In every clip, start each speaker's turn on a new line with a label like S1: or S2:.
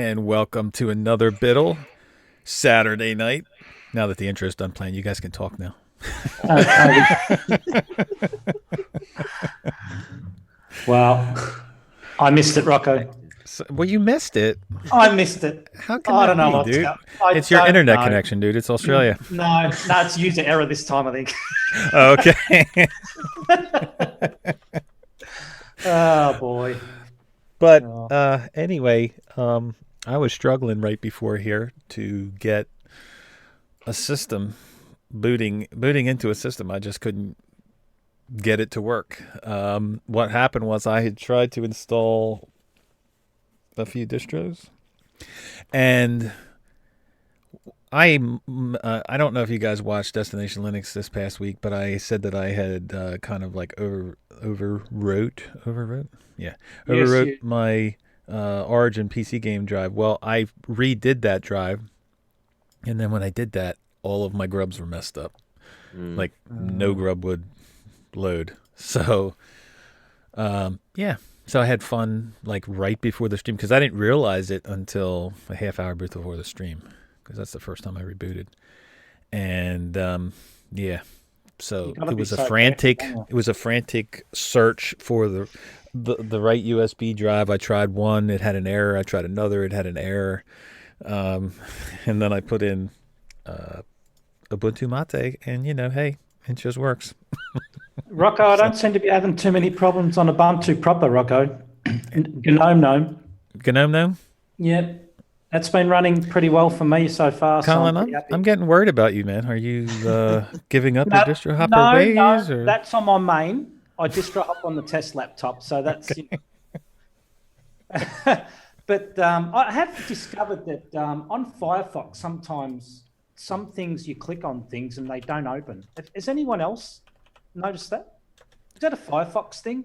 S1: and welcome to another Biddle Saturday night. Now that the intro is done playing, you guys can talk now.
S2: Wow. I missed it, Rocco.
S1: Well, you missed it.
S2: I missed it.
S1: How can
S2: I
S1: that
S2: don't know
S1: be,
S2: what's
S1: dude?
S2: going
S1: It's your internet connection, dude. It's Australia.
S2: No, it's user error this time, I think.
S1: Okay.
S2: Oh, boy.
S1: But anyway, I was struggling right before here to get a system booting into a system. I just couldn't get it to work. What happened was I had tried to install a few distros, and I don't know if you guys watched Destination Linux this past week, but I said that I had kind of like overwrote my Origin PC game drive. Well, I redid that drive, and then when I did that, all of my grubs were messed up. Like no grub would load. So, yeah. So I had fun like right before the stream because I didn't realize it until a half hour before the stream because that's the first time I rebooted. And yeah, so it was a frantic search for the right USB drive. I tried one, it had an error. I tried another, it had an error. And then I put in Ubuntu Mate, and hey, it just works.
S2: Rocco, I don't seem to be having too many problems on Ubuntu proper, Rocco. GNOME.
S1: GNOME?
S2: Yep. That's been running pretty well for me so far.
S1: Colin,
S2: so
S1: I'm getting worried about you, man. Are you giving up your distro hopper ways?
S2: No,
S1: or?
S2: That's on my main. I distro hop on the test laptop, so that's... Okay. But I have discovered that on Firefox, sometimes some things you click on things and they don't open. Has anyone else noticed that? Is that a Firefox thing?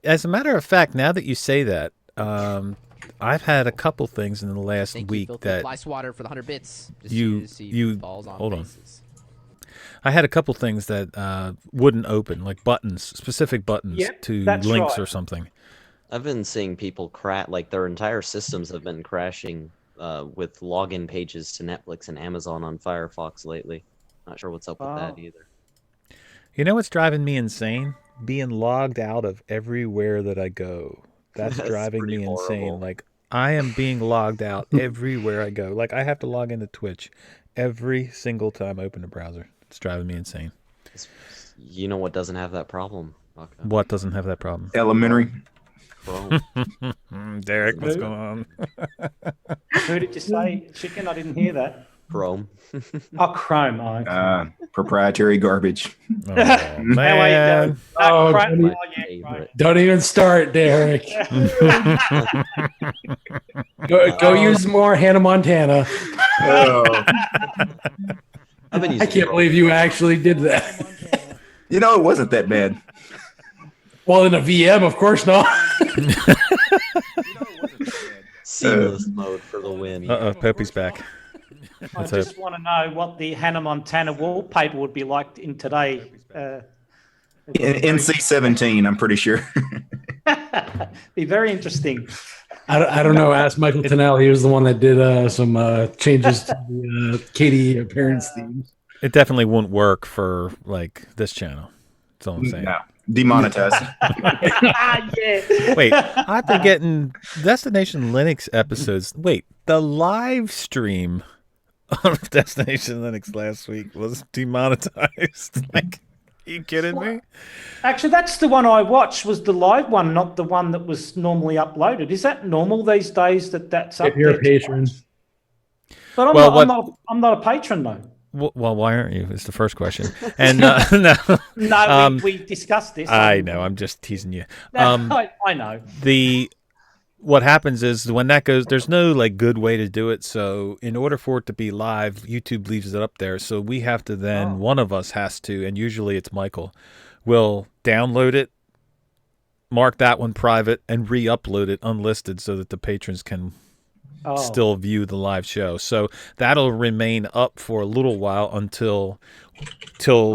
S1: As a matter of fact, now that you say that, I've had a couple things in the last week that
S3: fly swatter for the 100 bits.
S1: You hold on. I had a couple things that wouldn't open, like buttons, specific buttons to links or something.
S4: I've been seeing people like their entire systems have been crashing with login pages to Netflix and Amazon on Firefox lately. Not sure what's up with that either.
S1: You know what's driving me insane? Being logged out of everywhere that I go. That's driving me insane. Like, I am being logged out everywhere I go. Like, I have to log into Twitch every single time I open a browser. It's driving me insane.
S4: You know what doesn't have that problem? Okay.
S1: What doesn't have that problem?
S5: Elementary.
S4: Chrome.
S1: Derek, what's going on?
S2: Who did you say? Chicken? I didn't hear that.
S4: Chrome.
S2: Oh, Chrome. Oh,
S5: proprietary garbage.
S1: Oh, man.
S6: Don't even start, Derek. go use more Hannah Montana. I can't believe you actually did that.
S5: It wasn't that bad.
S6: Well, in a VM, of course not.
S4: Seamless mode for the win.
S1: Poppy's back.
S2: I just want to know what the Hannah Montana wallpaper would be like in today.
S5: NC-17, I'm pretty sure.
S2: Be very interesting.
S6: I don't know. Ask Michael Tennell. He was the one that did some changes to the Katie appearance themes.
S1: It definitely won't work for like this channel. That's all I'm saying.
S5: No. Demonetized.
S2: Yeah.
S1: Wait, I've been getting Destination Linux episodes. Wait, the live stream of Destination Linux last week was demonetized. Like, are you kidding me?
S2: Actually, that's the one I watched, was the live one, not the one that was normally uploaded. Is that normal these days that's up
S6: if you're
S2: there?
S6: A patron.
S2: But I'm not a patron, though.
S1: Well, why aren't you? Is the first question. And no,
S2: we discussed this.
S1: I know. I'm just teasing you.
S2: I know.
S1: What happens is when that goes, there's no like good way to do it. So in order for it to be live, YouTube leaves it up there. So we have to then, one of us has to, and usually it's Michael, will download it, mark that one private, and re-upload it unlisted so that the patrons can still view the live show. So that'll remain up for a little while until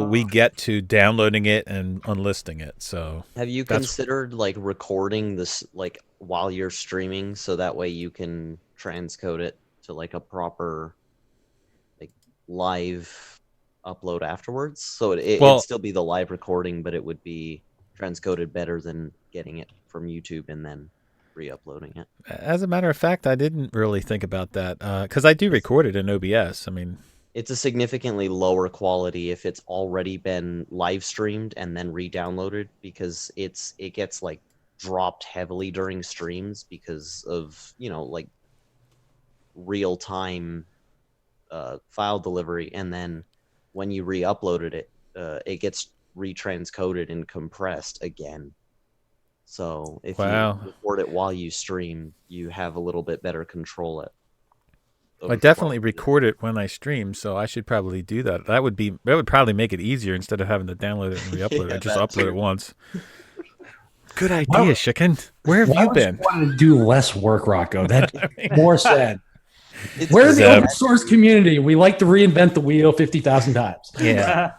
S1: we get to downloading it and unlisting it. So
S4: have you considered like recording this like while you're streaming so that way you can transcode it to like a proper like live upload afterwards. So it'd still be the live recording, but it would be transcoded better than getting it from YouTube and then re-uploading it.
S1: As a matter of fact, I didn't really think about that because I do record it in OBS. I mean,
S4: it's a significantly lower quality if it's already been live streamed and then re-downloaded, because it gets like dropped heavily during streams because of, you know, like real time file delivery, and then when you re-uploaded it, it gets retranscoded and compressed again. So if you record it while you stream, you have a little bit better control at.
S1: I definitely record it when I stream, so I should probably do that. That would probably make it easier instead of having to download it and re-upload it. I just upload it once. Good idea, Chicken. Where have you been?
S6: I want to do less work, Rocco. That's more said. We're the open source community. We like to reinvent the wheel 50,000 times.
S1: Yeah.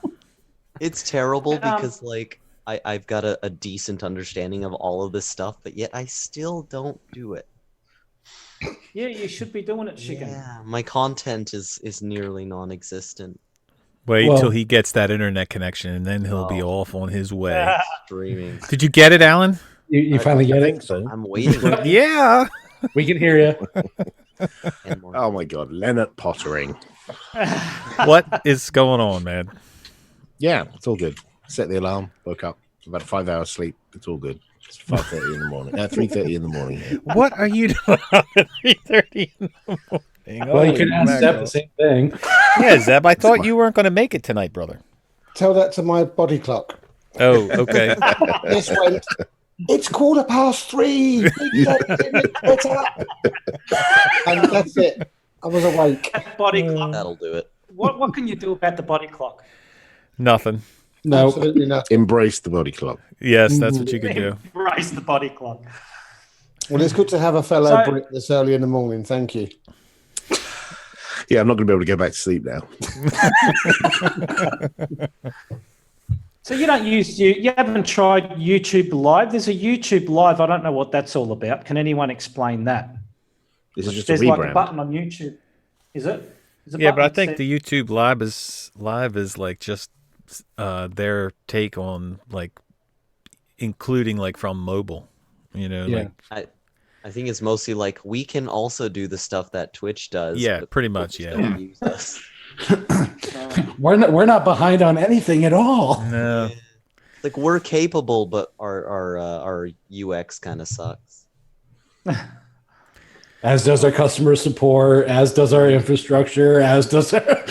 S4: It's terrible because like I've got a decent understanding of all of this stuff, but yet I still don't do it.
S2: Yeah, you should be doing it, Chicken.
S4: Yeah, my content is nearly non-existent.
S1: Wait till he gets that internet connection, and then he'll be off on his way.
S4: Streaming.
S1: Did you get it, Alan?
S6: You finally get it?
S3: So.
S4: I'm waiting.
S1: Yeah.
S6: We can hear you.
S3: Oh my God, Leonard Pottering.
S1: What is going on, man?
S3: Yeah, it's all good. Set the alarm, woke up, about 5 hours sleep. It's all good. It's 5:30 in the morning. 3:30 in the morning. Yeah.
S1: What are you doing at 3:30 in the morning?
S6: Well, you can ask Zeb the same thing.
S1: Yeah, Zeb, I thought you weren't going to make it tonight, brother.
S7: Tell that to my body clock.
S1: Oh, okay.
S7: This went, it's 3:15. Get up. And that's it. I was awake.
S2: Body clock.
S4: That'll do it.
S2: What can you do about the body clock?
S1: Nothing.
S6: No.
S7: Absolutely nothing.
S3: Embrace the body clock.
S1: Yes, that's what you can do.
S2: Embrace the body clock.
S7: Well, it's good to have a fellow Brit this early in the morning. Thank you.
S3: Yeah, I'm not going to be able to go back to sleep now.
S2: So you don't you haven't tried YouTube Live? There's a YouTube Live. I don't know what that's all about. Can anyone explain that?
S3: This is just
S2: There's
S3: a rebrand.
S2: like a button on YouTube. Is it?
S1: Yeah, but I think the YouTube Live is like just their take on like including like from mobile, you know.
S6: Yeah.
S1: Like,
S4: I think it's mostly like we can also do the stuff that Twitch does.
S1: Yeah,
S4: but
S1: pretty much.
S4: people
S1: Yeah.
S4: don't use us.
S6: We're not behind on anything at all.
S1: No.
S4: Like we're capable, but our UX kind of sucks.
S6: As does our customer support, as does our infrastructure, as does our...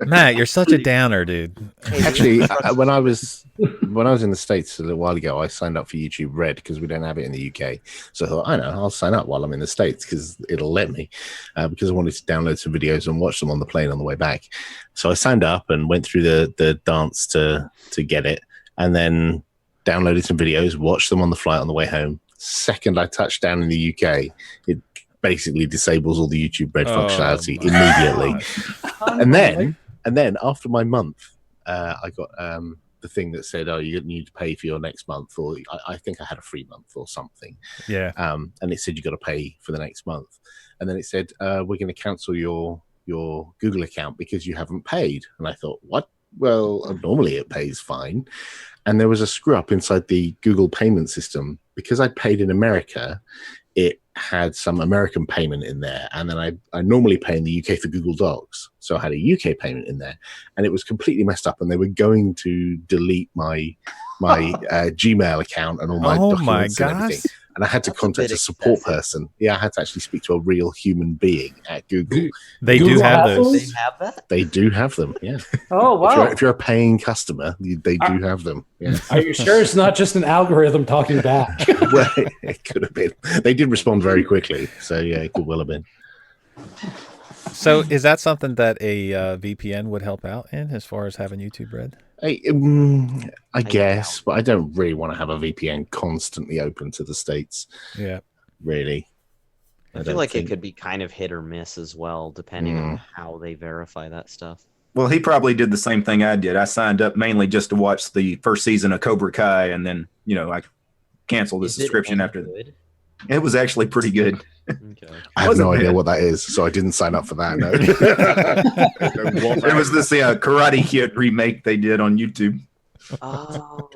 S1: Matt, you're such a downer, dude.
S3: Actually, when I was in the States a little while ago, I signed up for YouTube Red because we don't have it in the UK. So I thought, I know, I'll sign up while I'm in the States because it'll let me, because I wanted to download some videos and watch them on the plane on the way back. So I signed up and went through the dance to get it, and then downloaded some videos, watched them on the flight on the way home. Second I touched down in the UK, it basically disables all the YouTube Red functionality immediately. And then after my month, I got the thing that said, "Oh, you need to pay for your next month," or I think I had a free month or something.
S1: Yeah.
S3: And it said you got to pay for the next month, and then it said we're going to cancel your Google account because you haven't paid. And I thought, what? Well, normally it pays fine. And there was a screw up inside the Google payment system because I paid in America. It had some American payment in there, and then I normally pay in the UK for Google Docs, so I had a UK payment in there, and it was completely messed up. And they were going to delete my Gmail account and all my documents and everything. And I had to contact a support person. Yeah, I had to actually speak to a real human being at Google.
S1: They
S6: Google
S1: do have
S6: Apples?
S1: those.
S4: They have that?
S3: They do have them. Yeah.
S2: Oh wow!
S3: If you're a paying customer, they do have them. Yeah.
S6: Are you sure it's not just an algorithm talking back?
S3: Well, it could have been. They did respond very quickly, so yeah, it could well have been.
S1: So is that something that a VPN would help out in as far as having YouTube Red?
S3: I guess, but I don't really want to have a VPN constantly open to the States.
S1: Yeah.
S3: Really.
S4: I feel like it could be kind of hit or miss as well, depending on how they verify that stuff.
S5: Well, he probably did the same thing I did. I signed up mainly just to watch the first season of Cobra Kai, and then I canceled the subscription after that. It was actually pretty good.
S4: Okay.
S3: I have no idea what that is, so I didn't sign up for that. No.
S5: It was this Karate Kid remake they did on YouTube.
S4: Oh,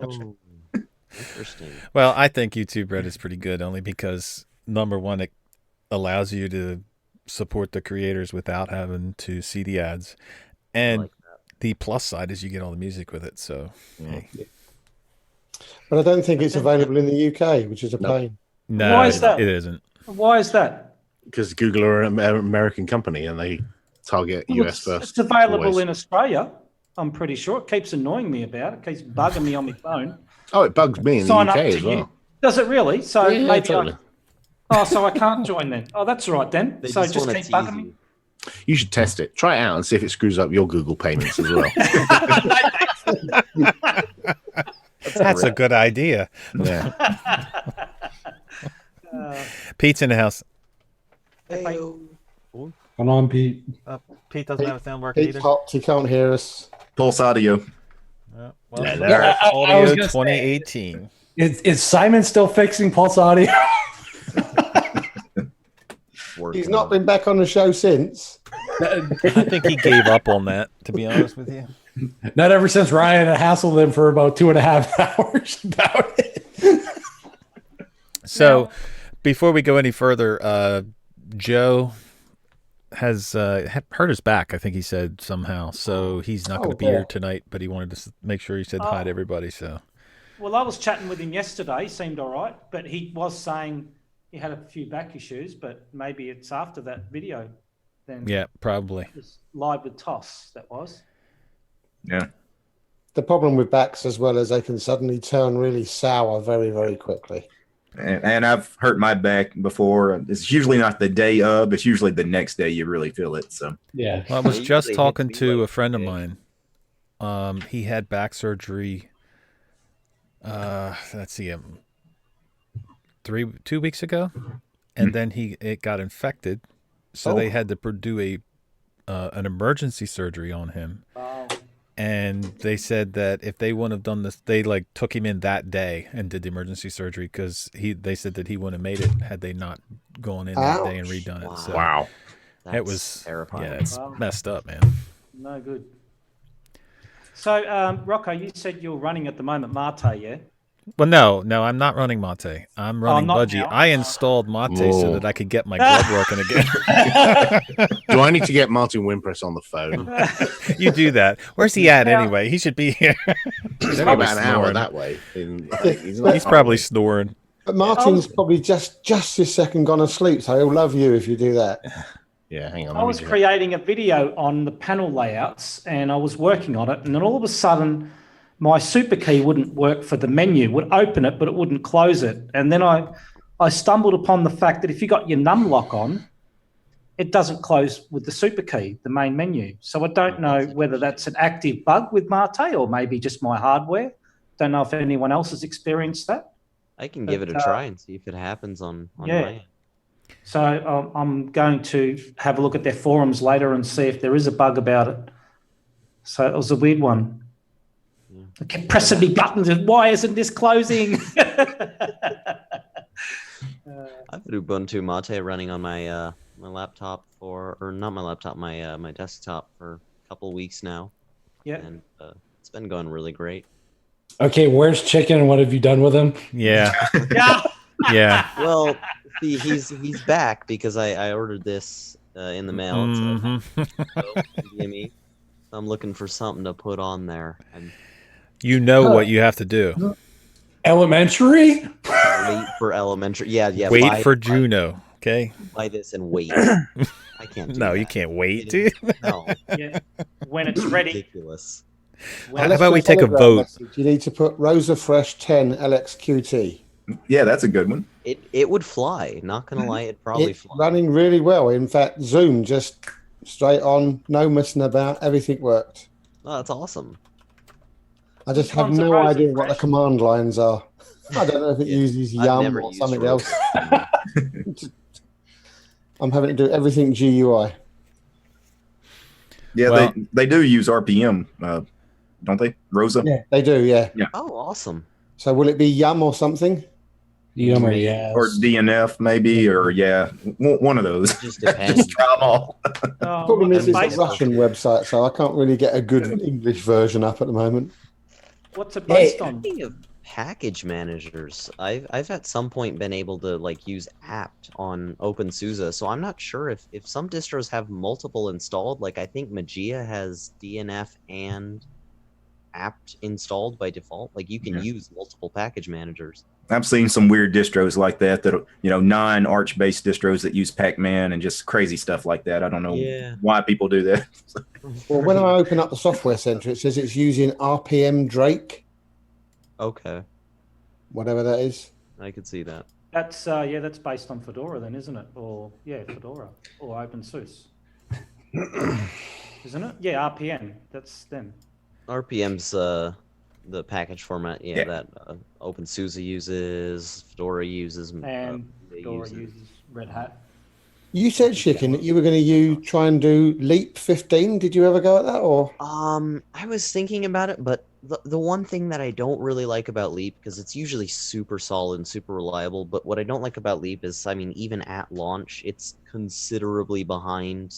S4: interesting.
S1: Well, I think YouTube Red is pretty good only because, number one, it allows you to support the creators without having to see the ads. And
S4: like
S1: the plus side is you get all the music with it. So, hey.
S7: But I don't think it's available in the UK, which is a pain.
S1: No,
S2: Why is that?
S1: It isn't.
S2: Why is that?
S3: Because Google are an American company and they target US first.
S2: It's available
S3: always.
S2: in Australia. I'm pretty sure. It keeps annoying me about it. It keeps bugging me on my phone.
S3: Oh, it bugs me in
S2: Sign
S3: the
S2: up
S3: UK
S2: to
S3: as well.
S2: you. Does it really? So
S3: Yeah,
S2: maybe
S3: totally.
S2: so I can't join then. Oh, that's all right then.
S4: They
S2: So just
S4: wanna
S2: keep
S4: tease
S2: bugging me.
S4: you.
S3: You should test it. Try it out and see if it screws up your Google payments as well.
S1: That's a good idea.
S3: Yeah.
S1: Pete's in the house.
S6: Come on, Pete.
S1: Pete doesn't have a sound working
S7: Pete's hot. He can't hear us.
S5: Pulse Audio.
S1: Well,
S3: Yeah,
S6: I
S1: Audio
S6: was gonna say-
S1: 2018.
S6: Is Simon still fixing Pulse Audio?
S7: He's not been back on the show since.
S1: I think he gave up on that, to be honest with you.
S6: Not ever since Ryan had hassled him for about 2.5 hours about it.
S1: So, before we go any further, Joe has hurt his back, I think he said somehow. So he's not going to be here tonight, but he wanted to make sure he said hi to everybody. So,
S2: Well, I was chatting with him yesterday. He seemed all right, but he was saying he had a few back issues, but maybe it's after that video. Then
S1: yeah, probably.
S2: it was live with Toss, that was.
S5: Yeah.
S7: The problem with backs as well is they can suddenly turn really sour very, very quickly.
S5: And I've hurt my back before. It's usually not the day of, it's usually the next day you really feel it. So
S6: Yeah.
S1: Well, I was
S4: It
S1: just
S4: usually
S1: talking
S4: hits me
S1: to
S4: like
S1: a friend of
S4: today.
S1: mine. He had back surgery. Let's see, 2 weeks ago, and then it got infected, so they had to do an emergency surgery on him.
S2: Wow.
S1: And they said that if they wouldn't have done this, they took him in that day and did the emergency surgery because they said that he wouldn't have made it had they not gone in that day and redone it. So
S3: Wow.
S4: That's
S1: it was
S4: terrifying.
S1: Yeah, it's
S2: Wow.
S1: messed up, man.
S2: No good. So, Rocco, you said you're running at the moment Mate, yeah?
S1: Well, no, I'm not running Mate. I'm running
S2: not
S1: Budgie.
S2: now.
S1: I installed Mate so
S3: Whoa.
S1: that I could get my glove working again.
S3: Do I need to get Martin Wimpress on the phone?
S1: You do that. Where's he at anyway? He should be here.
S3: He's only
S1: probably
S3: about an hour
S1: snoring.
S3: that way.
S1: He's probably snoring.
S7: But Martin's probably just this second gone asleep, so he'll love you if you do that.
S3: Yeah, hang on.
S2: I was creating a video on the panel layouts and I was working on it, and then all of a sudden my super key wouldn't work for the menu, would open it, but it wouldn't close it. And then I stumbled upon the fact that if you got your num lock on, it doesn't close with the super key, the main menu. So I don't know whether that's an active bug with Mate or maybe just my hardware. Don't know if anyone else has experienced that.
S4: I can give it a try and see if it happens on my end.
S2: So I'm going to have a look at their forums later and see if there is a bug about it. So it was a weird one. I kept pressing the buttons. Why isn't this closing?
S4: I've had Ubuntu Mate running on my my laptop or not my laptop, my desktop for a couple weeks now,
S2: Yeah.
S4: and it's been going really great.
S6: Okay, where's Chicken and what have you done with him?
S1: Yeah,
S2: Yeah.
S1: yeah.
S4: Well, see, he's back because I ordered this in the mail.
S1: Mhm.
S4: So I'm looking for something to put on there and
S1: You know what you have to do.
S6: Elementary?
S4: wait for elementary. Yeah.
S1: Wait
S4: buy-
S1: for Juno. Okay.
S4: Buy this and wait. I can't. Do
S1: No,
S4: that.
S1: you can't wait,
S4: It
S1: dude.
S4: is- No,
S2: Yeah. When it's ready.
S4: ridiculous.
S1: How about we take a
S7: Telegram
S1: vote?
S7: message. You need to put Rosa Fresh 10 LXQT.
S5: Yeah, that's a good one.
S4: It would fly. Not gonna lie, it'd probably
S7: It's
S4: fly.
S7: running really well. In fact, Zoom just straight on, no messing about, everything worked.
S4: Oh, that's awesome.
S7: I just
S2: Which
S7: have
S2: one's a
S7: no
S2: Rosa
S7: idea what the
S2: Fresh?
S7: command lines are. I don't know if it
S4: Yeah.
S7: uses
S4: I've
S7: Yum
S4: never
S7: or
S4: used
S7: something
S4: Rosa.
S7: else. I'm having to do everything GUI.
S5: Yeah,
S1: Well-
S5: they do use RPM, don't they? Rosa?
S7: Yeah, they do, yeah.
S4: Oh, awesome.
S7: So will it be Yum or something?
S6: or yes.
S5: or DNF maybe, or one of those.
S4: It just depends.
S5: Just try them all.
S7: Problem is, it's a
S2: based on-
S7: Russian website, so I can't really get a good English version up at the moment.
S2: What's it based on?
S4: Speaking of package managers, I've at some point been able to like use apt on OpenSUSE, so I'm not sure if some distros have multiple installed. Like I think Magia has DNF and apt installed by default. Like you can use multiple package managers.
S5: I've seen some weird distros like that, non-Arch based distros that use Pac-Man and just crazy stuff like that. I don't know why people do that.
S7: Well, when I open up the software center, it says it's using RPM Drake,
S4: Okay,
S7: whatever that is.
S4: I could see that.
S2: That's that's based on Fedora then, isn't it? Or Fedora or OpenSUSE, isn't it? Yeah, RPM. That's them.
S4: RPM's the package format, that OpenSUSE uses, Fedora uses,
S2: And Fedora uses Red Hat.
S7: You said, Chicken, that you were going to try and do Leap 15. Did you ever go at that, or?
S4: I was thinking about it, but the one thing that I don't really like about Leap, because it's usually super solid and super reliable, but what I don't like about Leap is, I mean, even at launch, it's considerably behind,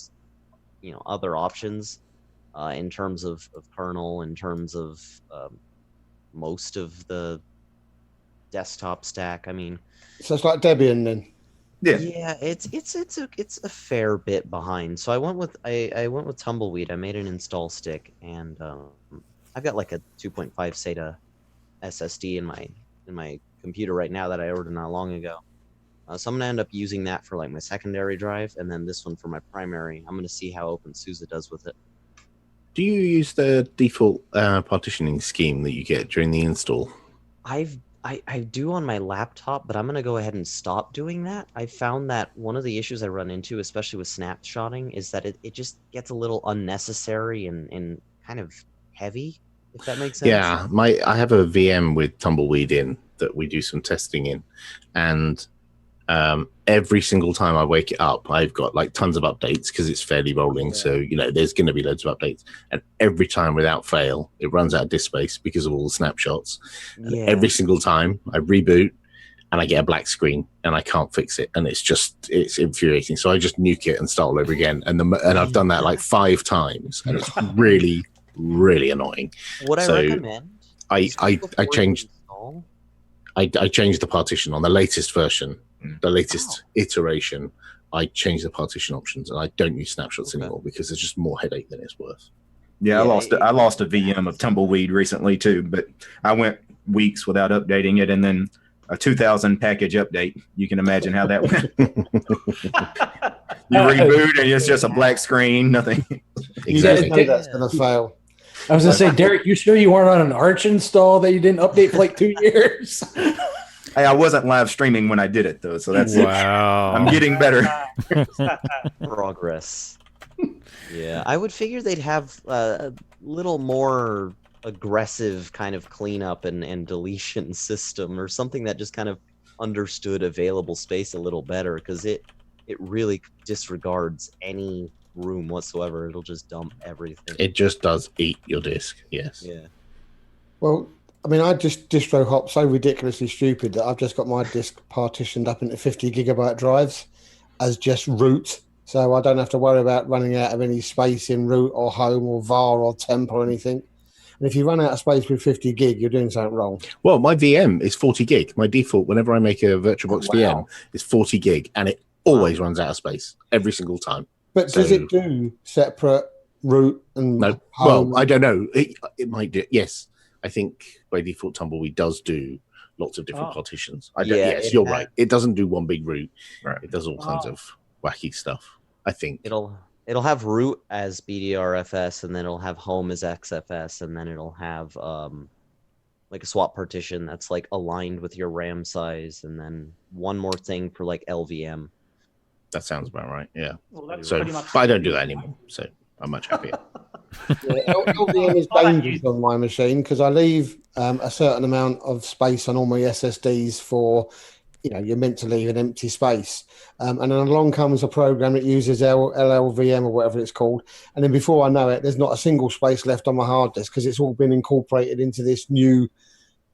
S4: other options in terms of kernel, in terms of most of the desktop stack. I mean,
S7: So it's like Debian then.
S4: Yeah, it's a fair bit behind. So I went with Tumbleweed. I made an install stick, and I've got like a 2.5 SATA SSD in my computer right now that I ordered not long ago. So I'm gonna end up using that for like my secondary drive, and then this one for my primary. I'm gonna see how OpenSUSE does with it.
S3: Do you use the default partitioning scheme that you get during the install?
S4: I do on my laptop, but I'm going to go ahead and stop doing that. I found that one of the issues I run into, especially with snapshotting, is that it just gets a little unnecessary and kind of heavy, if that makes sense.
S3: Yeah, I have a VM with Tumbleweed in that we do some testing in, and every single time I wake it up, I've got like tons of updates because it's fairly rolling. So, there's going to be loads of updates. And every time without fail, it runs out of disk space because of all the snapshots. And every single time I reboot and I get a black screen and I can't fix it. And it's infuriating. So I just nuke it and start all over again. And I've done that like 5 times. And it's really, really annoying.
S4: What I recommend
S3: I changed the partition on the latest version. The latest iteration, I changed the partition options, and I don't use snapshots anymore because it's just more headache than it's worth.
S5: Yeah, I lost a VM of Tumbleweed recently too, but I went weeks without updating it, and then a 2000 package update. You can imagine how that went. You reboot, and it's just a black screen, nothing.
S7: You just know that's going to fail.
S6: I was going to say, Derek, you sure you weren't on an Arch install that you didn't update for like 2 years?
S5: Hey, I wasn't live streaming when I did it though, so that's
S1: wow.
S5: I'm getting better.
S4: Progress. Yeah, I would figure they'd have a little more aggressive kind of cleanup and deletion system, or something that just kind of understood available space a little better, because it really disregards any room whatsoever. It'll just dump everything.
S3: It just does eat your disk. Yes.
S4: Yeah.
S7: Well, I mean, I just distro hop so ridiculously stupid that I've just got my disk partitioned up into 50 gigabyte drives as just root. So I don't have to worry about running out of any space in root or home or var or temp or anything. And if you run out of space with 50 gig, you're doing something wrong.
S3: Well, my VM is 40 gig. My default, whenever I make a VirtualBox VM, is 40 gig, and it always runs out of space every single time.
S7: But does it do separate root and
S3: no?
S7: home?
S3: Well, I don't know. It might do. Yes. I think by default Tumbleweed does do lots of different partitions. Yes, you're right. It doesn't do one big root. Right. It does all kinds of wacky stuff. I think
S4: it'll have root as BDRFS, and then it'll have home as XFS, and then it'll have like a swap partition that's like aligned with your RAM size, and then one more thing for like LVM.
S3: That sounds about right. Yeah.
S2: Well,
S3: so, but I don't do that anymore. So I'm much happier.
S7: LVM is dangerous on my machine because I leave a certain amount of space on all my SSDs for, you're meant to leave an empty space. And then along comes a program that uses LLVM or whatever it's called. And then before I know it, there's not a single space left on my hard disk because it's all been incorporated into this new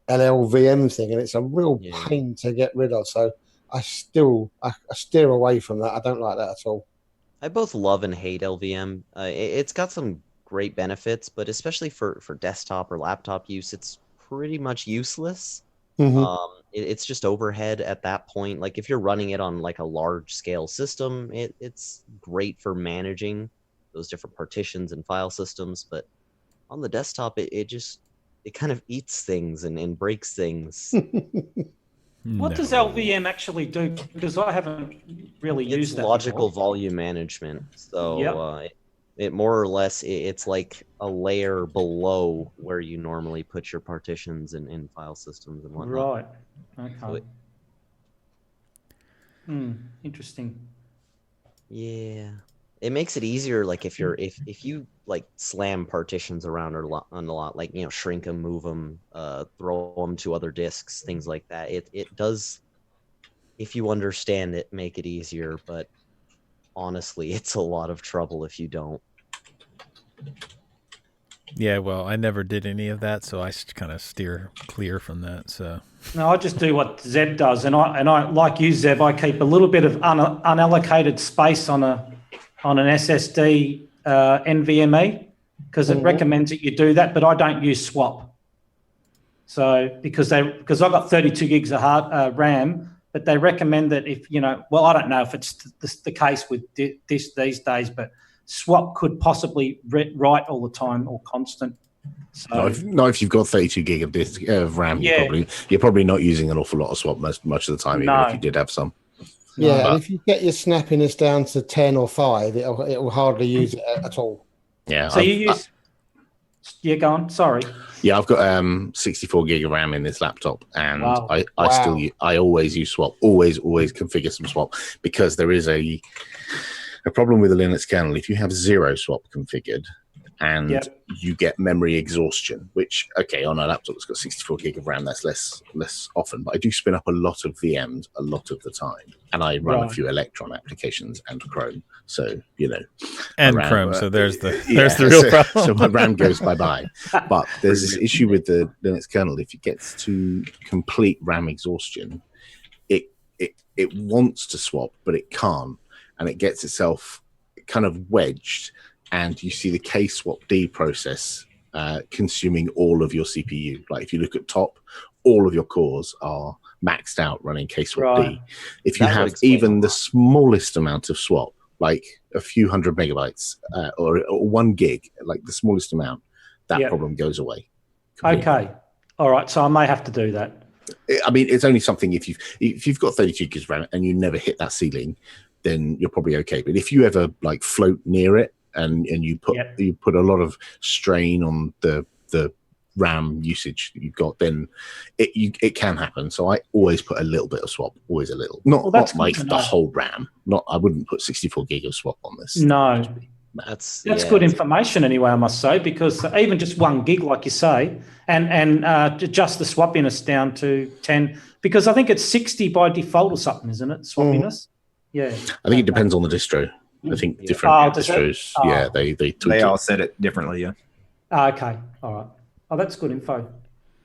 S7: LLVM thing, and it's a real
S4: Yeah.
S7: pain to get rid of. So I steer away from that. I don't like that at all.
S4: I both love and hate LVM. It's got some great benefits, but especially for desktop or laptop use, it's pretty much useless.
S7: Mhm.
S4: It's just overhead at that point. Like if you're running it on like a large scale system, it's great for managing those different partitions and file systems. But on the desktop, it kind of eats things and breaks things.
S2: What does
S1: No.
S2: LVM actually do? Because I haven't really
S4: It's
S2: used that
S4: logical
S2: before.
S4: volume management. So
S2: Yep.
S4: it more or less it's like a layer below where you normally put your partitions and file systems and whatnot.
S2: Right. Okay.
S4: So
S2: Interesting.
S4: yeah, it makes it easier. Like if you like slam partitions around on a lot, like shrink them, move them, throw them to other disks, things like that. It does, if you understand it, make it easier. But honestly, it's a lot of trouble if you don't.
S1: Yeah, well, I never did any of that, so I kind of steer clear from that. So
S2: No, I just do what Zeb does, and I like you, Zeb. I keep a little bit of unallocated space on an SSD NVMe because it recommends that you do that, but I don't use swap. So because I've got 32 gigs of RAM, but they recommend that if I don't know if it's the case with this these days, but swap could possibly write all the time or constant. So,
S3: not if you've got 32 gig of disk of RAM,
S2: Yeah.
S3: you're probably not using an awful lot of swap much of the time, even
S2: No.
S3: if you did have some.
S7: Yeah,
S3: But-
S7: and if you get your snappiness down to 10 or 5, it will hardly use it at all.
S3: Yeah.
S2: So you use. Yeah, go on. Sorry.
S3: Yeah, I've got 64 gig of RAM in this laptop, and
S2: Wow.
S3: I always use swap. Always configure some swap, because there is a problem with the Linux kernel. If you have zero swap configured, and
S2: Yep.
S3: you get memory exhaustion, which, okay, on a laptop that's got 64 gig of RAM, that's less often, but I do spin up a lot of VMs a lot of the time, and I run a few Electron applications and Chrome, so
S1: and
S3: RAM,
S1: Chrome. So there's the
S3: yeah,
S1: real problem.
S3: So my RAM goes bye-bye. But there's this issue with the Linux kernel. If it gets to complete RAM exhaustion, it wants to swap, but it can't, and it gets itself kind of wedged, and you see the kswapd process consuming all of your CPU. Like if you look at top, all of your cores are maxed out running kswapd.
S2: Right.
S3: If you
S4: That would
S3: have
S4: explain
S3: even
S4: a
S3: the
S4: lot.
S3: smallest amount of swap, like a few hundred megabytes or 1 gig, like the smallest amount, that
S2: Yep.
S3: problem goes away completely.
S2: Okay. All right. So I may have to do that.
S3: I mean, it's only something if you've got 32 gigs RAM and you never hit that ceiling, then you're probably okay. But if you ever like float near it and you put a lot of strain on the RAM usage that you've got, then it can happen. So I always put a little bit of swap, always a little, not
S2: that's
S3: like
S2: good to
S3: the
S2: know.
S3: whole RAM. I wouldn't put 64 gig of swap on this.
S2: No.
S4: That's
S2: Good information anyway, I must say, because even just 1 gig, like you say, and adjust the swappiness down to 10, because I think it's 60 by default or something, isn't it? Swappiness. Yeah.
S3: I think it depends on the distro. I think different
S2: does it?
S3: distros, yeah, they tweak
S5: They
S3: it.
S5: all said it differently. Yeah.
S2: Okay. All right. Oh, that's good info.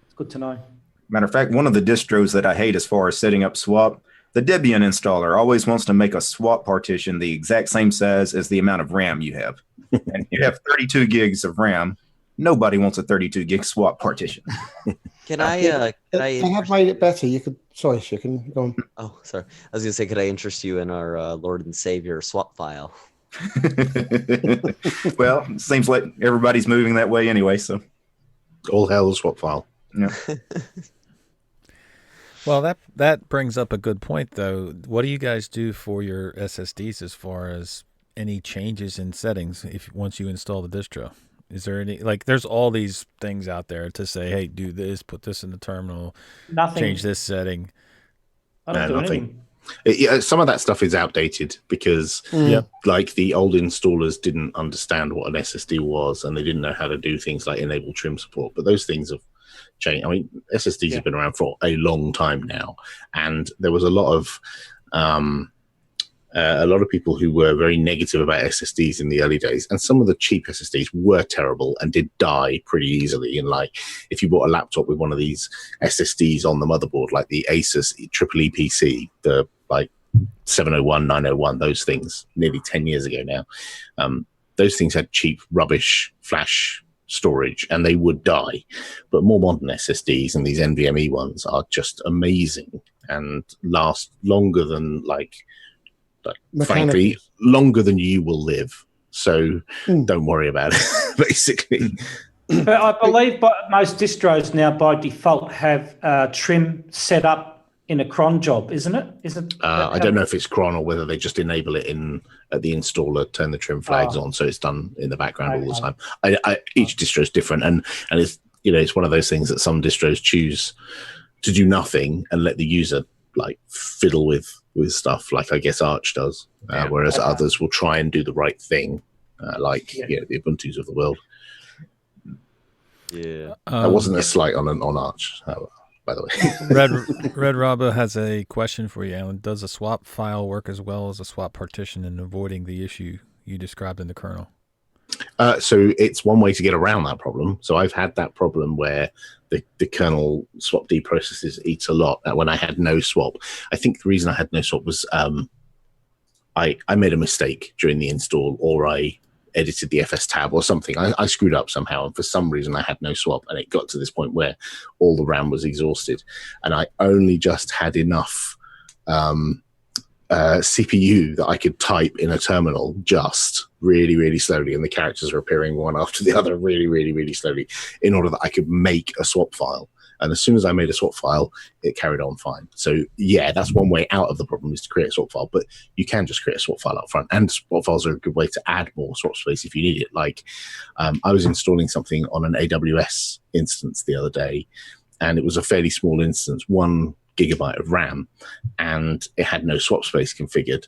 S2: It's good to know.
S5: Matter of fact, one of the distros that I hate as far as setting up swap, the Debian installer always wants to make a swap partition the exact same size as the amount of RAM you have. And you have 32 gigs of RAM. Nobody wants a 32 gig swap partition.
S4: Can I
S7: They have made it better. You could. Sorry, Chicken. Go on.
S4: Oh, sorry. I was gonna say, could I interest you in our Lord and Savior swap file?
S5: Well, it seems like everybody's moving that way anyway. So,
S3: All hell swap file.
S5: yeah.
S1: Well, that brings up a good point, though. What do you guys do for your SSDs as far as any changes in settings once you install the distro? Is there any, like, there's all these things out there to say, hey, do this, put this in the terminal,
S2: Nothing.
S1: change this setting.
S2: I don't do
S3: nothing.
S2: anything.
S3: Some of that stuff is outdated because like the old installers didn't understand what an SSD was, and they didn't know how to do things like enable trim support, but those things have changed. I mean, SSDs have been around for a long time now, and there was a lot of A lot of people who were very negative about SSDs in the early days, and some of the cheap SSDs were terrible and did die pretty easily. And like, if you bought a laptop with one of these SSDs on the motherboard, like the Asus Triple EPC, the like 701, 901, those things, nearly 10 years ago now, those things had cheap rubbish flash storage and they would die. But more modern SSDs and these NVMe ones are just amazing and last longer than frankly, longer than you will live. So don't worry about it, basically.
S2: But I believe most distros now by default have trim set up in a cron job, isn't it?
S3: I don't know if it's cron or whether they just enable it at the installer, turn the trim flags on, so it's done in the background all the time. Each distro is different, and it's it's one of those things that some distros choose to do nothing and let the user like fiddle with stuff, like I guess Arch does, whereas others will try and do the right thing, the Ubuntu's of the world.
S4: Yeah,
S3: that wasn't a slight on Arch, by the
S1: Red
S3: way.
S1: Robbo has a question for you, Alan. Does a swap file work as well as a swap partition in avoiding the issue you described in the kernel?
S3: So it's one way to get around that problem. So I've had that problem where the kernel swapd processes eats a lot. When I had no swap, I think the reason I had no swap was I made a mistake during the install, or I edited the FS tab or something. I screwed up somehow, and for some reason I had no swap, and it got to this point where all the RAM was exhausted, and I only just had enough CPU that I could type in a terminal just really, really slowly, and the characters are appearing one after the other really, really, really slowly in order that I could make a swap file. And as soon as I made a swap file, it carried on fine. So yeah, that's one way out of the problem, is to create a swap file, but you can just create a swap file up front, and swap files are a good way to add more swap space if you need it. Like I was installing something on an AWS instance the other day, and it was a fairly small instance, 1 gigabyte of RAM, and it had no swap space configured.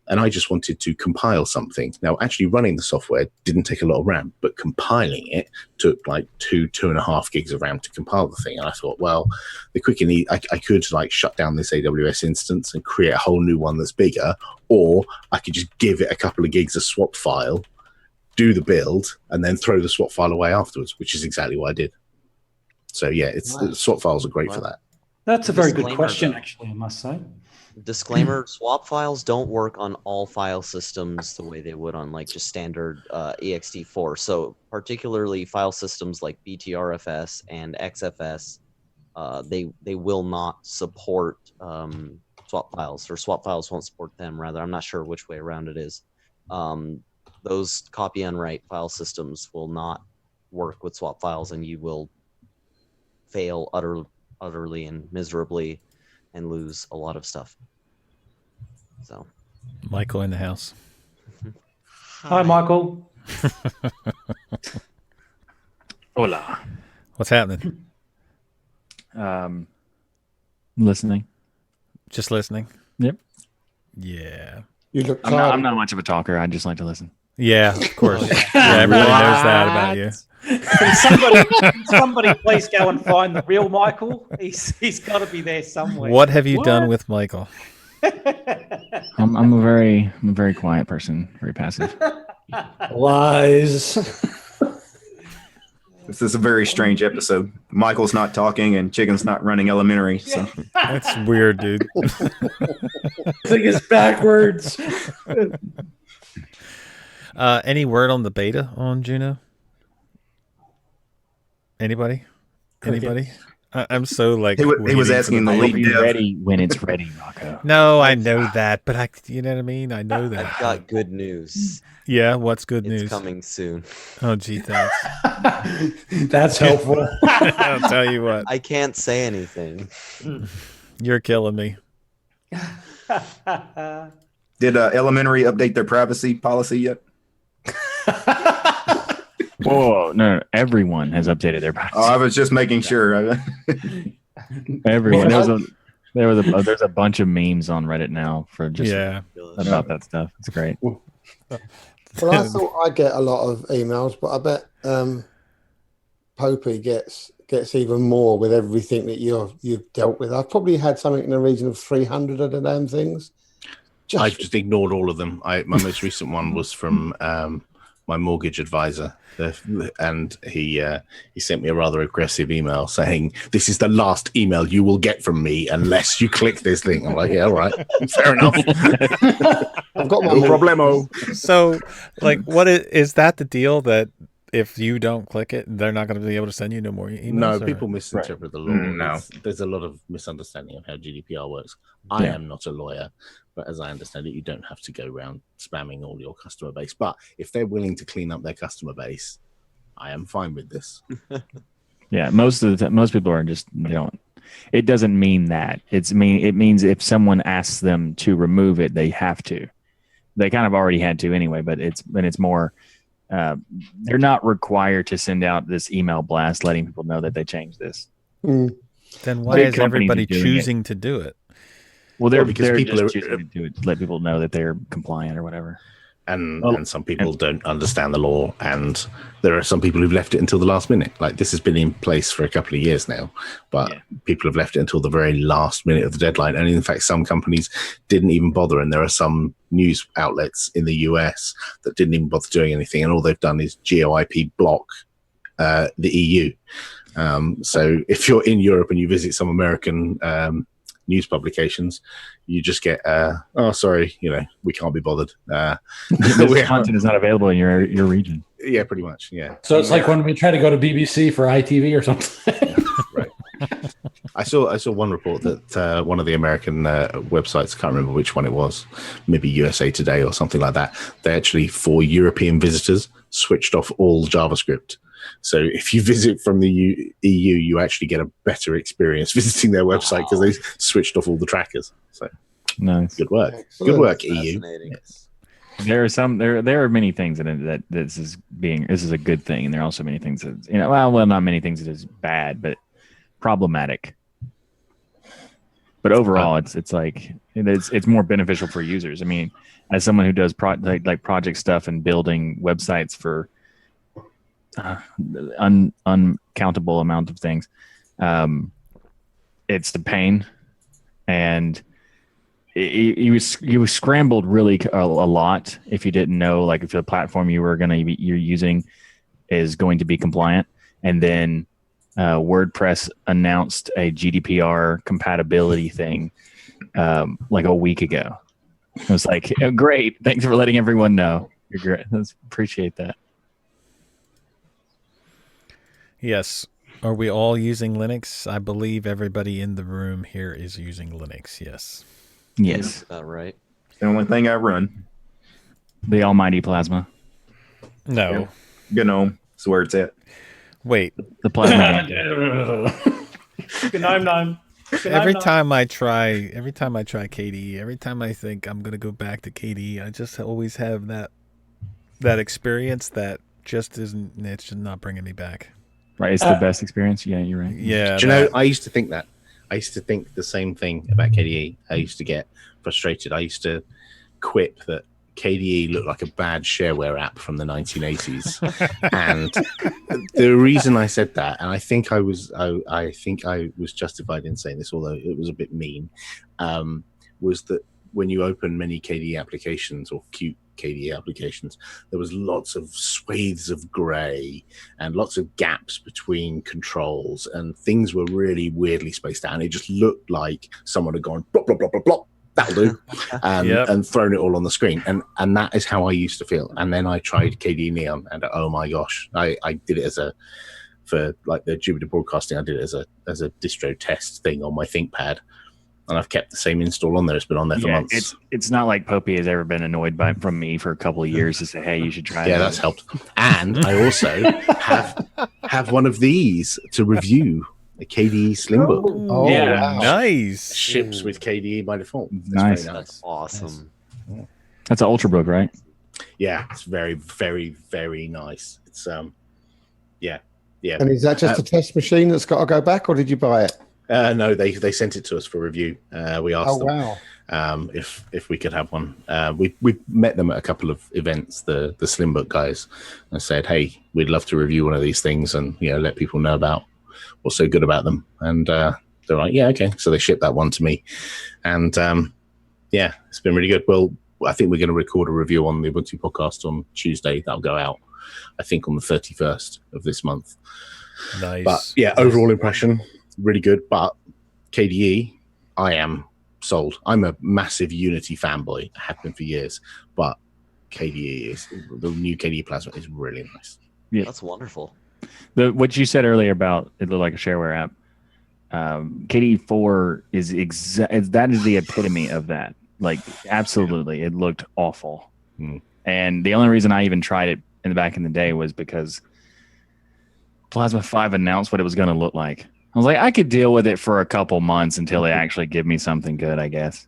S3: And I just wanted to compile something. Now, actually running the software didn't take a lot of RAM, but compiling it took like 2.5 gigs of RAM to compile the thing. And I thought, well, the quick and I could like shut down this AWS instance and create a whole new one that's bigger, or I could just give it a couple of gigs of swap file, do the build, and then throw the swap file away afterwards, which is exactly what I did. So yeah, swap files are great for that.
S2: That's a very good question, actually, I must say.
S4: Disclaimer, swap files don't work on all file systems the way they would on like just standard ext4. So particularly file systems like BTRFS and XFS, they will not support swap files, or swap files won't support them, rather. I'm not sure which way around it is. Those copy and write file systems will not work with swap files, and you will fail utterly and miserably and lose a lot of stuff. So,
S1: Michael in the house.
S2: Hi, Michael.
S8: Hola.
S1: What's happening?
S8: Listening.
S1: Just listening?
S8: Yep.
S1: Yeah.
S7: You look
S8: I'm not much of a talker. I just like to listen.
S1: Yeah, of course. Yeah, everybody knows that about you.
S2: Can somebody please go and find the real Michael? He's got to be there somewhere.
S1: What have you done with Michael?
S8: I'm a very quiet person, very passive.
S7: Lies.
S5: This is a very strange episode. Michael's not talking and Chicken's not running elementary. So
S1: That's weird, dude.
S7: I think it's backwards.
S1: Any word on the beta on Juno? Anybody? Anybody? I'm so like
S5: he was asking the
S8: It'll
S5: lead
S8: be
S5: dev.
S8: ready when it's ready, Rocco.
S1: No, I know that, but you know what I mean? I know that.
S4: I've got good news.
S1: Yeah, what's good
S4: It's
S1: news?
S4: coming soon.
S1: Oh, gee, thanks.
S7: That's helpful.
S1: I'll tell you what.
S4: I can't say anything.
S1: You're killing me.
S5: Did elementary update their privacy policy yet?
S8: Whoa, no, everyone has updated their privacy.
S5: Oh, I was just making sure.
S8: Everyone. There's a bunch of memes on Reddit now for just about that stuff. It's great.
S7: Well, I thought I get a lot of emails, but I bet Popey gets even more with everything that you've dealt with. I've probably had something in the region of 300 of the damn things.
S3: I've just ignored all of them. My most recent one was from my mortgage advisor, and he sent me a rather aggressive email saying, "This is the last email you will get from me unless you click this link." I'm like, "Yeah, all right, fair enough."
S7: I've got
S3: No problemo.
S1: So, like, what is that the deal that if you don't click it, they're not going to be able to send you no more emails?
S3: No, people misinterpret the law.
S5: No.
S3: There's a lot of misunderstanding of how GDPR works. I am not a lawyer, but as I understand it, you don't have to go around spamming all your customer base. But if they're willing to clean up their customer base, I am fine with this.
S8: Yeah, most people are just, they don't. It doesn't mean that. It means if someone asks them to remove it, they have to. They kind of already had to anyway, but it's more. They're not required to send out this email blast letting people know that they changed this.
S7: Mm.
S1: Then why is everybody choosing to do it?
S8: Well, they're
S3: because people
S8: just choosing to do it to let people know that they're compliant or whatever.
S3: And some people don't understand the law, and there are some people who've left it until the last minute. Like, this has been in place for a couple of years now, but people have left it until the very last minute of the deadline. And in fact, some companies didn't even bother, and there are some news outlets in the US that didn't even bother doing anything, and all they've done is GeoIP block the EU. So if you're in Europe and you visit some American news publications, you just get oh, sorry, we can't be bothered.
S8: This content is not available in your region.
S3: Yeah, pretty much. Yeah.
S6: So it's like when we try to go to BBC for ITV or something.
S3: Right. I saw one report that one of the American websites, I can't remember which one it was, maybe USA Today or something like that, they actually, for European visitors, switched off all JavaScript. So if you visit from the EU, you actually get a better experience visiting their website because they switched off all the trackers. So
S8: nice.
S3: Good work.
S7: Excellent.
S3: Good work, EU. Yes.
S8: There are many things that this is a good thing, and there are also many things that well, not many things that is bad, but problematic. But overall, it's like it's more beneficial for users. I mean, as someone who does project stuff and building websites for uncountable amount of things, it's the pain, and you was scrambled really a lot if you didn't know, like, if the platform you're using is going to be compliant, and then WordPress announced a GDPR compatibility thing like a week ago. It was like, oh, great, thanks for letting everyone know. You're great. Appreciate that.
S1: Yes. Are we all using Linux? I believe everybody in the room here is using Linux. Yes.
S8: Yes.
S4: That's about right.
S5: The only thing I run.
S8: The almighty Plasma.
S1: No.
S5: GNOME. That's where it's at.
S1: Wait.
S8: The Plasma.
S2: GNOME.
S1: Every time I try KDE, every time I think I'm going to go back to KDE, I just always have that experience that just isn't, it's just not bringing me back.
S8: Right, it's the best experience. Yeah, you're right.
S1: Yeah.
S3: Do you know, I used to think that. I used to think the same thing about KDE. I used to get frustrated. I used to quip that KDE looked like a bad shareware app from the 1980s. And the reason I said that, and I think I was justified in saying this, although it was a bit mean, was that when you open many KDE applications, or cute KDE applications, there was lots of swathes of grey and lots of gaps between controls, and things were really weirdly spaced out. And it just looked like someone had gone blop, blop, blop, blop, blop, that'll do, and thrown it all on the screen. And that is how I used to feel. And then I tried KDE Neon, and oh my gosh, I did it for like the Jupyter Broadcasting, I did it as a distro test thing on my ThinkPad. And I've kept the same install on there. It's been on there for months.
S8: It's not like Popey has ever been annoyed from me for a couple of years to say, hey, you should try it.
S3: Yeah, that's helped. And I also have one of these to review, a KDE Slimbook.
S1: Oh, yeah, wow. Nice.
S3: Ships with KDE by default.
S8: Nice.
S4: That's awesome.
S8: Nice. That's an Ultrabook, right?
S3: Yeah, it's very, very, very nice. It's yeah.
S7: And is that just a test machine that's got to go back, or did you buy it?
S3: No, they sent it to us for review. We asked them
S7: wow.
S3: if we could have one. We met them at a couple of events, the Slimbook guys, and said, hey, we'd love to review one of these things and let people know about what's so good about them. And they're like, yeah, okay. So they shipped that one to me, and Yeah, it's been really good. Well, I think we're going to record a review on the Ubuntu podcast on Tuesday. That'll go out, I think, on the 31st of this month.
S1: Nice.
S3: But yeah, overall impression, really good. But KDE, I am sold. I'm a massive Unity fanboy. I have been for years. But KDE is, the new KDE Plasma is really nice.
S8: Yeah,
S4: That's wonderful.
S8: What you said earlier about it looked like a shareware app. KDE 4 is that is the epitome of that. Like, absolutely, it looked awful. And the only reason I even tried it back in the day was because Plasma 5 announced what it was going to look like. I was like, I could deal with it for a couple months until they actually give me something good, I guess.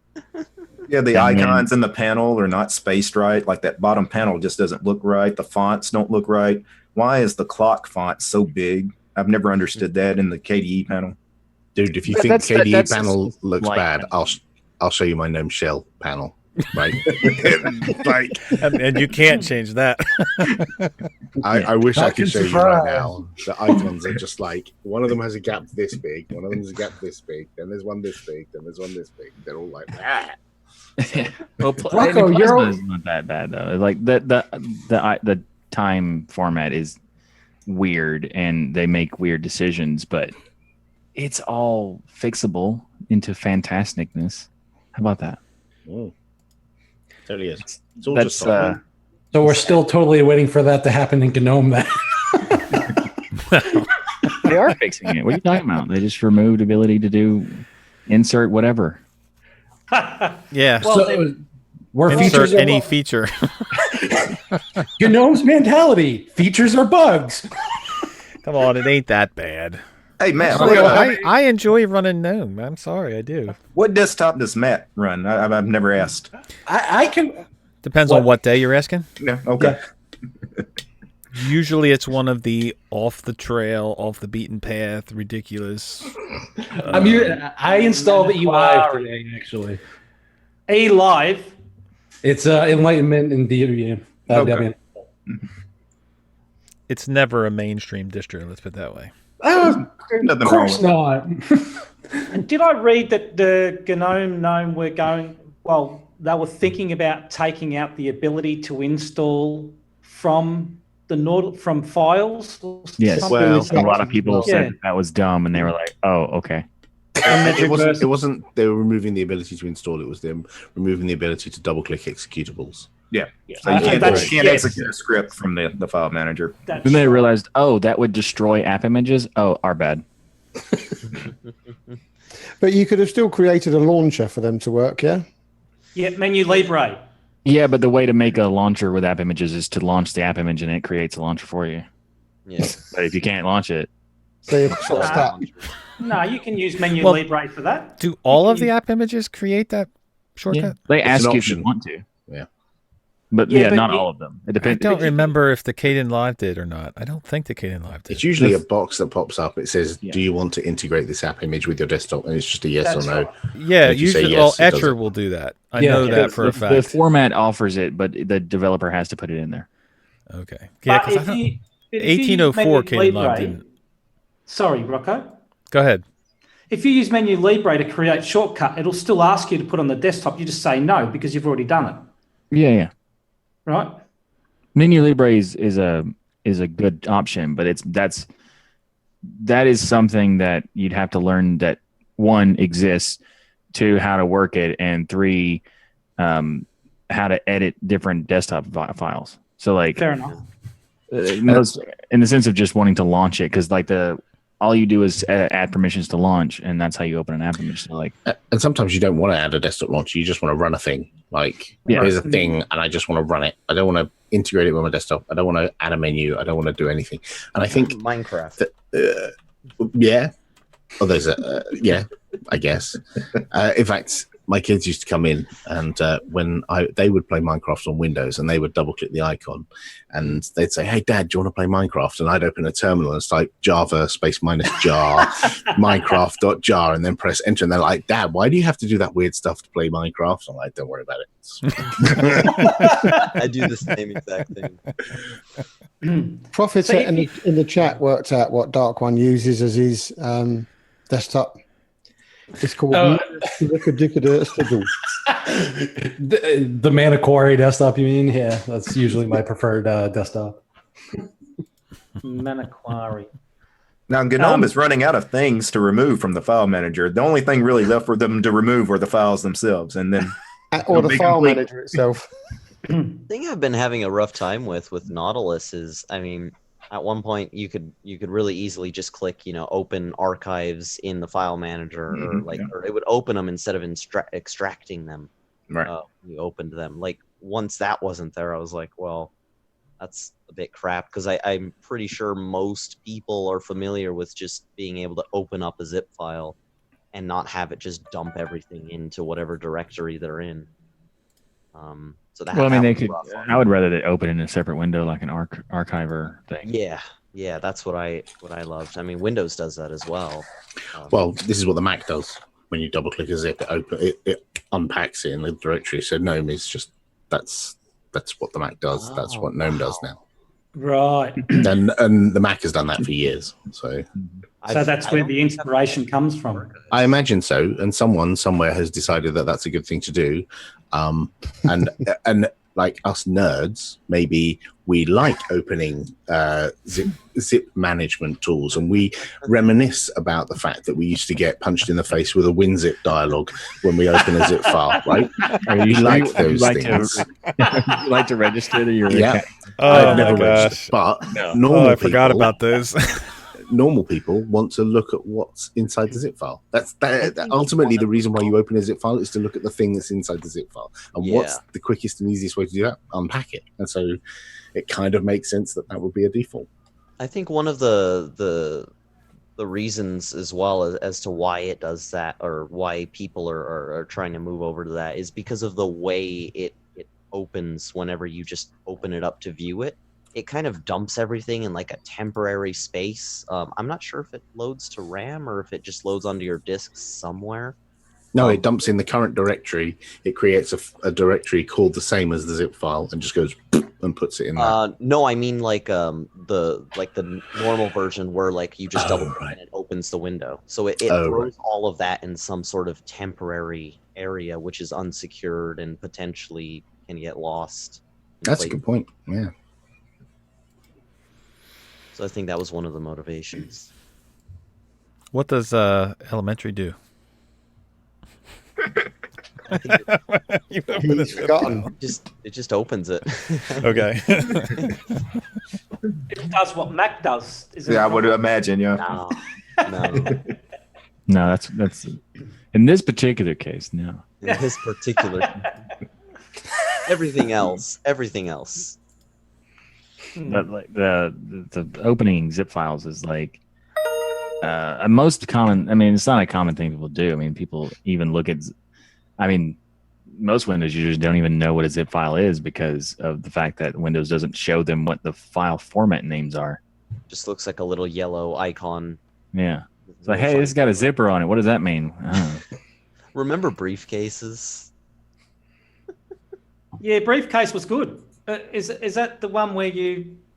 S5: Yeah, the icons in the panel are not spaced right. Like that bottom panel just doesn't look right. The fonts don't look right. Why is the clock font so big? I've never understood that in the KDE panel.
S3: Dude, if you think KDE panel looks bad, I'll show you my GNOME Shell panel. Right?
S1: and you can't change that.
S3: I wish I could show you right now. The icons are just like, one of them has a gap this big, one of them has a gap this big, then there's one this big, then there's one this big. They're all like that.
S8: Well,
S6: Rocco,
S8: Plasma is not that bad though. Like the time format is weird, and they make weird decisions, but it's all fixable into fantasticness. How about that?
S3: Totally is. It's all
S8: That's
S3: just software.
S6: So we're still totally waiting for that to happen in GNOME then.
S8: They are fixing it. What are you talking about? They just removed the ability to do insert whatever.
S1: Yeah.
S2: Well,
S6: So where
S1: Insert
S6: features are
S1: any
S6: bugs.
S1: feature.
S6: GNOME's mentality. Features are bugs.
S1: Come on, it ain't that bad.
S5: Hey, Matt,
S1: I enjoy running GNOME. I'm sorry, I do.
S5: what desktop does Matt run? I've never asked.
S6: I can.
S1: Depends on what day you're asking.
S5: Yeah, okay.
S1: Usually it's one of the off the trail, off the beaten path, ridiculous.
S6: I installed the eLive today, actually.
S2: eLive.
S6: It's Enlightenment and Debian.
S5: Okay.
S1: It's never a mainstream distro, let's put it that way.
S6: Of
S5: Nothing
S6: course
S5: wrong
S6: not.
S2: And did I read that the GNOME were going? Well, they were thinking about taking out the ability to install from from files. Or
S8: Yes.
S2: something?
S3: Well,
S8: A lot of people
S2: Yeah.
S8: said that was dumb, and they were like, "Oh, okay."
S3: It wasn't they were removing the ability to install, it was them removing the ability to double click executables.
S5: Yeah. So you can't
S2: That's- yes.
S5: execute a script from the file manager.
S2: That's
S8: Then they
S2: right.
S8: realized, oh, that would destroy app images. Oh, our bad.
S7: But you could have still created a launcher for them to work, yeah?
S2: Yeah, Menu Libre.
S8: Yeah, but the way to make a launcher with app images is to launch the app image, and it creates a launcher for you.
S4: Yeah.
S8: But if you can't launch it,
S7: So you're sort of stuck.
S2: No, you can use Menu
S1: Well,
S2: Libre for that.
S1: Do all of the app images create that shortcut?
S8: they ask
S3: an
S8: you if you
S3: option.
S8: want to.
S3: Yeah.
S8: But
S2: Yeah, but
S8: not
S2: you-
S8: all of them. It
S1: I
S8: depends.
S1: don't remember if the Kden Live did or not. I don't think the Kden Live did.
S3: It's usually a box that pops up. It says,
S8: Yeah.
S3: do you want to integrate this app image with your desktop? And it's just a yes
S2: That's
S3: or no.
S2: right.
S1: Yeah,
S3: If you say
S1: usually.
S3: yes,
S1: Well,
S3: it does
S1: Etcher
S3: it.
S1: will do that. I
S6: Yeah.
S1: know
S6: Yeah,
S1: that for a
S8: The
S1: fact.
S8: format offers it, but the developer has to put it in there.
S1: Okay. Yeah,
S2: But
S1: because
S2: if you, but if you use
S1: 1804
S2: Menu
S1: Kden Live
S2: Libre-
S1: didn't.
S2: Sorry, Rocco.
S1: Go ahead.
S2: If you use Menu Libre to create shortcut, it'll still ask you to put on the desktop. You just say no because you've already done it,
S8: Yeah.
S2: right?
S8: Menu Libre is a good option, but that is something that you'd have to learn that one exists, two how to work it, and three how to edit different desktop files. So like
S2: Fair enough.
S8: in the sense of just wanting to launch it, because like all you do is add permissions to launch, and that's how you open an app image. So like
S3: And sometimes you don't want to add a desktop launcher. You just want to run a thing. Like,
S8: Yeah.
S3: here's a thing, and I just want to run it. I don't want to integrate it with my desktop. I don't want to add a menu. I don't want to do anything. And I think,
S4: Minecraft.
S3: yeah. Oh, there's yeah, I guess. In fact, my kids used to come in, and when they would play Minecraft on Windows, and they would double click the icon, and they'd say, "Hey, Dad, do you want to play Minecraft?" And I'd open a terminal and it's like Java -jar Minecraft.jar, and then press enter, and they're like, "Dad, why do you have to do that weird stuff to play Minecraft?" I'm like, "Don't worry about it."
S4: I do the same exact thing.
S7: Prophet
S2: So if
S7: in the chat worked out what Dark One uses as his desktop. It's called
S6: Oh.
S7: Lickadickadirtstiddle.
S6: The Maniquari desktop, you mean? Yeah, that's usually my preferred desktop.
S2: Maniquari.
S5: Now, GNOME is running out of things to remove from the file manager. The only thing really left for them to remove were the files themselves, and then
S7: Or the file manager itself.
S4: The thing I've been having a rough time with Nautilus is, I mean, at one point you could really easily just click, open archives in the file manager, or it would open them instead of extracting them.
S5: Right.
S4: You opened them. Like once that wasn't there, I was like, well, that's a bit crap, because I'm pretty sure most people are familiar with just being able to open up a zip file and not have it just dump everything into whatever directory they're in. So that.
S8: Well, I mean,
S4: that
S8: they
S4: was
S8: could.
S4: rough.
S8: I would rather they open in a separate window, like an archiver thing.
S4: Yeah, that's what I loved. I mean, Windows does that as well.
S3: Well, this is what the Mac does. When you double click a zip, it unpacks it in the directory. So GNOME is just that's what the Mac does. That's what GNOME does now.
S2: Right.
S3: And the Mac has done that for years. So
S2: That's where the inspiration comes from.
S3: I imagine so. And someone somewhere has decided that that's a good thing to do. And like us nerds, maybe we like opening zip management tools, and we reminisce about the fact that we used to get punched in the face with a WinZip dialogue when we open a zip file, right?
S8: You
S3: like those
S8: things. You like to register that you're.
S3: Yeah.
S1: Oh
S3: I've never
S1: my
S3: registered,
S1: gosh.
S3: but normal
S1: I forgot
S3: people,
S1: about those.
S3: normal people want to look at what's inside the zip file. That's ultimately the reason why you open a zip file is to look at the thing that's inside the zip file. And what's the quickest and easiest way to do that? Unpack it. And so it kind of makes sense that would be a default.
S4: I think one of the reasons as well as to why it does that, or why people are trying to move over to that, is because of the way it opens whenever you just open it up to view it. It kind of dumps everything in like a temporary space. I'm not sure if it loads to RAM or if it just loads onto your disk somewhere.
S3: No, it dumps in the current directory. It creates a directory called the same as the zip file and just goes and puts it in there.
S4: No, I mean like the normal version where like you just double click and it opens the window. So it throws all of that in some sort of temporary area which is unsecured and potentially can get lost.
S3: That's a good point. Yeah.
S4: So I think that was one of the motivations.
S1: What does Elementary do?
S7: He's forgotten.
S4: It just opens it.
S1: Okay.
S2: It does what Mac does.
S5: I would imagine. Yeah.
S4: No.
S8: No, that's in this particular case. No.
S4: In this particular. Everything else.
S8: But like the opening zip files is like most common. I mean, it's not a common thing people do. I mean, people even look at. I mean, most Windows users don't even know what a zip file is because of the fact that Windows doesn't show them what the file format names are.
S4: Just looks like a little yellow icon.
S8: Yeah. It's like, hey, this has got a zipper on it. What does that mean?
S4: Remember briefcases?
S2: Yeah, briefcase was good. Is that the one where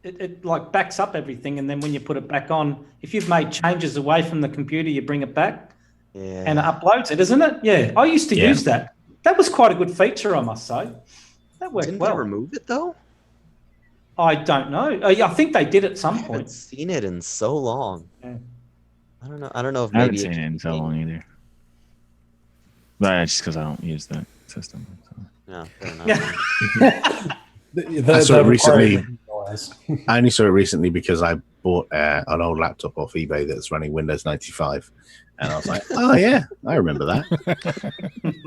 S2: it like backs up everything, and then when you put it back on, if you've made changes away from the computer, you bring it back and it uploads it, isn't it? Yeah, I used to use that. That was quite a good feature, I must say. That worked
S4: Didn't
S2: well.
S4: they remove it though?
S2: I don't know. I think they did at some
S4: I haven't
S2: point.
S4: seen it in so long.
S2: Yeah.
S4: I don't know if
S8: I haven't
S4: maybe
S8: seen it in so long either. But just because I don't use that system. So.
S4: No, fair enough.
S3: I saw it recently. I only saw it recently because I bought an old laptop off eBay that's running Windows 95. And I was like, oh, yeah, I remember that.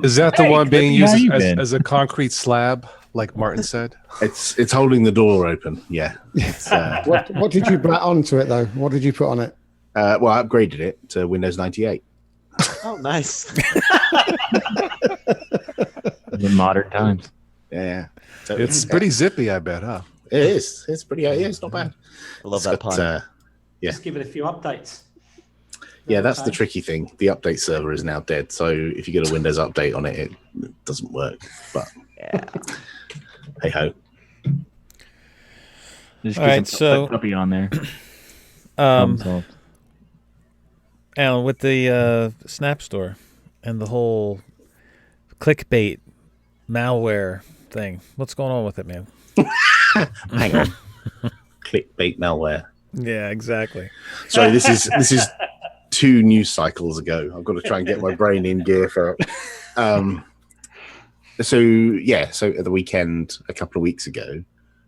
S9: Is that the one being used
S8: been?
S9: as a concrete slab, like Martin said?
S3: It's holding the door open. Yeah. It's,
S7: What did you put onto it, though? What did you put on it?
S3: well, I upgraded it to Windows 98.
S4: Oh, nice.
S8: In modern times.
S3: Yeah. So,
S9: It's pretty zippy, I bet, huh?
S3: It is. It's pretty. Yeah, it's not bad.
S4: I love
S3: It's
S4: that
S3: got,
S4: pun.
S3: yeah.
S2: Just give it a few updates.
S3: Yeah, that's the tricky thing. The update server is now dead. So if you get a Windows update on it, it doesn't work. But hey ho.
S8: Just
S1: All
S8: get
S1: right,
S8: some
S1: so-
S8: puppy on there.
S1: Alan, with the Snap Store and the whole clickbait malware thing. What's going on with it, man?
S3: Hang on. Clickbait malware.
S1: Yeah, exactly.
S3: Sorry, this is 2 news cycles ago. I've got to try and get my brain in gear for it. So at the weekend a couple of weeks ago,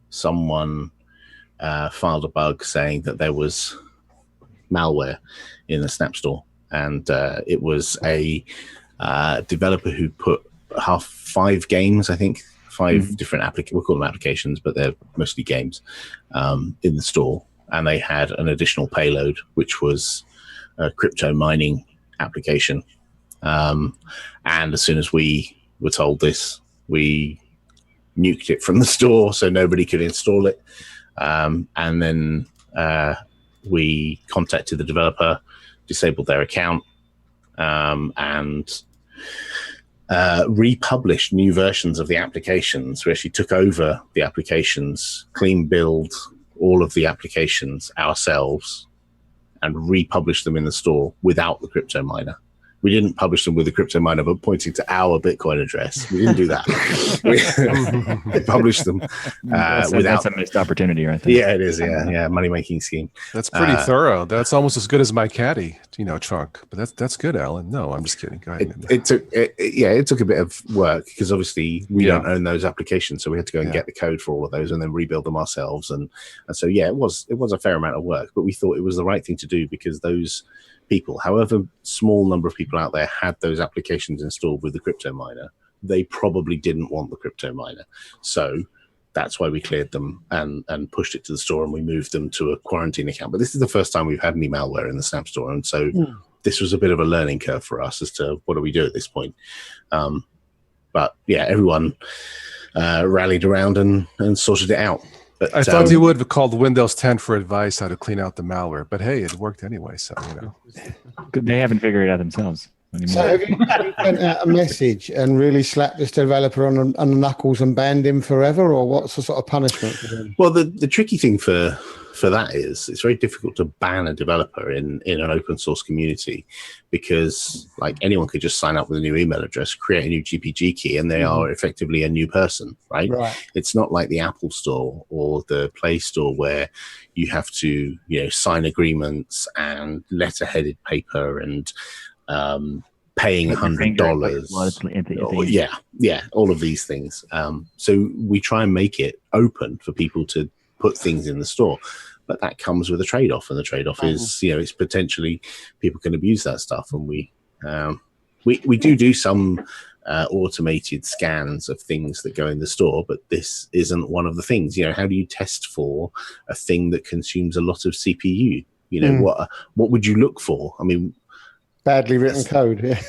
S3: someone filed a bug saying that there was malware in the Snap Store, and it was a developer who put 5 games, I think, 5 different we'll call them applications, but they're mostly games, in the store, and they had an additional payload, which was a crypto mining application. And as soon as we were told this, we nuked it from the store so nobody could install it. And then we contacted the developer, disabled their account, and republished new versions of the applications. We actually took over the applications, clean build all of the applications ourselves, and republished them in the store without the crypto miner. We didn't publish them with the crypto miner, but pointing to our Bitcoin address. We didn't do that. We published them
S8: That's
S3: without.
S8: a missed opportunity, right there.
S3: Yeah, it is. Yeah, money making scheme.
S9: That's pretty thorough. That's almost as good as my caddy, trunk. But that's good, Alan. No, I'm just kidding. Go ahead.
S3: It took a bit of work because obviously we don't own those applications, so we had to go and get the code for all of those and then rebuild them ourselves. And so it was a fair amount of work, but we thought it was the right thing to do because those people, however small number of people out there had those applications installed with the crypto miner, they probably didn't want the crypto miner. So that's why we cleared them and pushed it to the store, and we moved them to a quarantine account. But this is the first time we've had any malware in the Snap Store, and so this was a bit of a learning curve for us as to what do we do at this point. But yeah, everyone rallied around and sorted it out. But,
S9: I thought you would have called Windows 10 for advice how to clean out the malware, but hey, it worked anyway. So
S8: They haven't figured it out themselves anymore.
S7: So have you sent out a message and really slapped this developer on the knuckles and banned him forever, or what's the sort of punishment for him?
S3: Well, the tricky thing for that is it's very difficult to ban a developer in an open source community, because like anyone could just sign up with a new email address, create a new GPG key, and they are effectively a new person, right? It's not like the Apple Store or the Play Store where you have to sign agreements and letter-headed paper and paying $100. Yeah, all of these things. So we try and make it open for people to put things in the store, but that comes with a trade-off, and the trade-off is it's potentially people can abuse that stuff, and we do some automated scans of things that go in the store, but this isn't one of the things. How do you test for a thing that consumes a lot of CPU? What would you look for? I mean,
S7: badly written code. Yeah.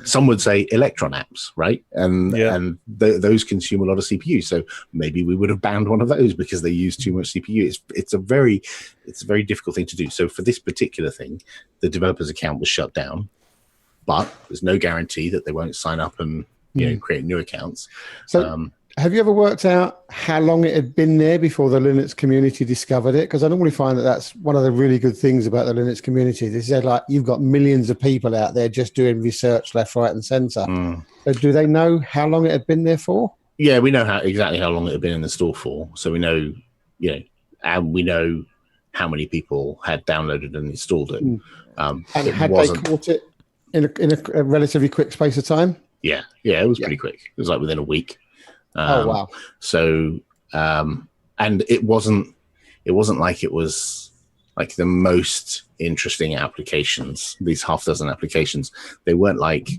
S3: Some would say Electron apps, right? And those consume a lot of CPU. So maybe we would have banned one of those because they use too much CPU. It's a very difficult thing to do. So for this particular thing, the developer's account was shut down, but there's no guarantee that they won't sign up and create new accounts.
S7: So have you ever worked out how long it had been there before the Linux community discovered it? Because I normally find that that's one of the really good things about the Linux community. They said, like, you've got millions of people out there just doing research left, right, and center. So do they know how long it had been there for?
S3: Yeah, we know exactly how long it had been in the store for. So we know, and we know how many people had downloaded and installed it.
S7: And had they caught it in a relatively quick space of time?
S3: Yeah, it was pretty quick. It was like within a week.
S7: Oh wow!
S3: So, and it wasn't like it was like the most interesting applications. These half dozen applications, they weren't like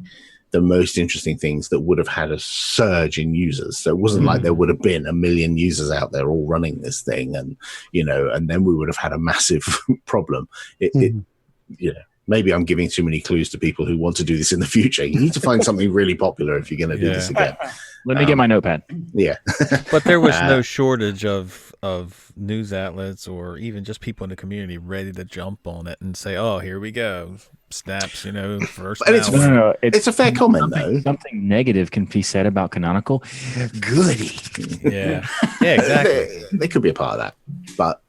S3: the most interesting things that would have had a surge in users. So it wasn't like there would have been 1 million users out there all running this thing, and and then we would have had a massive problem. Maybe I'm giving too many clues to people who want to do this in the future. You need to find something really popular if you're going to do this again.
S8: Let me get my notepad.
S3: Yeah.
S1: But there was no shortage of news outlets or even just people in the community ready to jump on it and say, oh, here we go. Snaps, first.
S3: And it's a fair comment, though.
S8: Something negative can be said about Canonical.
S3: Goody.
S1: Yeah, exactly.
S3: They could be a part of that. But,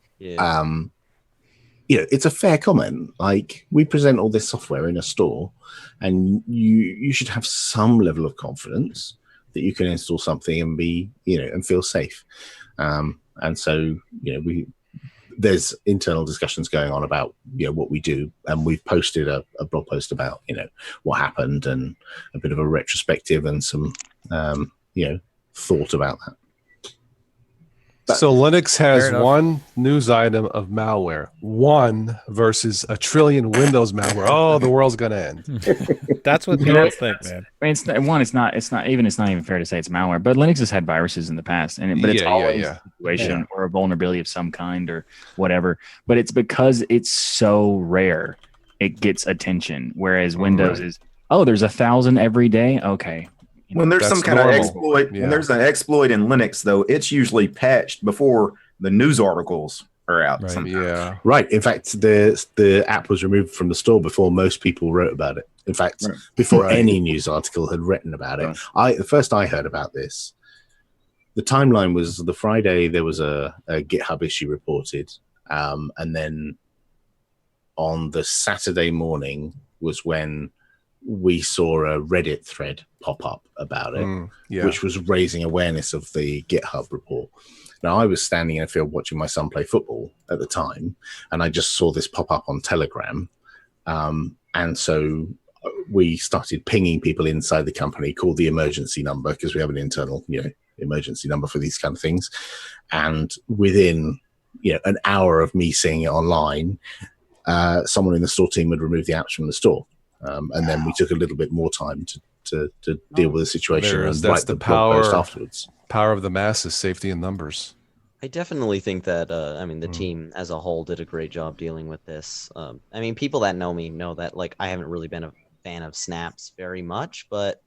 S3: it's a fair comment. Like, we present all this software in a store, and you should have some level of confidence that you can install something and be, and feel safe. And so, there's internal discussions going on about what we do, and we've posted a blog post about what happened and a bit of a retrospective and some thought about that.
S9: So Linux has one news item of malware, one versus a trillion Windows malware. Oh, the world's gonna end.
S1: That's what people think, man.
S8: I mean, it's not even fair to say it's malware, but Linux has had viruses in the past, but it's always a situation or a vulnerability of some kind or whatever. But it's because it's so rare, it gets attention. Whereas Windows is, there's 1,000 every day. Okay.
S5: When there's some kind of exploit, when there's an exploit in Linux, though, it's usually patched before the news articles are out.
S9: Right.
S3: Right. In fact, the app was removed from the store before most people wrote about it. In fact, before any news article had written about it. The first I heard about this, the timeline was the Friday there was a GitHub issue reported, and then on the Saturday morning was when we saw a Reddit thread pop up about it, which was raising awareness of the GitHub report. Now, I was standing in a field watching my son play football at the time, and I just saw this pop up on Telegram. And so we started pinging people inside the company, called the emergency number, because we have an internal, emergency number for these kind of things. And within, an hour of me seeing it online, someone in the store team had removed the apps from the store. And then we took a little bit more time to deal with the situation and write the blog post afterwards.
S9: Power of the masses, safety in numbers.
S4: I definitely think that the team as a whole did a great job dealing with this. People that know me know that I haven't really been a fan of snaps very much, but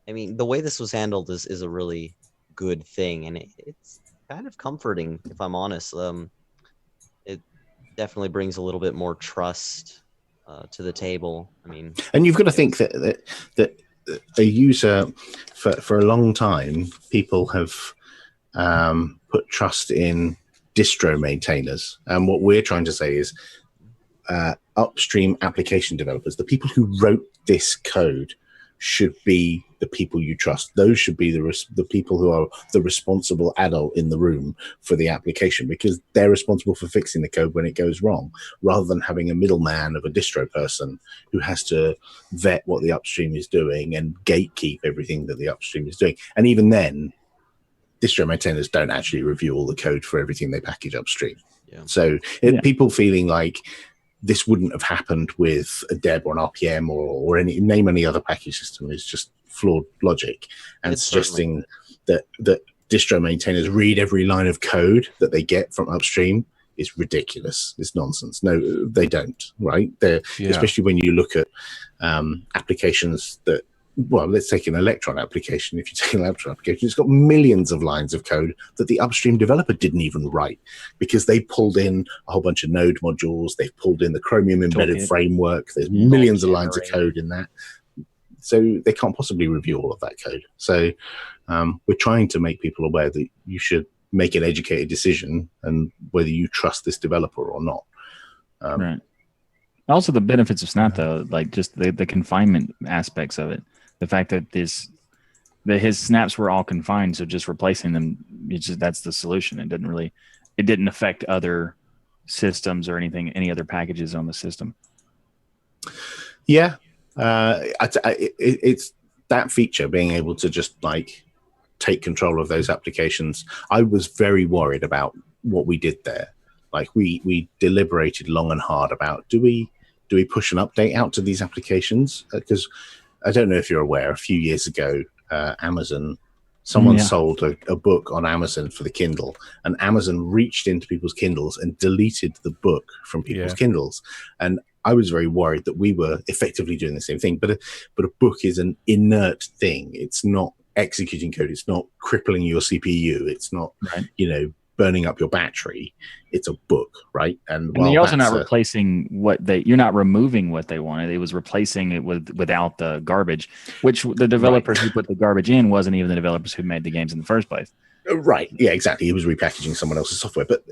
S4: the way this was handled is a really good thing, and it's kind of comforting, if I'm honest. It definitely brings a little bit more trust to the table.
S3: And you've got to think that a user for a long time, people have put trust in distro maintainers, and what we're trying to say is upstream application developers, the people who wrote this code, should be the people you trust. Those should be the people who are the responsible adult in the room for the application, because they're responsible for fixing the code when it goes wrong, rather than having a middleman of a distro person who has to vet what the upstream is doing and gatekeep everything that the upstream is doing. And even then, distro maintainers don't actually review all the code for everything they package upstream. So people feeling like this wouldn't have happened with a Deb or an RPM or any other package system is just flawed logic. And it's suggesting that distro maintainers read every line of code that they get from upstream is ridiculous. It's nonsense. No, they don't, right? Especially when you look at applications that, well, let's take an Electron application. If you take an Electron application, it's got millions of lines of code that the upstream developer didn't even write, because they pulled in a whole bunch of node modules. They've pulled in the Chromium embedded framework. There's millions of lines of code in that. So they can't possibly review all of that code. So we're trying to make people aware that you should make an educated decision and whether you trust this developer or not.
S8: Right. Also, the benefits of Snap, though, just the confinement aspects of it. The fact that his snaps were all confined, so just replacing them, that's the solution. It didn't affect other systems or any other packages on the system.
S3: Yeah, it's that feature, being able to just take control of those applications. I was very worried about what we did there. We deliberated long and hard about do we push an update out to these applications, because I don't know if you're aware, a few years ago, Amazon, someone sold a book on Amazon for the Kindle, and Amazon reached into people's Kindles and deleted the book from people's Kindles. And I was very worried that we were effectively doing the same thing. But a book is an inert thing. It's not executing code. It's not crippling your CPU. It's not, burning up your battery. It's a book, right? And
S8: you're also not replacing you're not removing what they wanted. It was replacing it without the garbage, which the developers who put the garbage in wasn't even the developers who made the games in the first place.
S3: Right. Yeah, exactly. He was repackaging someone else's software. But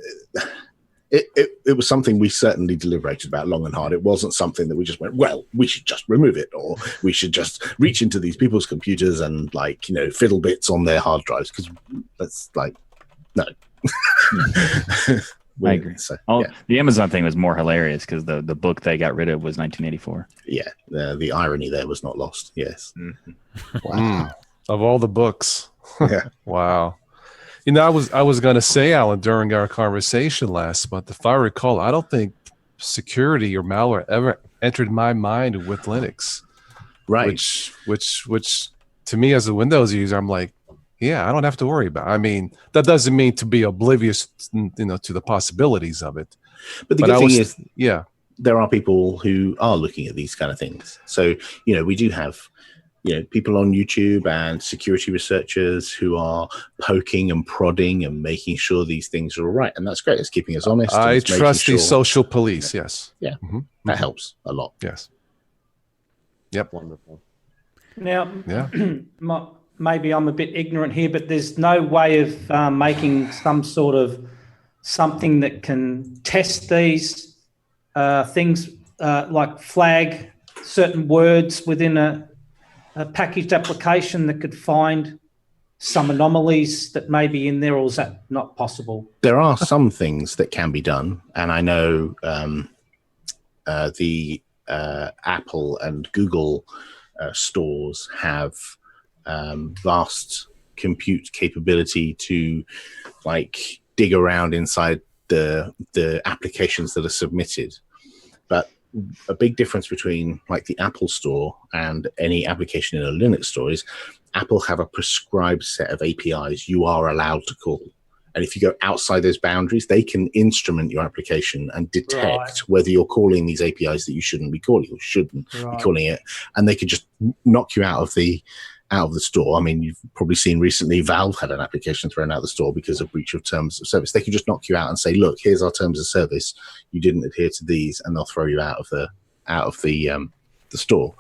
S3: it was something we certainly deliberated about long and hard. It wasn't something that we just went, well, we should just remove it, or we should just reach into these people's computers and fiddle bits on their hard drives, because that's no.
S8: I agree. So, the Amazon thing was more hilarious because the book they got rid of was 1984.
S3: Yeah, the irony there was not lost. Yes.
S9: Mm-hmm. Wow. Of all the books.
S3: Yeah.
S9: Wow. I was going to say, Alan, during our conversation last month, if I recall, I don't think security or malware ever entered my mind with Linux.
S3: Right.
S9: Which to me as a Windows user, I'm like, yeah, I don't have to worry about it. I mean, that doesn't mean to be oblivious, to the possibilities of it.
S3: But the good thing is, there are people who are looking at these kind of things. So, we do have, people on YouTube and security researchers who are poking and prodding and making sure these things are all right. And that's great. It's keeping us honest.
S9: I trust the social police. Yes.
S3: Yeah. Mm-hmm. That helps a lot.
S9: Yes. Yep.
S4: Wonderful.
S2: Now, maybe I'm a bit ignorant here, but there's no way of making some sort of something that can test these things, like flag certain words within a packaged application that could find some anomalies that may be in there, or is that not possible?
S3: There are some things that can be done, and I know the Apple and Google stores have vast compute capability to dig around inside the applications that are submitted. But a big difference between the Apple store and any application in a Linux store is Apple have a prescribed set of APIs you are allowed to call. And if you go outside those boundaries, they can instrument your application and detect whether you're calling these APIs that you shouldn't be calling or shouldn't be calling it. And they could just knock you out of the store. I mean, you've probably seen recently Valve had an application thrown out of the store because of breach of terms of service. They can just knock you out and say, look, here's our terms of service. You didn't adhere to these, and they'll throw you out of the store.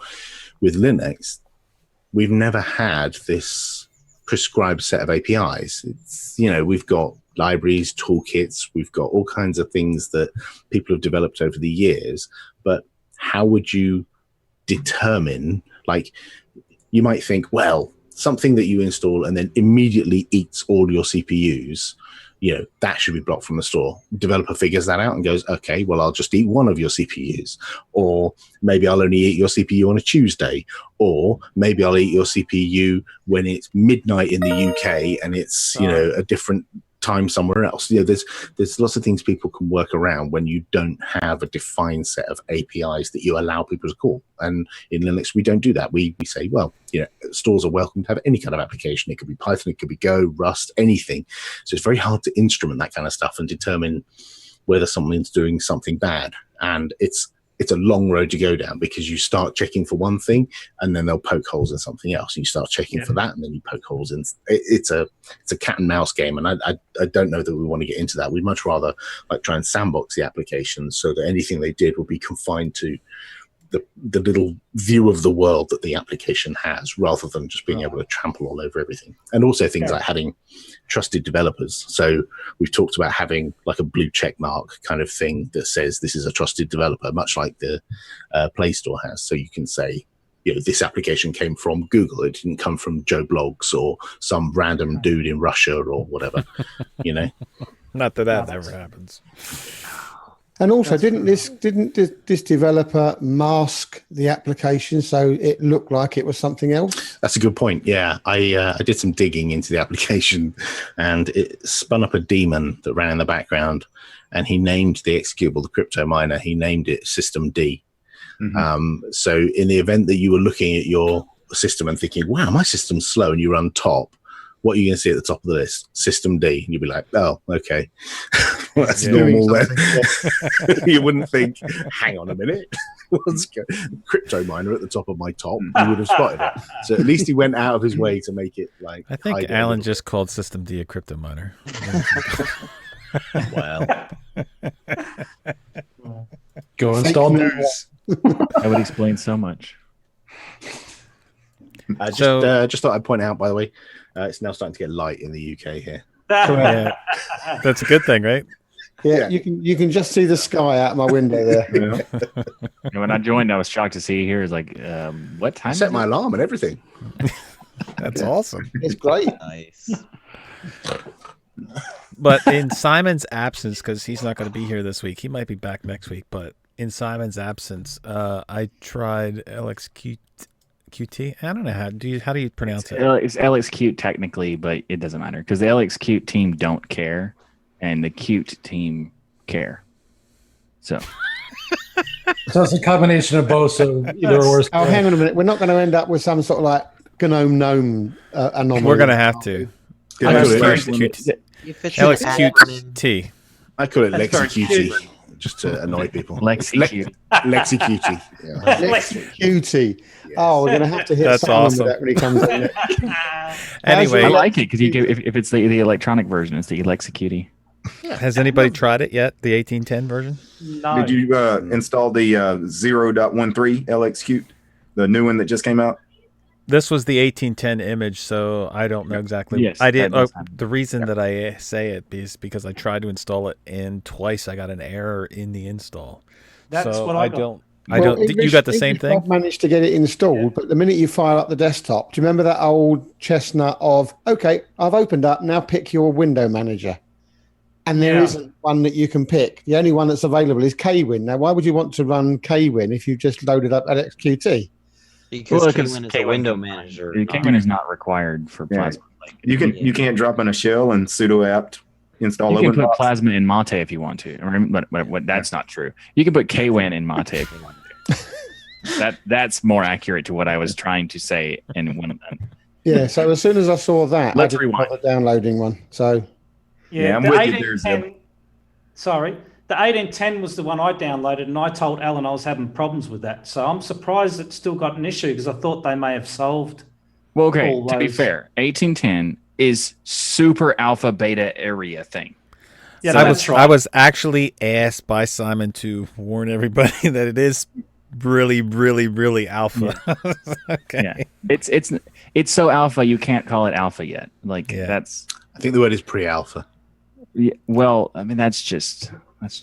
S3: With Linux, we've never had this prescribed set of APIs. It's, we've got libraries, toolkits, we've got all kinds of things that people have developed over the years. But how would you determine, you might think, well, something that you install and then immediately eats all your CPUs, that should be blocked from the store. Developer figures that out and goes, okay, well, I'll just eat one of your CPUs. Or maybe I'll only eat your CPU on a Tuesday. Or maybe I'll eat your CPU when it's midnight in the UK and it's, a different time somewhere else. There's lots of things people can work around when you don't have a defined set of APIs that you allow people to call. And in Linux, we don't do that. We say, well, stores are welcome to have any kind of application. It could be Python, it could be Go, Rust, anything. So it's very hard to instrument that kind of stuff and determine whether someone's doing something bad. And it's a long road to go down, because you start checking for one thing and then they'll poke holes in something else. And you start checking for that and then you poke holes in. It's a cat and mouse game. And I don't know that we want to get into that. We'd much rather try and sandbox the applications so that anything they did would be confined to the little view of the world that the application has, rather than just being able to trample all over everything. And also things like having trusted developers. So we've talked about having a blue check mark kind of thing that says this is a trusted developer, much like the Play Store has. So you can say, this application came from Google. It didn't come from Joe Blogs or some random dude in Russia or whatever,
S1: Not that ever happens.
S7: And also, didn't this developer mask the application so it looked like it was something else?
S3: That's a good point. Yeah, I did some digging into the application, and it spun up a daemon that ran in the background, and he named the executable, the crypto miner, he named it System D. Mm-hmm. So in the event that you were looking at your system and thinking, wow, my system's slow, and you run top, what are you going to see at the top of the list? System D. And you'd be like, oh, okay. Well, that's normal then. You wouldn't think, hang on a minute. Let's go. Crypto miner at the top of my top. You would have spotted it. So at least he went out of his way to make it
S1: I think Alan just called System D a crypto miner.
S3: Wow.
S6: Go install news.
S8: That would explain so much.
S3: I just thought I'd point out, by the way, it's now starting to get light in the UK here.
S1: Yeah, that's a good thing, right?
S7: Yeah, you can just see the sky out my window there.
S5: Yeah.
S8: When I joined, I was shocked to see here. It's like, what time?
S3: I set
S8: is
S3: my
S8: it?
S3: alarm and everything.
S1: That's awesome.
S7: It's great.
S4: Nice.
S1: But in Simon's absence, because he's not going to be here this week, he might be back next week. But in Simon's absence, I tried LXQT. I don't know how do you pronounce it?
S8: It's LXQt technically, but it doesn't matter because the LXQt team don't care, and the Qt team care. So
S6: it's a combination of both. So either or.
S7: Oh, hang on a minute. We're not going to end up with some sort of like gnome anomaly.
S1: We're going to have to.
S3: I call it
S4: If it's an admin-
S1: LXQT.
S3: I call it
S2: That's very
S3: LexiQT just to annoy people.
S8: LexiQt.
S3: LexiQT. Yeah.
S7: Cutie. Oh, we're going to have to hit
S1: That's
S7: Simon
S1: awesome.
S7: with that when he comes in.
S1: Anyway,
S8: I like it because if it's the electronic version, it's the LexiQt.
S1: has anybody tried it yet? The 1810 version?
S2: No.
S5: Did you install the 0.13 LXQt, the new one that just came out?
S1: This was the 1810 image, so I don't know exactly.
S8: Yes,
S1: I did.
S8: that does happen.
S1: The reason that I say it is because I tried to install it, and twice I got an error in the install.
S2: That's
S1: so
S2: what I got.
S1: don't. I don't. You got the same thing?
S7: I've managed to get it installed, but the minute you fire up the desktop, do you remember that old chestnut of, okay, I've opened up, now pick your window manager. And there isn't one that you can pick. The only one that's available is Kwin. Now, why would you want to run Kwin if you just loaded up LXQT?
S4: Because
S8: Well,
S4: Kwin is a window manager.
S8: Kwin is not required for Plasma. Like,
S5: You can't drop in a shell and sudo apt install.
S8: you can put
S5: OpenBox.
S8: Plasma in Mate if you want to. But that's not true. You can put Kwin in Mate if you want to. That's more accurate to what I was trying to say in one of them.
S7: Yeah, so as soon as I saw that,
S8: Let's
S7: I didn't
S8: rewind.
S7: bother downloading one. So
S5: Yeah, I'm
S2: the
S5: with you there,
S2: 1810. Sorry, the 1810 was the one I downloaded, and I told Alan I was having problems with that. So I'm surprised it's still got an issue because I thought they may have solved.
S8: Well, okay,
S2: all
S8: to be
S2: those.
S8: fair, 1810 is super alpha beta area thing.
S2: Yeah,
S1: I
S2: that's
S1: was
S2: right.
S1: I was actually asked by Simon to warn everybody that it is really, really, really alpha. Okay.
S8: Yeah. It's so alpha you can't call it alpha yet. Like
S1: Yeah.
S8: that's
S3: I think the word is pre-alpha.
S8: yeah, well, I mean that's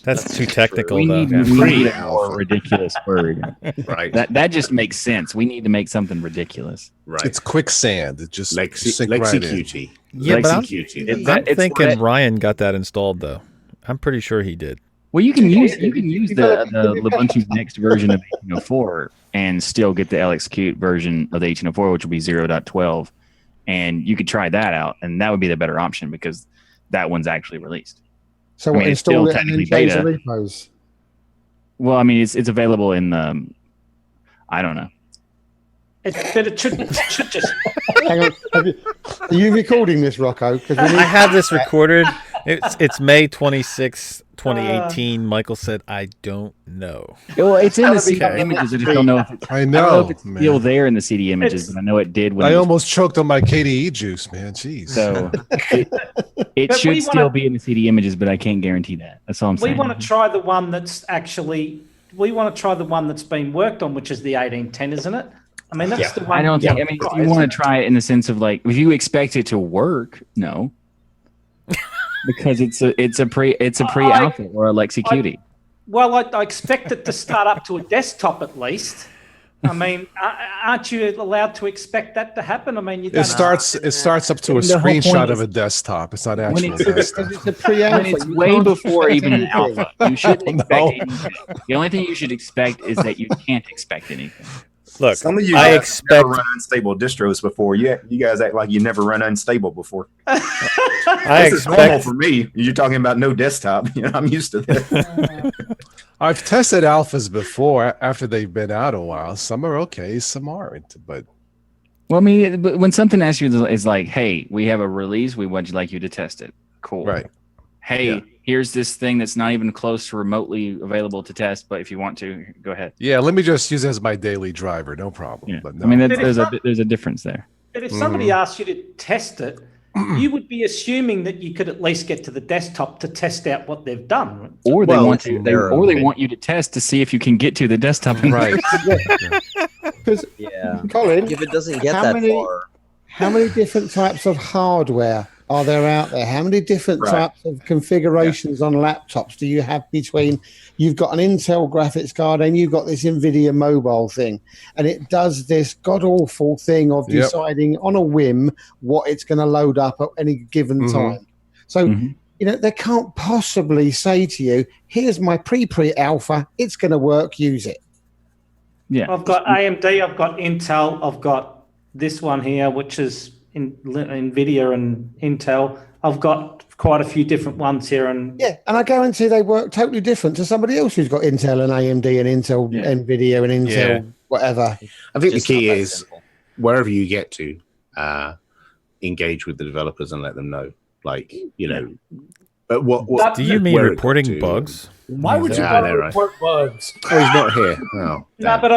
S1: That's too technical,
S8: we
S1: though.
S8: need, we need a
S3: Pre-alpha.
S8: more ridiculous word.
S3: Right.
S8: That just makes sense. We need to make something ridiculous.
S3: right.
S9: It's quicksand. It just sink right in.
S3: LexiQT.
S1: Yeah, but I'm,
S3: LexiQT.
S8: It's
S1: thinking
S8: that-
S1: Ryan got that installed though. I'm pretty sure he did.
S8: Well, you can use the Ubuntu's next version of 1804 and still get the LXQt version of the 1804, which will be 0.12, and you could try that out, and that would be the better option because that one's actually released.
S7: So
S8: I mean, it's
S7: install
S8: still
S7: it and then
S8: technically
S7: change the
S8: beta.
S7: repos.
S8: Well, I mean, it's available in the. I don't know.
S2: It should just.
S7: Hang on. Are you recording this, Rocco? Because
S1: I have this recorded. It's May 26th, 2018. Michael said, "I don't know."
S8: Well, it's in the CD
S1: Okay.
S8: images. I just don't know if it's.
S9: I
S8: I don't know
S9: know,
S8: if it's
S9: man.
S8: still there in the CD images, but I know it did when
S9: I
S8: it was-
S9: almost choked on my KDE juice, man. Jeez.
S8: So it
S2: But
S8: should
S2: we
S8: still
S2: wanna-
S8: be in the CD images, but I can't guarantee that. That's all I'm
S2: We
S8: saying.
S2: want to try the one that's actually. We want to try the one that's been worked on, which is the 1810, isn't it? I mean, that's the one.
S8: I don't think. I mean, if you want to try it in the sense of like, if you expect it to work, no, because it's a pre-alpha or a LexiQt.
S2: Well, I expect it to start up to a desktop at least. I mean, aren't you allowed to expect that to happen? I mean, you don't.
S9: It starts up to a
S8: The whole point
S9: screenshot
S8: is-
S9: of a desktop. It's not
S8: When
S9: actually a
S8: it's-
S9: desktop.
S7: it's a pre-alpha.
S8: When it's
S7: You
S8: way
S7: can't
S8: before
S7: expect
S8: even an
S7: anything.
S8: alpha, you shouldn't expect
S9: No.
S8: anything. The only thing you should expect is that you can't expect anything.
S1: Look,
S5: Some of you
S1: I
S5: guys
S1: expect.
S5: never run unstable distros before. You guys act like you never run unstable before.
S1: I
S5: This is normal
S1: expect.
S5: for me. You're talking about no desktop. You know, I'm used to that.
S9: I've tested alphas before after they've been out a while. Some are okay, some aren't. But
S8: Well, I mean, but when something asks you is like, "Hey, we have a release. We would like you to test it." Cool.
S9: right.
S8: Hey,
S9: Yeah.
S8: here's this thing that's not even close to remotely available to test, but if you want to, go ahead.
S9: Yeah, let me just use it as my daily driver. No problem.
S8: Yeah.
S9: But no.
S8: I mean,
S2: But
S8: there's
S2: it's
S8: a difference there.
S2: But if somebody asked you to test it, you would be assuming that you could at least get to the desktop to test out what they've done.
S8: Or they
S4: Well,
S8: want to,
S4: they're
S8: or they
S4: okay.
S8: want you to test to see if you can get to the desktop. And
S9: right.
S7: Because
S4: Yeah.
S7: Colin,
S4: If it doesn't get
S7: How
S4: that
S7: many-
S4: far,
S7: how many different types of hardware are there out there? How many different
S8: Right.
S7: types of configurations on laptops do you have between you've got an Intel graphics card and you've got this NVIDIA mobile thing? And it does this god-awful thing of
S9: Yep.
S7: deciding on a whim what it's going to load up at any given
S9: Mhm.
S7: time. So,
S8: Mhm.
S7: they can't possibly say to you, here's my pre-alpha, it's going to work, use it.
S8: Yeah.
S2: I've got AMD, I've got Intel, I've got this one here, which is NVIDIA and Intel. I've got quite a few different ones here. And
S7: Yeah, and I guarantee they work totally different to somebody else who's got Intel and AMD and Intel,
S8: Yeah.
S7: NVIDIA and Intel, whatever.
S3: I think
S4: Just
S3: the key
S4: not that
S3: is
S4: simple.
S3: wherever you get to, engage with the developers and let them know. Like, but what
S1: Do you mean
S3: where it got
S1: reporting
S3: to-
S1: bugs?
S6: Why would you
S3: Yeah, I
S6: want
S3: know,
S6: to
S3: right?
S6: report bugs?
S3: Oh, he's not here. Oh,
S2: no,
S3: damn.
S2: but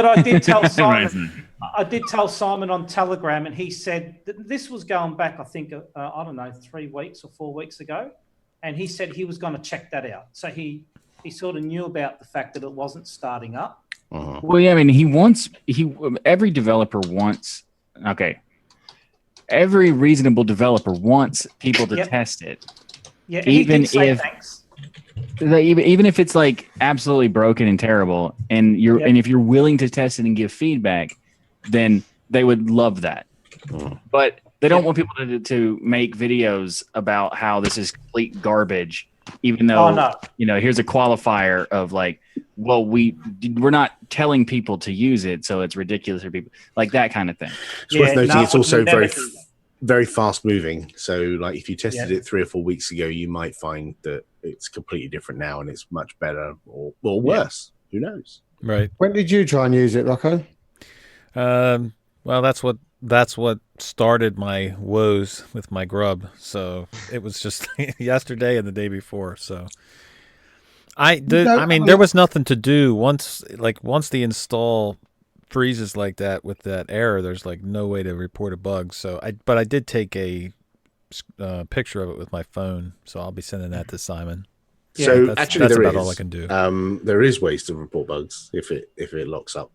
S2: I did tell
S8: Right.
S2: Simon. I did tell Simon on Telegram, and he said that this was going back, I think, I don't know, 3 weeks or 4 weeks ago, and he said he was going to check that out. So he sort of knew about the fact that it wasn't starting up.
S3: Uh-huh.
S8: Well, yeah, I mean, every developer wants, every reasonable developer wants people to
S2: Yep.
S8: test it.
S2: Yeah, he
S8: Even
S2: did say
S8: if-
S2: thanks.
S8: Like, even if it's like absolutely broken and terrible, and
S2: Yep.
S8: if you're willing to test it and give feedback, then they would love that. But they don't want people to make videos about how this is complete garbage, even though
S2: Oh, no.
S8: here's a qualifier of like, well, we're not telling people to use it, so it's ridiculous for people, like that kind of thing.
S3: It's worth
S2: Yeah,
S3: noting
S2: no,
S3: it's also
S2: we never
S3: very,
S2: do that.
S3: very fast moving. So, like, if you tested
S2: Yeah.
S3: it 3 or 4 weeks ago, you might find that it's completely different now and it's much better or worse. Who knows?
S1: Right.
S7: When did you try and use it, Rocco?
S1: Well, that's what started my woes with my grub. So it was just yesterday and the day before. So there was nothing to do once the install freezes like that with that error. There's like no way to report a bug. So I did take a picture of it with my phone. So I'll be sending that to Simon.
S3: So
S1: that's
S3: actually, there
S1: about
S3: is.
S1: all I can do.
S3: There is ways to report bugs if it locks up.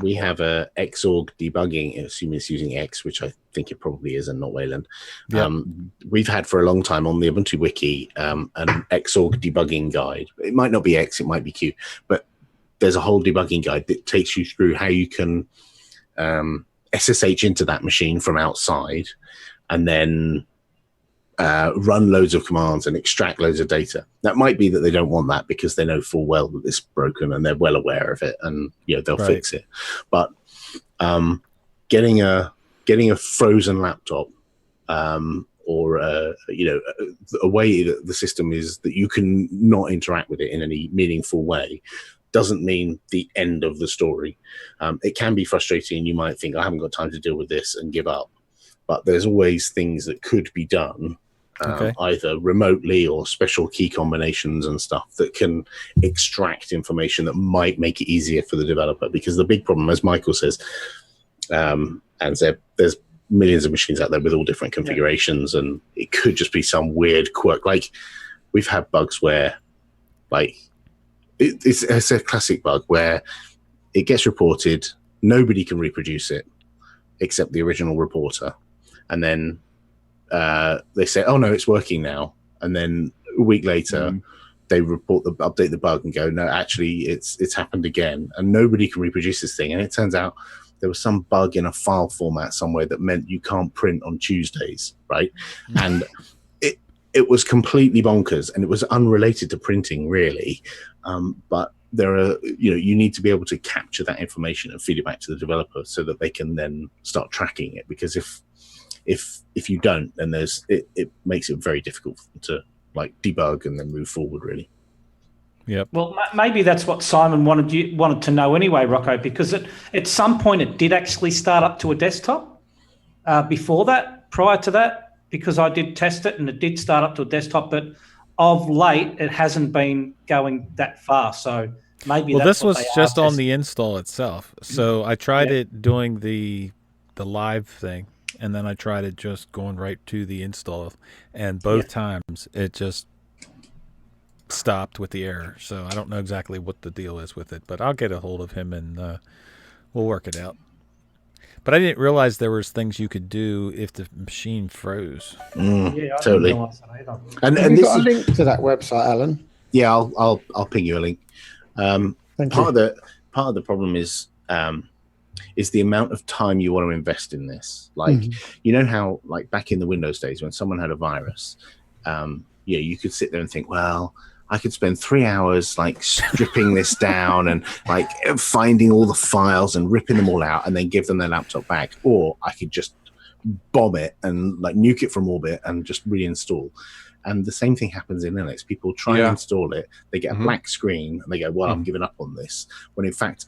S3: We have a Xorg debugging, assuming it's using X, which I think it probably is, and not Wayland.
S1: Yep.
S3: We've had for a long time on the Ubuntu wiki an Xorg debugging guide. It might not be X, it might be Q, but there's a whole debugging guide that takes you through how you can SSH into that machine from outside, and then run loads of commands and extract loads of data. That might be that they don't want that because they know full well that it's broken and they're well aware of it, and they'll
S1: Right.
S3: fix it. But getting a frozen laptop or a way that the system is that you can not interact with it in any meaningful way doesn't mean the end of the story. It can be frustrating. You might think, I haven't got time to deal with this, and give up. But there's always things that could be done, either remotely or special key combinations and stuff that can extract information that might make it easier for the developer. Because the big problem, as Michael says, and said, there's millions of machines out there with all different configurations, and it could just be some weird quirk. Like, we've had bugs where, like, it's a classic bug where it gets reported, nobody can reproduce it except the original reporter. And then they say, "Oh no, it's working now." And then a week later, they update the bug and go, "No, actually, it's happened again." And nobody can reproduce this thing. And it turns out there was some bug in a file format somewhere that meant you can't print on Tuesdays, right? And it was completely bonkers, and it was unrelated to printing, really. But there are, you need to be able to capture that information and feed it back to the developer so that they can then start tracking it. Because if you don't, then it makes it very difficult to like debug and then move forward, really.
S1: Yep.
S2: Well, maybe that's what Simon wanted to know anyway, Rocco, because at some point it did actually start up to a desktop. Prior to that, because I did test it and it did start up to a desktop, but of late it hasn't been going that far. So maybe
S1: this was just on the install itself. So I tried it doing the live thing, and then I tried it just going right to the install, and both times it just stopped with the error. So I don't know exactly what the deal is with it, but I'll get a hold of him and we'll work it out. But I didn't realize there was things you could do if the machine froze.
S2: Yeah, I didn't
S3: Totally.
S2: realise that either.
S3: And
S7: Have you
S3: this
S7: got a
S3: is,
S7: link to that website, Alan?
S3: yeah, I'll ping you a link.
S7: Thank
S3: Part
S7: you.
S3: of the problem is the amount of time you want to invest in this. Like, you know how, like, back in the Windows days when someone had a virus, you could sit there and think, well, I could spend 3 hours like stripping this down and like finding all the files and ripping them all out and then give them their laptop back, or I could just bomb it and like nuke it from orbit and just reinstall. And the same thing happens in Linux. People try and install it, they get a black screen and they go, well, I'm giving up on this, when in fact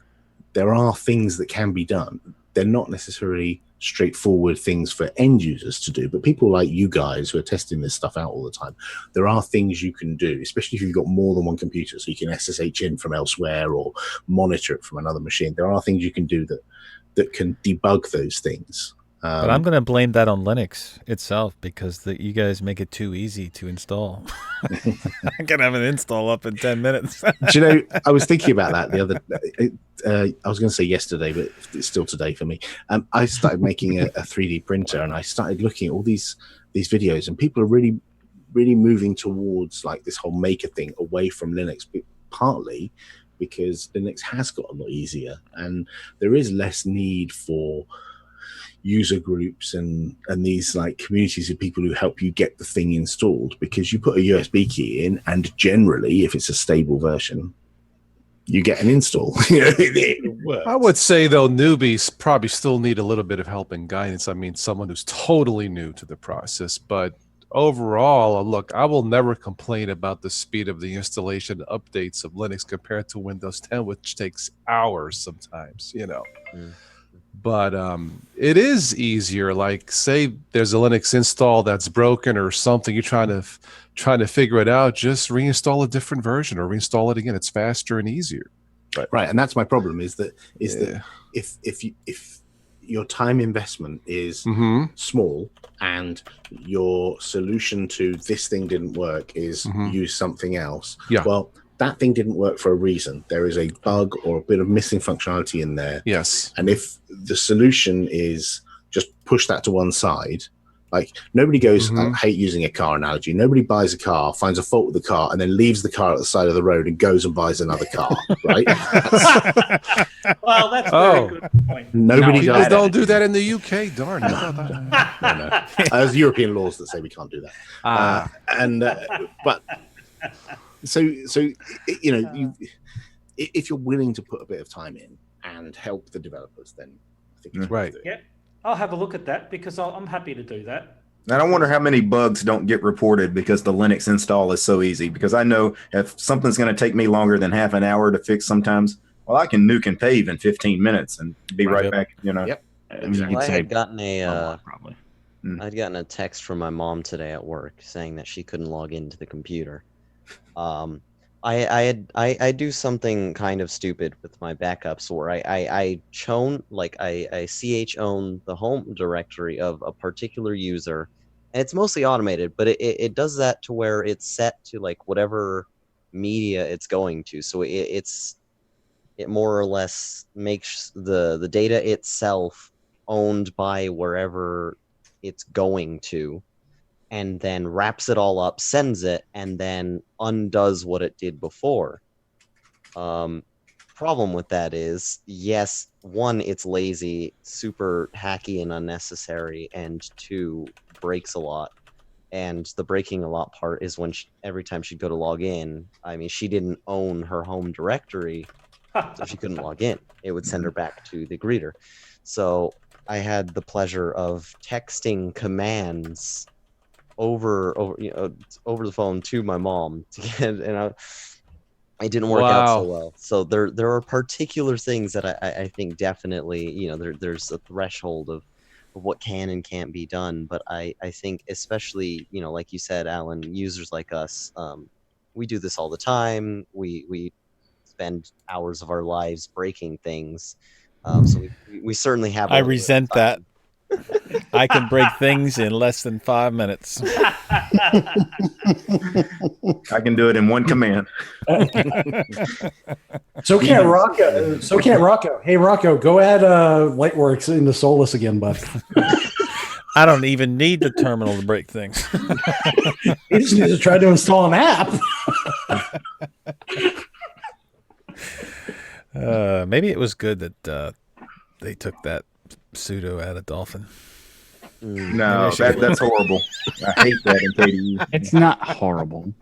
S3: there are things that can be done. They're not necessarily straightforward things for end users to do, but people like you guys who are testing this stuff out all the time, there are things you can do, especially if you've got more than one computer, so you can SSH in from elsewhere or monitor it from another machine. There are things you can do that can debug those things.
S1: But I'm going to blame that on Linux itself, because you guys make it too easy to install. I can have an install up in 10 minutes.
S3: Do you know, I was thinking about that the other I was going to say yesterday, but it's still today for me. I started making a 3D printer, and I started looking at all these videos, and people are really, really moving towards like this whole maker thing away from Linux, partly because Linux has got a lot easier, and there is less need for user groups and these like communities of people who help you get the thing installed, because you put a USB key in, and generally, if it's a stable version, you get an install. It works.
S9: I would say, though, newbies probably still need a little bit of help and guidance. I mean, someone who's totally new to the process. But overall, look, I will never complain about the speed of the installation updates of Linux compared to Windows 10, which takes hours sometimes, But it is easier. Like, say there's a Linux install that's broken or something, you're trying to figure it out, just reinstall a different version or reinstall it again. It's faster and easier.
S3: Right, and that's my problem. Is that if your time investment is small and your solution to this thing didn't work is use something else, well, that thing didn't work for a reason. There is a bug or a bit of missing functionality in there.
S9: Yes.
S3: And if the solution is just push that to one side, like nobody goes, I hate using a car analogy. Nobody buys a car, finds a fault with the car, and then leaves the car at the side of the road and goes and buys another car, right?
S2: Well, that's a very good point.
S3: Nobody
S9: People
S3: does
S9: don't do that in the UK. Darn.
S3: No. There's European laws that say we can't do that. But so if you're willing to put a bit of time in and help the developers, then I think it's
S9: right.
S2: Yeah, I'll have a look at that, because I'm happy to do that.
S5: And I wonder how many bugs don't get reported because the Linux install is so easy. Because I know if something's going to take me longer than half an hour to fix sometimes, well, I can nuke and pave in 15 minutes and be right back,
S3: Yep.
S4: Well, I had gotten
S8: probably.
S4: I'd gotten a text from my mom today at work saying that she couldn't log into the computer. I do something kind of stupid with my backups where I own the home directory of a particular user, and it's mostly automated, but it does that to where it's set to like whatever media it's going to. So it more or less makes the data itself owned by wherever it's going to, and then wraps it all up, sends it, and then undoes what it did before. Problem with that is, yes, one, it's lazy, super hacky and unnecessary, and two, breaks a lot. And the breaking a lot part is when every time she'd go to log in, I mean, she didn't own her home directory, so she couldn't log in. It would send her back to the greeter. So I had the pleasure of texting commands over the phone to my mom to get, and it didn't work out so well. So there are particular things that I think definitely, there's a threshold of what can and can't be done. But I think especially, like you said, Alan, users like us, we do this all the time. We spend hours of our lives breaking things. So we certainly have.
S1: I resent that. I can break things in less than 5 minutes.
S5: I can do it in one command.
S6: So can't Rocco. So can't Rocco. Hey, Rocco, go add Lightworks into Solus again, bud.
S1: I don't even need the terminal to break things.
S6: You just need to try to install an app.
S1: Maybe it was good that they took that pseudo out of Dolphin.
S5: No, that's horrible. I hate that in KDE.
S8: It's not horrible.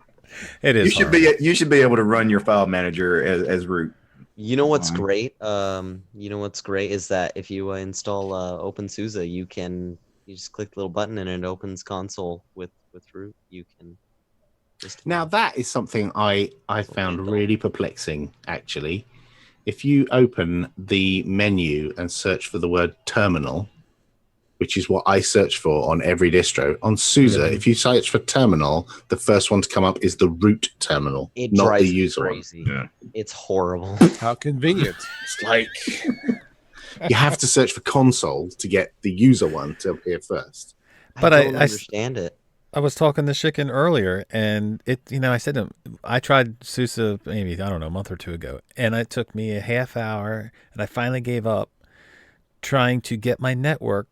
S1: It is.
S5: You should be able to run your file manager as root.
S4: You know what's great? You know what's great is that if you install OpenSUSE, you just click the little button and it opens console with root. You can just
S3: Now that is something I found really perplexing, actually. If you open the menu and search for the word terminal, which is what I search for on every distro, on SUSE, if you search for terminal, the first one to come up is the root terminal, not the user
S4: crazy. One. Yeah. It's horrible.
S9: How convenient.
S3: It's like you have to search for console to get the user one to appear first.
S1: But
S4: I don't understand it.
S1: I was talking to Chicken earlier, and I said to him, I tried SUSE maybe, I don't know, a month or two ago, and it took me a half hour, and I finally gave up trying to get my network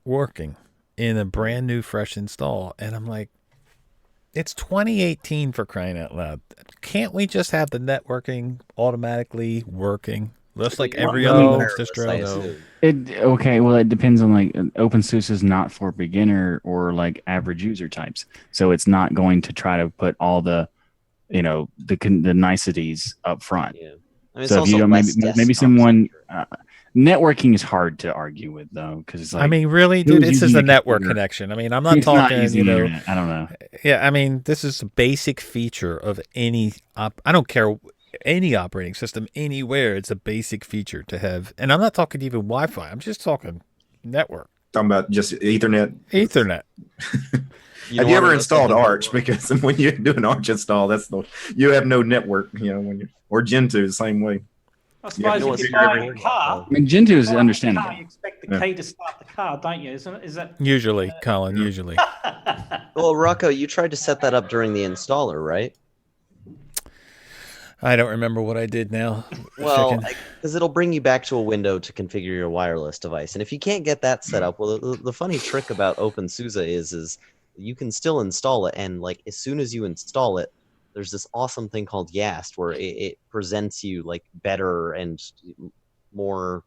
S1: working in a brand new, fresh install. And I'm like, it's 2018 for crying out loud. Can't we just have the networking automatically working? Just like every other Linux distro.
S8: Okay, well, it depends on OpenSUSE is not for beginner or like average user types, so it's not going to try to put all the, the niceties up front.
S4: Yeah, I mean,
S8: so if you don't, maybe someone. Networking is hard to argue with though, because it's like.
S1: I mean, really, dude, this is a network connection. I mean, I'm not talking.
S8: I don't know.
S1: Yeah, I mean, this is a basic feature of any. I don't care. Any operating system anywhere, it's a basic feature to have. And I'm not talking even Wi-Fi. I'm just talking network.
S5: Talking about just Ethernet.
S1: Ethernet.
S5: Have you ever installed Arch? Because when you do an Arch install, you have no network. Or Gentoo the same way.
S2: I suppose if you're buying a car,
S8: I mean, Gentoo is understandable.
S2: You expect the key to start the car, don't you? Is that
S1: usually, Colin? Usually.
S4: Well, Rocco, you tried to set that up during the installer, right?
S1: I don't remember what I did now.
S4: Well, because it'll bring you back to a window to configure your wireless device. And if you can't get that set up, well, the funny trick about OpenSUSE is you can still install it. And as soon as you install it, there's this awesome thing called YAST where it presents you better and more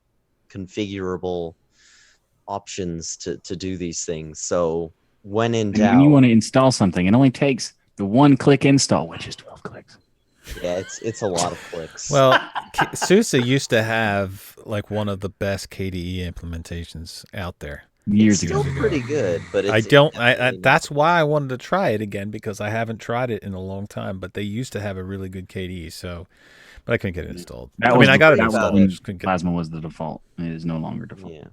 S4: configurable options to do these things. So when in doubt,
S8: when you want to install something, it only takes the one-click install, which is 12 clicks.
S4: Yeah, it's a lot of clicks.
S1: Well, SUSE used to have one of the best KDE implementations out there.
S8: Years ago.
S4: Still pretty good, but
S1: that's why I wanted to try it again, because I haven't tried it in a long time. But they used to have a really good KDE, but I couldn't get it installed. I got it installed.
S8: Plasma was the default. It is no longer default.
S4: Yeah.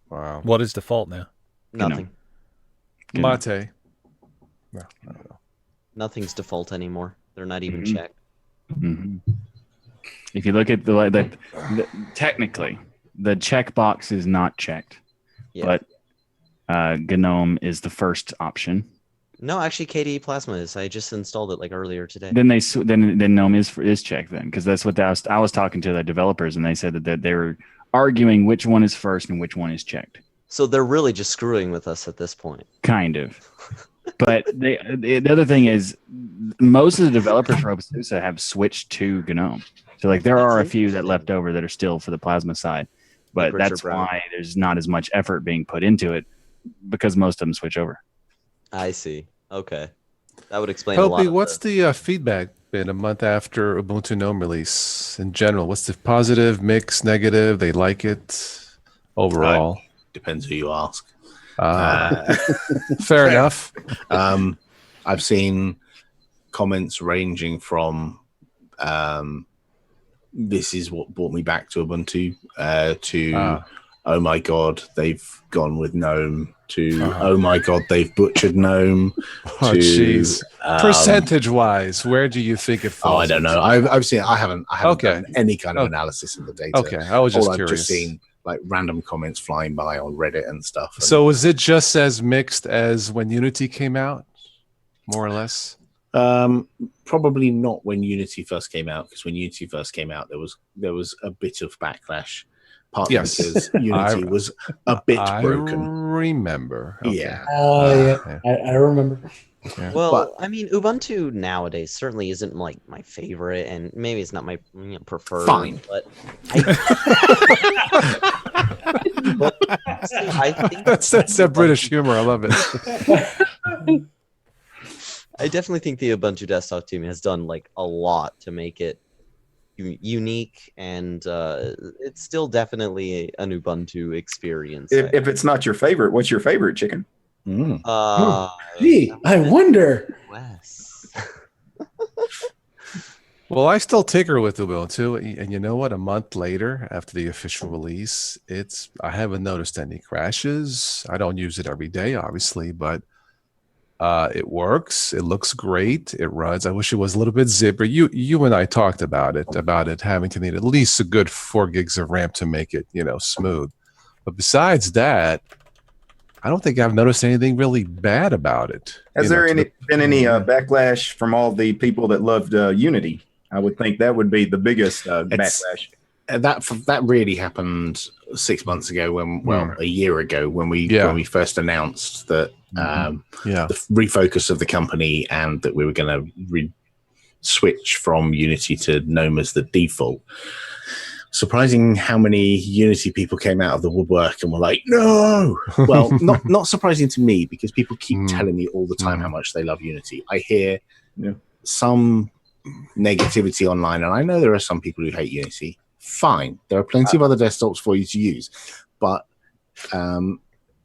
S9: Wow.
S1: What is default now?
S4: Nothing.
S9: Mate. No, I don't know.
S4: Nothing's default anymore. They're not even checked.
S8: Mm-hmm. If you look at technically, the checkbox is not checked, but GNOME is the first option.
S4: No, actually, KDE Plasma is. I just installed it earlier today.
S8: Then then GNOME is checked then, because that's what I was talking to the developers, and they said that they were arguing which one is first and which one is checked.
S4: So they're really just screwing with us at this point.
S8: Kind of. But the other thing is, most of the developers for OpenSUSE have switched to GNOME. So there are a few that left over that are still for the Plasma side, but that's why there's not as much effort being put into it, because most of them switch over.
S4: I see. Okay, that would explain a lot.
S9: Helpy, what's the feedback been a month after Ubuntu GNOME release in general? What's the positive, mixed, negative? They like it overall?
S3: Depends who you ask.
S9: Fair enough.
S3: I've seen comments ranging from this is what brought me back to Ubuntu to oh my god, they've gone with GNOME, to oh my god, they've butchered GNOME.
S9: Oh jeez. Percentage wise, where do you think it falls?
S3: Oh, I don't know. I've seen. I haven't done any kind of analysis of the data.
S9: Okay, I was just
S3: I've
S9: curious.
S3: just seen like random comments flying by on Reddit and stuff. And,
S9: So was it just as mixed as when Unity came out, more or less?
S3: probably not when Unity first came out, because when Unity first came out, there was a bit of backlash, partly
S9: Yes.
S3: because Unity was a bit broken.
S9: Remember. Okay.
S3: Yeah.
S6: I remember.
S9: Yeah.
S4: Well,
S3: But-
S4: I mean, Ubuntu nowadays certainly isn't like my favorite, and maybe it's not my preferred.
S3: Fine.
S4: But I think
S9: That's that British humor. I love it.
S4: I definitely think the Ubuntu desktop team has done like a lot to make it unique, and it's still definitely an Ubuntu experience.
S5: If it's not your favorite, what's your favorite, Chicken?
S6: Gee, I wonder.
S4: Wes.
S9: Well, I still tinker with Ubuntu, and you know what? A month later, after the official release, I haven't noticed any crashes. I don't use it every day, obviously, but it works. It looks great. It runs. I wish it was a little bit zipper. You and I talked about it having to need at least a good 4 gigs of RAM to make it, smooth. But besides that, I don't think I've noticed anything really bad about it.
S5: Has there been any backlash from all the people that loved Unity? I would think that would be the biggest backlash.
S3: That really happened 6 months ago, a year ago, when we first announced that the refocus of the company and that we were going to switch from Unity to GNOME as the default. Surprising how many Unity people came out of the woodwork and were like, no. Well, not surprising to me, because people keep telling me all the time how much they love Unity. I hear some negativity online, and I know there are some people who hate Unity. Fine. There are plenty of other desktops for you to use, but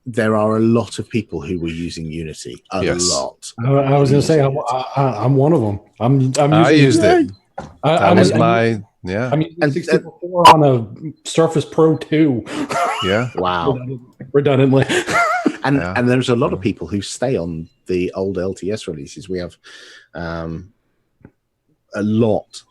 S3: there are a lot of people who were using Unity. A lot.
S6: I was going to say, I'm one of them.
S9: I used it. I'm
S6: using 64 on a Surface Pro 2.
S9: Yeah.
S3: Wow.
S6: Redundantly.
S3: And there's a lot of people who stay on the old LTS releases. We have a lot,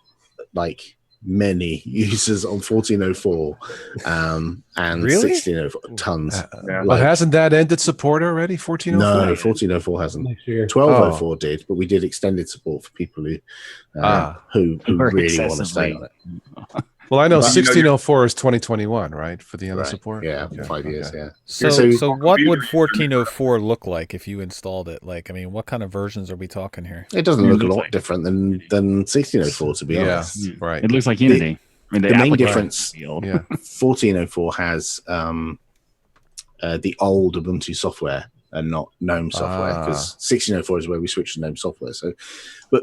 S3: like many users on 1404 and
S1: Really?
S3: 1604. Tons.
S9: But hasn't that ended support already? 1404?
S3: No, 1404 hasn't.
S6: Next year.
S3: 1204 did, but we did extended support for people who really want to stay on it.
S9: Well, I know 1604 is 2021, right? For the other support?
S3: Yeah,
S9: Okay.
S3: 5 years, yeah.
S1: So what would 1404 look like if you installed it? Like, I mean, what kind of versions are we talking here?
S3: It doesn't look a lot different than 1604, to be honest.
S9: Right.
S8: It looks like Unity.
S3: The main difference,
S9: 1404
S3: has the old Ubuntu software and not GNOME software, because 1604 is where we switched to GNOME software. So, but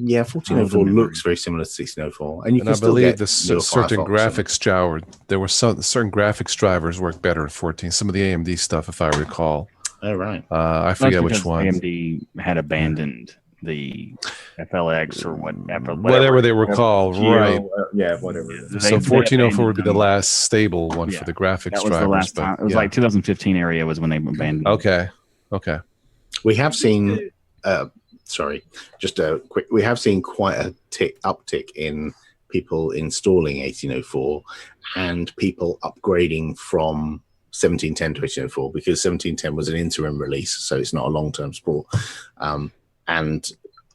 S3: 1404 looks very similar to 1604, and you can
S9: I
S3: still
S9: believe
S3: get
S9: certain graphics driver. There were certain graphics drivers work better in 14. Some of the AMD stuff, if I recall.
S3: Oh right.
S9: I forget which one.
S8: AMD had abandoned the FLX or
S9: whatever they were called, right?
S5: Whatever.
S9: So 1404 would be the last stable one for the graphics
S8: that was
S9: drivers.
S8: The last time. It was like 2015 area was when they abandoned.
S9: Okay.
S3: We have seen. Just a quick. We have seen quite a uptick in people installing 1804 and people upgrading from 1710 to 1804, because 1710 was an interim release, so it's not a long-term support. And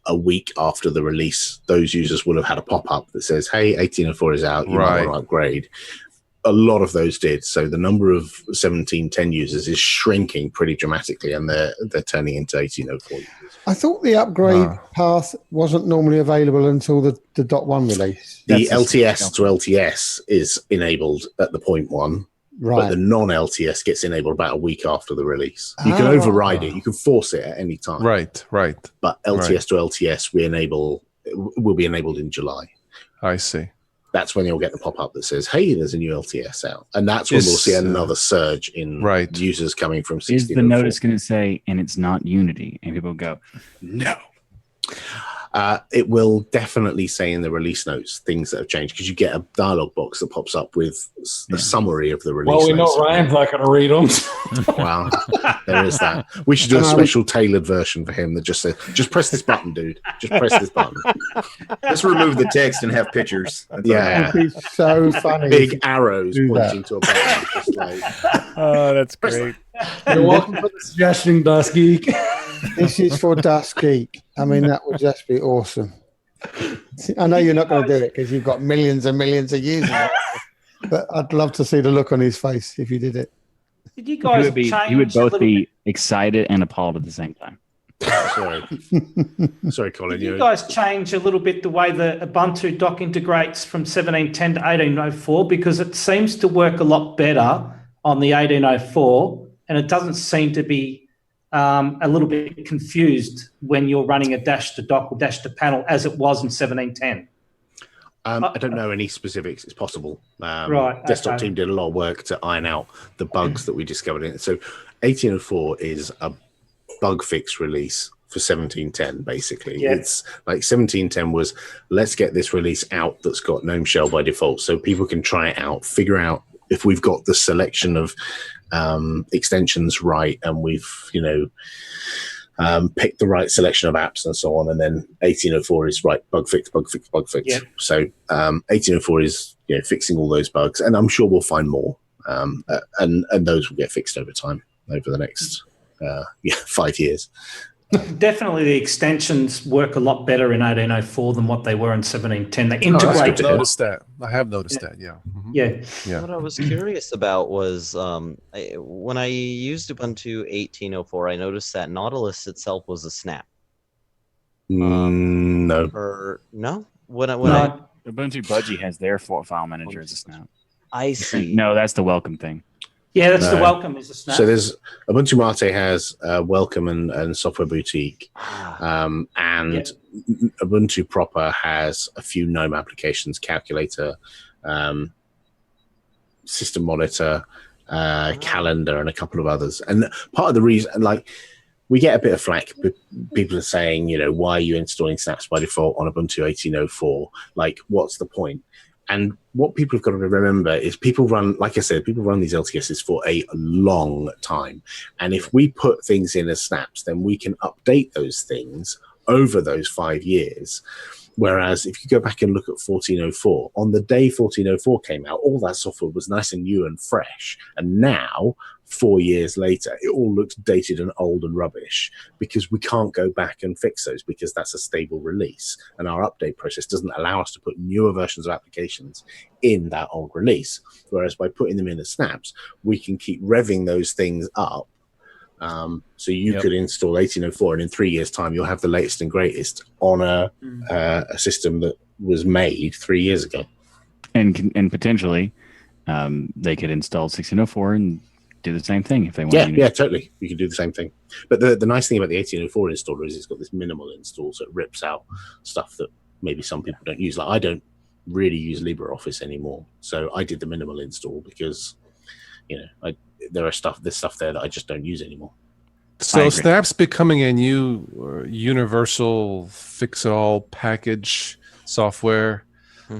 S3: a week after the release, those users will have had a pop-up that says, "Hey, 1804 is out. You might want to upgrade." A lot of those did. So the number of 1710 users is shrinking pretty dramatically, and they're turning into 1804 users.
S7: I thought the upgrade path wasn't normally available until the .1 release.
S3: The LTS to LTS is enabled at the point 1, but the non-LTS gets enabled about a week after the release. You can override it. You can force it at any time.
S9: Right.
S3: But LTS to LTS will be enabled in July.
S9: I see.
S3: That's when you'll get the pop-up that says, "Hey, there's a new LTS out," and that's when we'll see another surge in users coming from 1604.
S8: Is the notice going to say, "and it's not Unity," and people go, "No"?
S3: It will definitely say in the release notes things that have changed, because you get a dialog box that pops up with a summary of the release
S6: Well, we
S3: notes.
S6: know Ryan's not going to read them.
S3: Well, there is that. We should do a special tailored version for him that just says, just press this button, dude. Just press this button.
S5: Just remove the text and have pictures. That's
S3: Yeah.
S7: It'd be so funny.
S3: Big arrows
S7: do that.
S3: pointing to a button. Just like,
S1: Oh, that's great.
S6: You're welcome for the suggestion, Dust Geek.
S7: This is for Dust Geek. I mean, that would just be awesome. I know you're not going to do it because you've got millions and millions of users, but I'd love to see the look on his face if you did it.
S2: Did you guys
S8: You would both be excited and appalled at the same time.
S3: sorry, Colin.
S2: Did you guys change a little bit the way the Ubuntu dock integrates from 1710 to 1804? Because it seems to work a lot better on the 1804, and it doesn't seem to be a little bit confused when you're running a dash to dock or dash to panel as it was in 1710.
S3: I don't know any specifics. It's possible.
S2: Right.
S3: Desktop
S2: Okay.
S3: team did a lot of work to iron out the bugs that we discovered in it. So 1804 is a bug fix release for 1710, basically.
S2: Yeah.
S3: It's like 1710 was, let's get this release out that's got GNOME Shell by default so people can try it out, figure out if we've got the selection of extensions right, and we've picked the right selection of apps and so on. And then 1804 is right, bug fix.
S2: Yeah.
S3: So 1804 is fixing all those bugs, and I'm sure we'll find more, and those will get fixed over time, over the next 5 years.
S2: Definitely the extensions work a lot better in 1804 than what they were in 1710. They
S3: that's
S2: integrate.
S3: good to hear.
S9: I have noticed that. Yeah. Mhm.
S2: Yeah.
S4: What I was curious about was when I used Ubuntu 1804, I noticed that Nautilus itself was a snap.
S3: No.
S4: Or no?
S8: Ubuntu Budgie has their file manager as a snap.
S4: I see.
S8: No, that's the welcome thing.
S2: Yeah, that's the
S3: No.
S2: welcome is a snap.
S3: So there's Ubuntu Mate has Welcome and Software Boutique, and Ubuntu proper has a few GNOME applications, Calculator, System Monitor, Calendar, and a couple of others. And part of the reason, we get a bit of flack. People are saying, why are you installing snaps by default on Ubuntu 1804? What's the point? And what people have got to remember is people run, like I said, people run these LTSs for a long time. And if we put things in as snaps, then we can update those things over those 5 years. Whereas if you go back and look at 1404, on the day 1404 came out, all that software was nice and new and fresh. And now, 4 years later, it all looks dated and old and rubbish because we can't go back and fix those because that's a stable release. And our update process doesn't allow us to put newer versions of applications in that old release. Whereas by putting them in as snaps, we can keep revving those things up. So you could install 1804, and in 3 years' time, you'll have the latest and greatest on a system that was made 3 years ago.
S8: And potentially, they could install 1604 and do the same thing if they want.
S3: Yeah, totally. You can do the same thing. But the nice thing about the 1804 installer is it's got this minimal install, so it rips out stuff that maybe some people don't use. I don't really use LibreOffice anymore, so I did the minimal install because there's stuff there that I just don't use anymore.
S9: So Snap's becoming a new universal fix-all package software,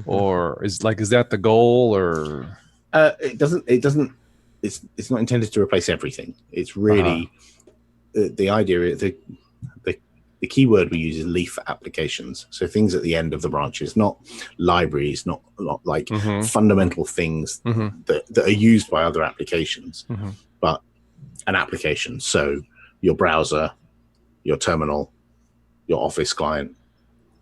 S9: or is that the goal? Or
S3: it doesn't. It's not intended to replace everything. It's really the idea. The key word we use is leaf applications. So things at the end of the branches, not libraries, not like fundamental things that are used by other applications, but an application. So your browser, your terminal, your Office client,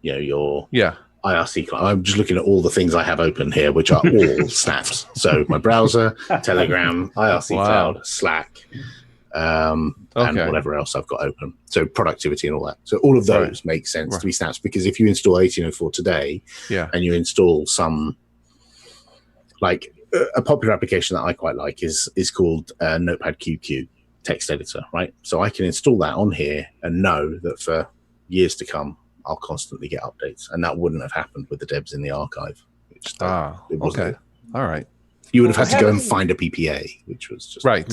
S3: your IRC client. I'm just looking at all the things I have open here, which are all snaps. So my browser, Telegram, IRC Cloud, Slack, and whatever else I've got open. So productivity and all that. So all of those make sense to be snaps, because if you install 1804 today and you install some, like a popular application that I quite like is called Notepad QQ text editor, right? So I can install that on here and know that for years to come, I'll constantly get updates. And that wouldn't have happened with the debs in the archive.
S9: Okay. All right.
S3: You would have had to go and find a PPA, which was just
S9: right.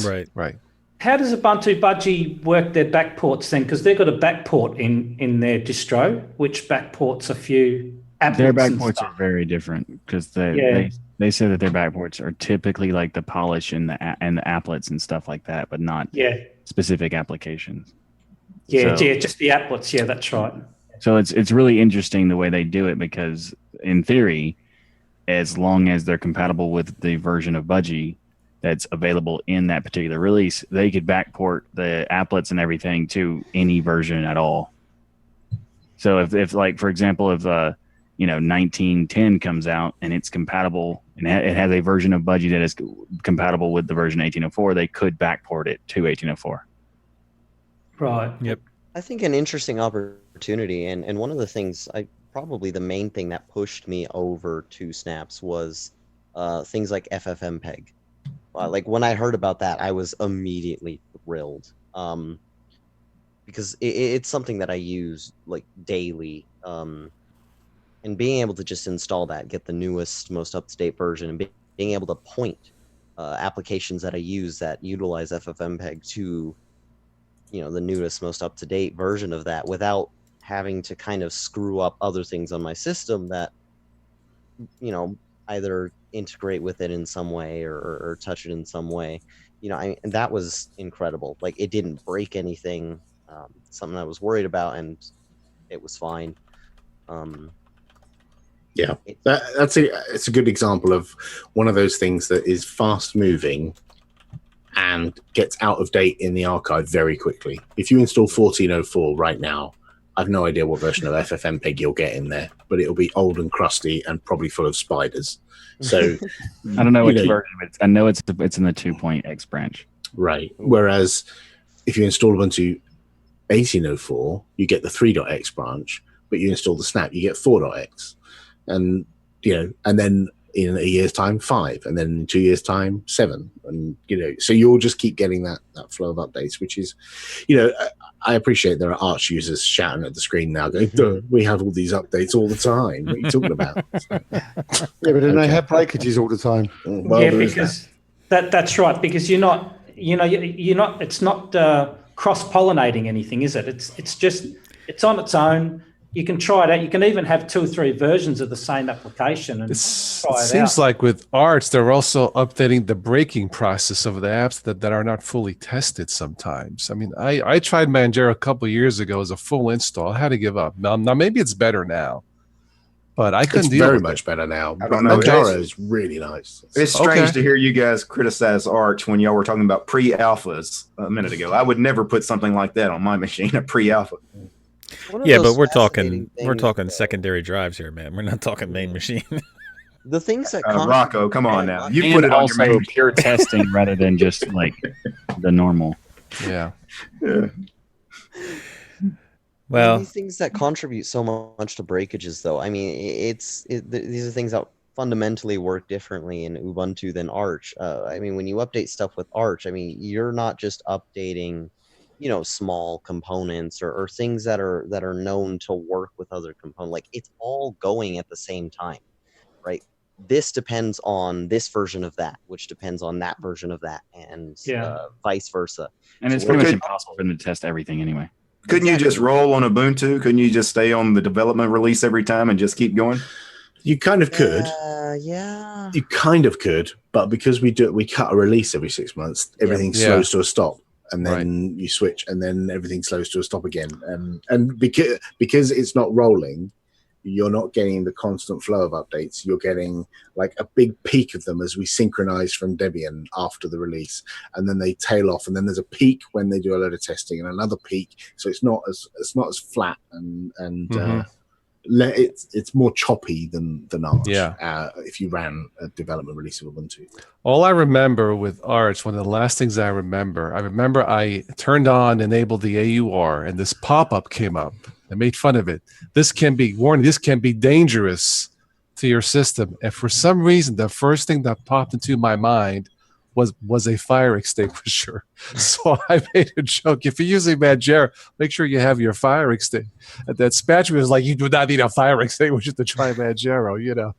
S2: How does Ubuntu Budgie work their backports then? Because they've got a backport in their distro, which backports a few applets.
S8: Their
S2: and
S8: backports
S2: stuff.
S8: are very different because
S2: Yeah.
S8: they say that their backports are typically like the polish and the applets and stuff like that, but not specific applications.
S2: Yeah,
S8: So-
S2: just the applets. Yeah, that's right.
S8: So it's really interesting the way they do it because in theory, as long as they're compatible with the version of Budgie that's available in that particular release, they could backport the applets and everything to any version at all. So if like for example, if 1910 comes out and it's compatible and it has a version of Budgie that is compatible with the version 1804, they could backport it to 1804.
S2: Right.
S1: Yep.
S4: I think an interesting opportunity, and one of the things, probably the main thing that pushed me over to Snaps was things like FFmpeg. Like when I heard about that, I was immediately thrilled because it's something that I use like daily. And being able to just install that, get the newest, most up-to-date version, and being able to point applications that I use that utilize FFmpeg to the newest, most up-to-date version of that without having to kind of screw up other things on my system that either integrate with it in some way or touch it in some way. And that was incredible. Like it didn't break anything, something I was worried about, and it was fine.
S3: Yeah, it's a good example of one of those things that is fast moving and gets out of date in the archive very quickly. If you install 1404 right now, I've no idea what version of FFmpeg you'll get in there, but it'll be old and crusty and probably full of spiders. So
S8: I don't know which version, but I know it's in the 2.x branch.
S3: Right. Whereas if you install Ubuntu 1804, you get the 3.x branch, but you install the snap, you get 4.x. And and then in a year's time 5, and then in 2 years time 7, and so you'll just keep getting that flow of updates, which is I appreciate there are Arch users shouting at the screen now going, "Duh, we have all these updates all the time, what are you talking about?"
S7: Yeah, but then they have breakages all the time.
S3: Well,
S2: yeah,
S3: there is
S2: because that's right. Because you're not. It's not cross-pollinating anything, is it? It's just on its own. You can try it out. You can even have 2 or 3 versions of the same application and
S9: It
S2: try it
S9: seems
S2: out.
S9: like with Arch, they're also updating the breaking process of the apps that are not fully tested sometimes. I mean, I tried Manjaro a couple of years ago as a full install. I had to give up. Now maybe it's better now, but I couldn't
S3: it's
S9: deal
S3: very
S9: with
S3: much
S9: it.
S3: better now.
S5: I don't know.
S3: Manjaro is really nice.
S5: It's strange
S9: Okay.
S5: to hear you guys criticize Arch when y'all were talking about pre-alphas a minute ago. I would never put something like that on my machine, a pre-alpha.
S4: One of
S1: Yeah,
S4: those
S1: but we're
S4: fascinating
S1: talking
S4: things,
S1: secondary drives here, man. We're not talking main machine.
S4: the things that
S5: Rocco, come on now. You
S8: And
S5: put it on your
S8: also
S5: main
S8: pure testing rather than just like the normal.
S9: Yeah.
S5: Yeah.
S1: Well,
S4: these things that contribute so much to breakages, though. I mean, these are things that fundamentally work differently in Ubuntu than Arch. I mean, when you update stuff with Arch, I mean, you're not just updating small components or things that are known to work with other components. Like it's all going at the same time, right? This depends on this version of that, which depends on that version of that, and vice versa.
S8: And it's
S4: So
S8: pretty much
S5: could-
S8: impossible for them to test everything anyway.
S5: Couldn't you just roll on Ubuntu? Couldn't you just stay on the development release every time and just keep going?
S3: You kind of could.
S4: Yeah.
S3: You kind of could, but because we cut a release every 6 months, everything
S9: Yeah.
S3: slows to a stop, and then you switch, and then everything slows to a stop again. And because it's not rolling, you're not getting the constant flow of updates. You're getting like a big peak of them as we synchronize from Debian after the release, and then they tail off, and then there's a peak when they do a load of testing, and another peak. So it's not as flat and it's more choppy than Arch.
S9: Yeah.
S3: If you ran a development release of Ubuntu.
S9: All I remember with Arch, one of the last things I remember I turned on, enabled the AUR, and this pop-up came up. I made fun of it. This can be dangerous to your system. And for some reason, the first thing that popped into my mind was a fire extinguisher. So I made a joke. If you're using Manjaro, make sure you have your fire extinguisher. And that Spatula was like, you do not need a fire extinguisher to try Manjaro,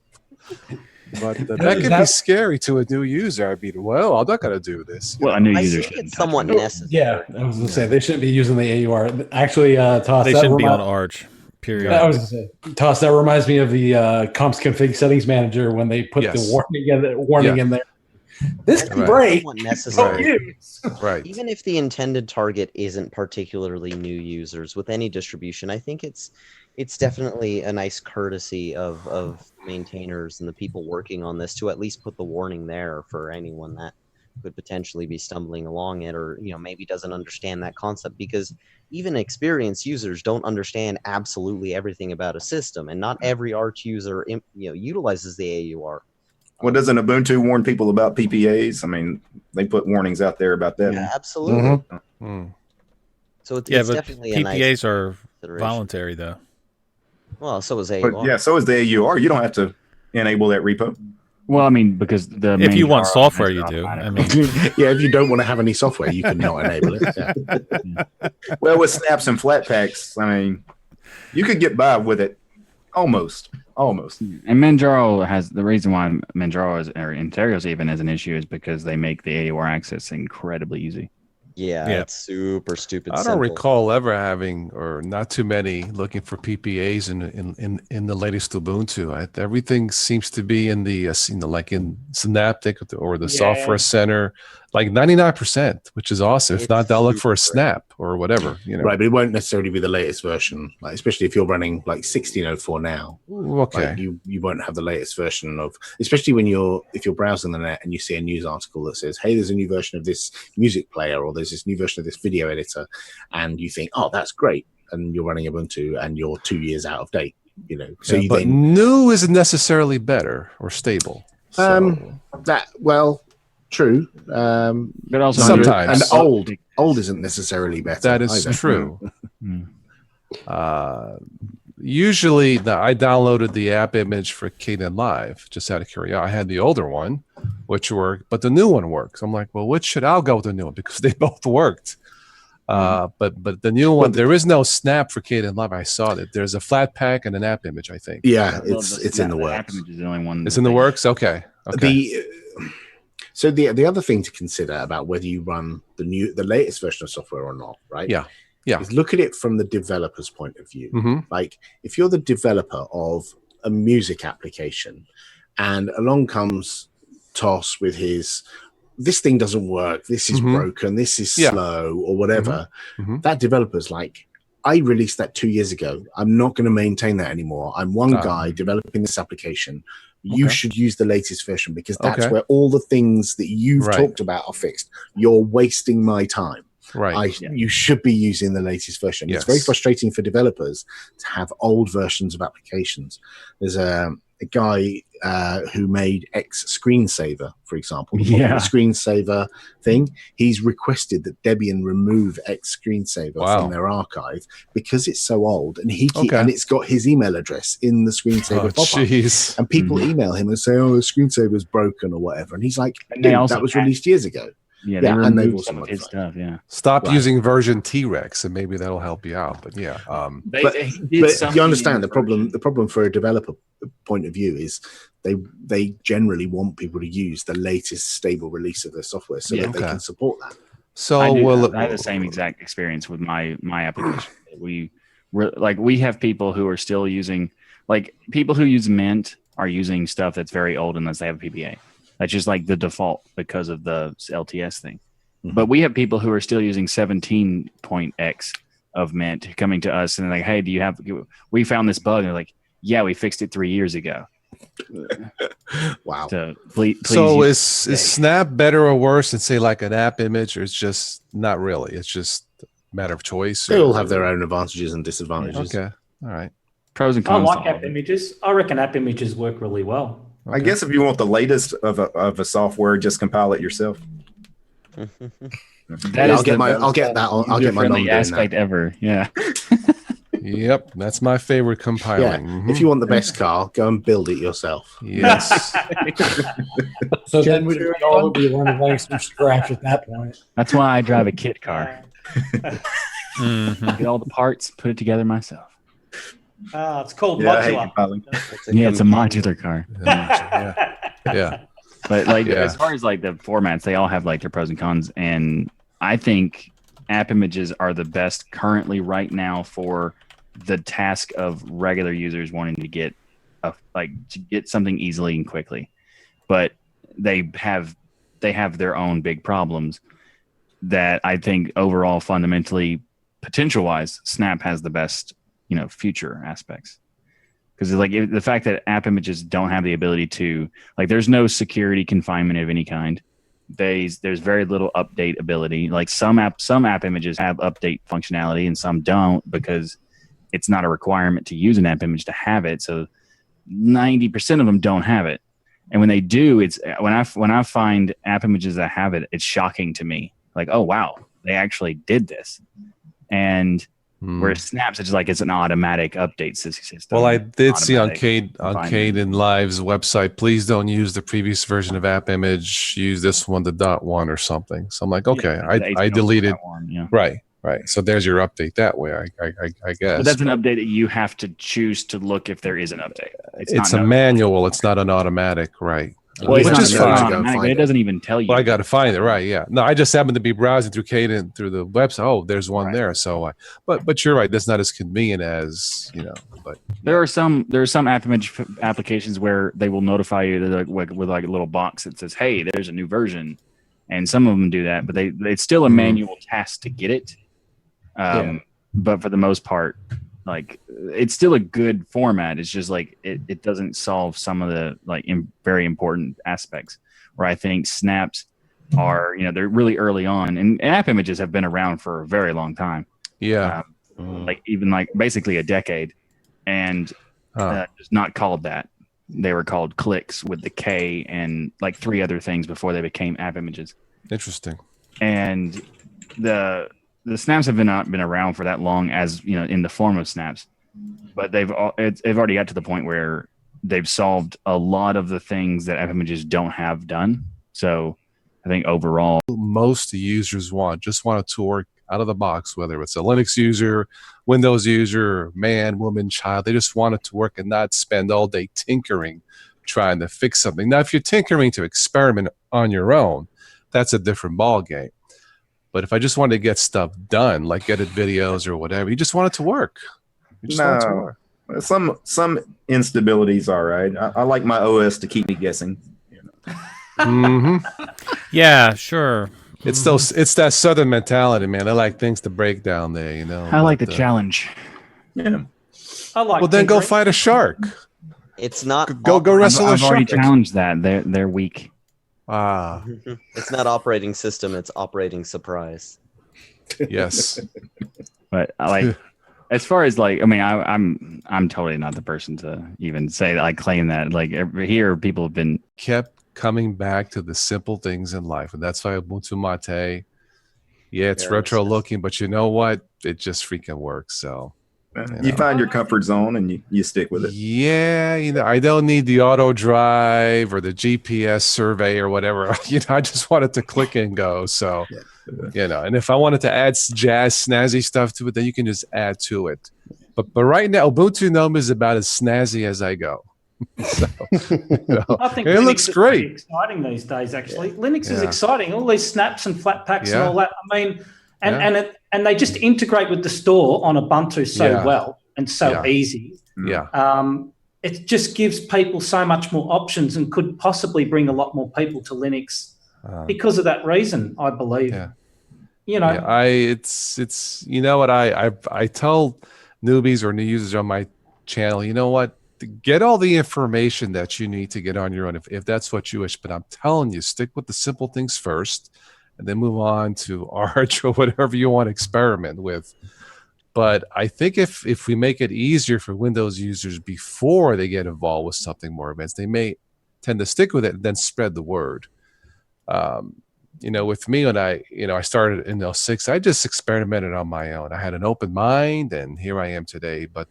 S9: But that could be scary to a new user. I mean, well, I'm not going to do this.
S8: Well, a new
S4: I
S8: user
S4: think
S8: shouldn't
S4: it's
S8: touch
S4: somewhat
S8: it.
S4: necessary.
S6: Yeah, I was gonna say they shouldn't be using the AUR. Actually, Toss,
S1: They
S6: that
S1: shouldn't be on
S6: remi-
S1: Arch. Period.
S6: I was gonna say, Toss, that reminds me of the comps config settings manager when they put the warning in there. This can break.
S4: Somewhat necessary.
S6: Don't use.
S9: Right.
S4: Even if the intended target isn't particularly new users with any distribution, I think it's definitely a nice courtesy of maintainers and the people working on this to at least put the warning there for anyone that could potentially be stumbling along it, or maybe doesn't understand that concept, because even experienced users don't understand absolutely everything about a system, and not every Arch user utilizes the AUR.
S5: Well, doesn't Ubuntu warn people about PPAs? I mean, they put warnings out there about that.
S4: Yeah, absolutely.
S9: Mm.
S4: So it's
S1: but
S4: definitely a
S1: PPAs
S4: nice
S1: are
S4: consideration.
S1: voluntary, though.
S4: Well, so is AUR.
S5: But yeah, so is the AUR. You don't have to enable that repo.
S8: Well, I mean, because
S1: if you want software, you do. I mean,
S3: yeah, if you don't want to have any software, you can not enable it. Yeah.
S5: Well, with snaps and flat packs, I mean, you could get by with it almost.
S8: And Manjaro has the reason why Manjaro or Interiors even is an issue is because they make the AUR access incredibly easy.
S4: Yeah, it's super stupid.
S9: I don't
S4: simple.
S9: recall ever having, or not too many, looking for PPAs in the latest Ubuntu. Everything seems to be in the like in Synaptic or the Software Center, like 99%, which is awesome. If not, they'll look for a snap or whatever.
S3: Right, but it won't necessarily be the latest version. Like, especially if you're running like 1604 now.
S9: Ooh, okay.
S3: Like, you won't have the latest version of, especially if you're browsing the net and you see a news article that says, "Hey, there's a new version of this music player," or "There's this new version of this video editor," and you think, "Oh, that's great," and you're running Ubuntu and you're 2 years out of date. So
S9: but new isn't necessarily better or stable. So.
S3: True.
S8: But also
S9: sometimes
S3: and old isn't necessarily better.
S9: That is
S3: either.
S9: true. Usually, I downloaded the app image for Kdenlive Live just out of curiosity. I had the older one, which worked, but the new one works. I'm like, well, which should I'll go with the new one because they both worked. But the new one, there is no snap for Kdenlive Live. I saw that there's a flat pack and an app image. I think.
S3: Yeah, it's in the works.
S8: App image is the only one.
S9: It's in the works. Okay.
S3: So the other thing to consider about whether you run the latest version of software or not, right?
S9: Yeah.
S3: Is look at it from the developer's point of view.
S9: Mm-hmm.
S3: Like if you're the developer of a music application, and along comes Toss with his, "This thing doesn't work. This is broken. This is slow," or whatever.
S9: Mm-hmm.
S3: That developer's like, "I released that 2 years ago. I'm not going to maintain that anymore. I'm one guy developing this application. You should use the latest version because that's where all the things that you've talked about are fixed. You're wasting my time.
S9: Right.
S3: You should be using the latest version." It's very frustrating for developers to have old versions of applications. There's a guy who made X Screensaver, for example, the screensaver thing. He's requested that Debian remove X Screensaver from their archive because it's so old, and and it's got his email address in the screensaver pop-up. And people email him and say, "Oh, the screensaver's broken" or whatever, and he's like, "That was released years ago."
S8: Yeah, they removed some of his stuff. Yeah,
S9: stop using version T-Rex, and maybe that'll help you out. But
S3: but you understand the problem. The problem for a developer point of view is they generally want people to use the latest stable release of their software so that they can support that.
S9: So
S8: I have the same exact experience with my application. We have people who are still using, like, people who use Mint are using stuff that's very old unless they have a PPA. That's just like the default because of the LTS thing. But we have people who are still using 17.x of Mint coming to us and they're like, "Hey, we found this bug." And they're like, "Yeah, we fixed it 3 years ago."
S3: Wow.
S8: So, please
S9: is Snap better or worse than, say, like an app image, or it's just not really? It's just a matter of choice?
S3: They all have their own advantages and disadvantages.
S9: Okay. All right.
S8: Pros and cons.
S2: I like app images. I reckon app images work really well.
S5: Okay. I guess if you want the latest of a software, just compile it yourself.
S3: I'll get my friendly
S8: aspect ever. Yeah.
S9: Yep, that's my favorite compiling.
S3: Yeah. If you want the best car, go and build it yourself.
S9: Yes.
S6: So then we'd all be running from scratch at that point.
S8: That's why I drive a kit car. Get all the parts, put it together myself.
S2: It's called
S5: Yeah, I hate
S2: modular.
S5: compiling.
S8: It's a modular car.
S9: Yeah.
S8: But like
S9: Yeah.
S8: as far as like the formats, they all have like their pros and cons. And I think app images are the best currently right now for the task of regular users wanting to get something easily and quickly. But they have their own big problems that I think overall fundamentally potential wise Snap has the best, future aspects. Because like the fact that app images don't have the ability to there's no security confinement of any kind. There's very little update ability. Like some app images have update functionality and some don't because it's not a requirement to use an app image to have it. So 90% of them don't have it. And when they do, it's when I find app images that have it, it's shocking to me. Like, oh wow, they actually did this. And where Snaps, it's an automatic update system.
S9: Well, I did see on Cade and Live's website, please don't use the previous version of app image. Use this one, the .1 or something. So I'm like, okay, I deleted. Right. So there's your update that way, I guess.
S8: But that's an update that you have to choose to look if there is an update.
S9: It's a manual. It's not an automatic, right?
S8: Well,
S9: Which is fine.
S8: But it doesn't even tell you.
S9: Well, I got to find it, right? Yeah. No, I just happened to be browsing through Cadence through the website. Oh, there's one there. So, but you're right. That's not as convenient as But
S8: there are some app image applications where they will notify you that with a little box that says, "Hey, there's a new version," and some of them do that. But it's still a manual task to get it. But for the most part, it's still a good format. It's just it doesn't solve some of the very important aspects where I think snaps are, they're really early on, and app images have been around for a very long time.
S9: Yeah.
S8: Even basically a decade, and it's not called that. They were called clicks with the K and 3 other things before they became app images.
S9: Interesting.
S8: And the snaps have been around for that long as in the form of snaps, but they've already got to the point where they've solved a lot of the things that app images don't have done. So I think overall,
S9: most users want it to work out of the box, whether it's a Linux user, Windows user, man, woman, child. They just want it to work and not spend all day tinkering, trying to fix something. Now, if you're tinkering to experiment on your own, that's a different ball game. But if I just wanted to get stuff done, like edit videos or whatever, you just want it to work. Want it to work.
S5: Some instabilities, all right. I like my OS to keep me guessing.
S1: Yeah, sure.
S9: It's that Southern mentality, man. I like things to break down there,
S8: I like the challenge.
S5: Yeah.
S2: I like.
S9: Well, then go fight a shark.
S4: It's not.
S9: Go wrestle a
S8: I've
S9: shark.
S8: already challenged that. They're weak.
S4: It's not operating system, it's operating surprise.
S9: Yes.
S8: But as far as I'm totally not the person to even say that I claim that. Here people have been
S9: kept coming back to the simple things in life, and that's why Ubuntu Mate. Yeah, it's retro looking, but you know what? It just freaking works. So
S5: you find your comfort zone and you stick with it.
S9: Yeah, I don't need the auto drive or the GPS survey or whatever. I just want it to click and go. So, and if I wanted to add jazz snazzy stuff to it, then you can just add to it. But right now, Ubuntu Gnome is about as snazzy as I go. So,
S2: I think
S9: it
S2: Linux
S9: looks
S2: is
S9: great.
S2: pretty exciting these days. Actually, Linux is exciting. All these snaps and flat packs and all that. I mean, and they just integrate with the store on Ubuntu so well and so easy.
S9: Yeah.
S2: It just gives people so much more options and could possibly bring a lot more people to Linux because of that reason, I believe.
S9: Yeah.
S2: It's
S9: what I tell newbies or new users on my channel, you know what? Get all the information that you need to get on your own if that's what you wish. But I'm telling you, stick with the simple things first and then move on to Arch or whatever you want to experiment with. But I think if we make it easier for Windows users before they get involved with something more advanced, they may tend to stick with it and then spread the word. With me, when I started in 2006, I just experimented on my own. I had an open mind, and here I am today. But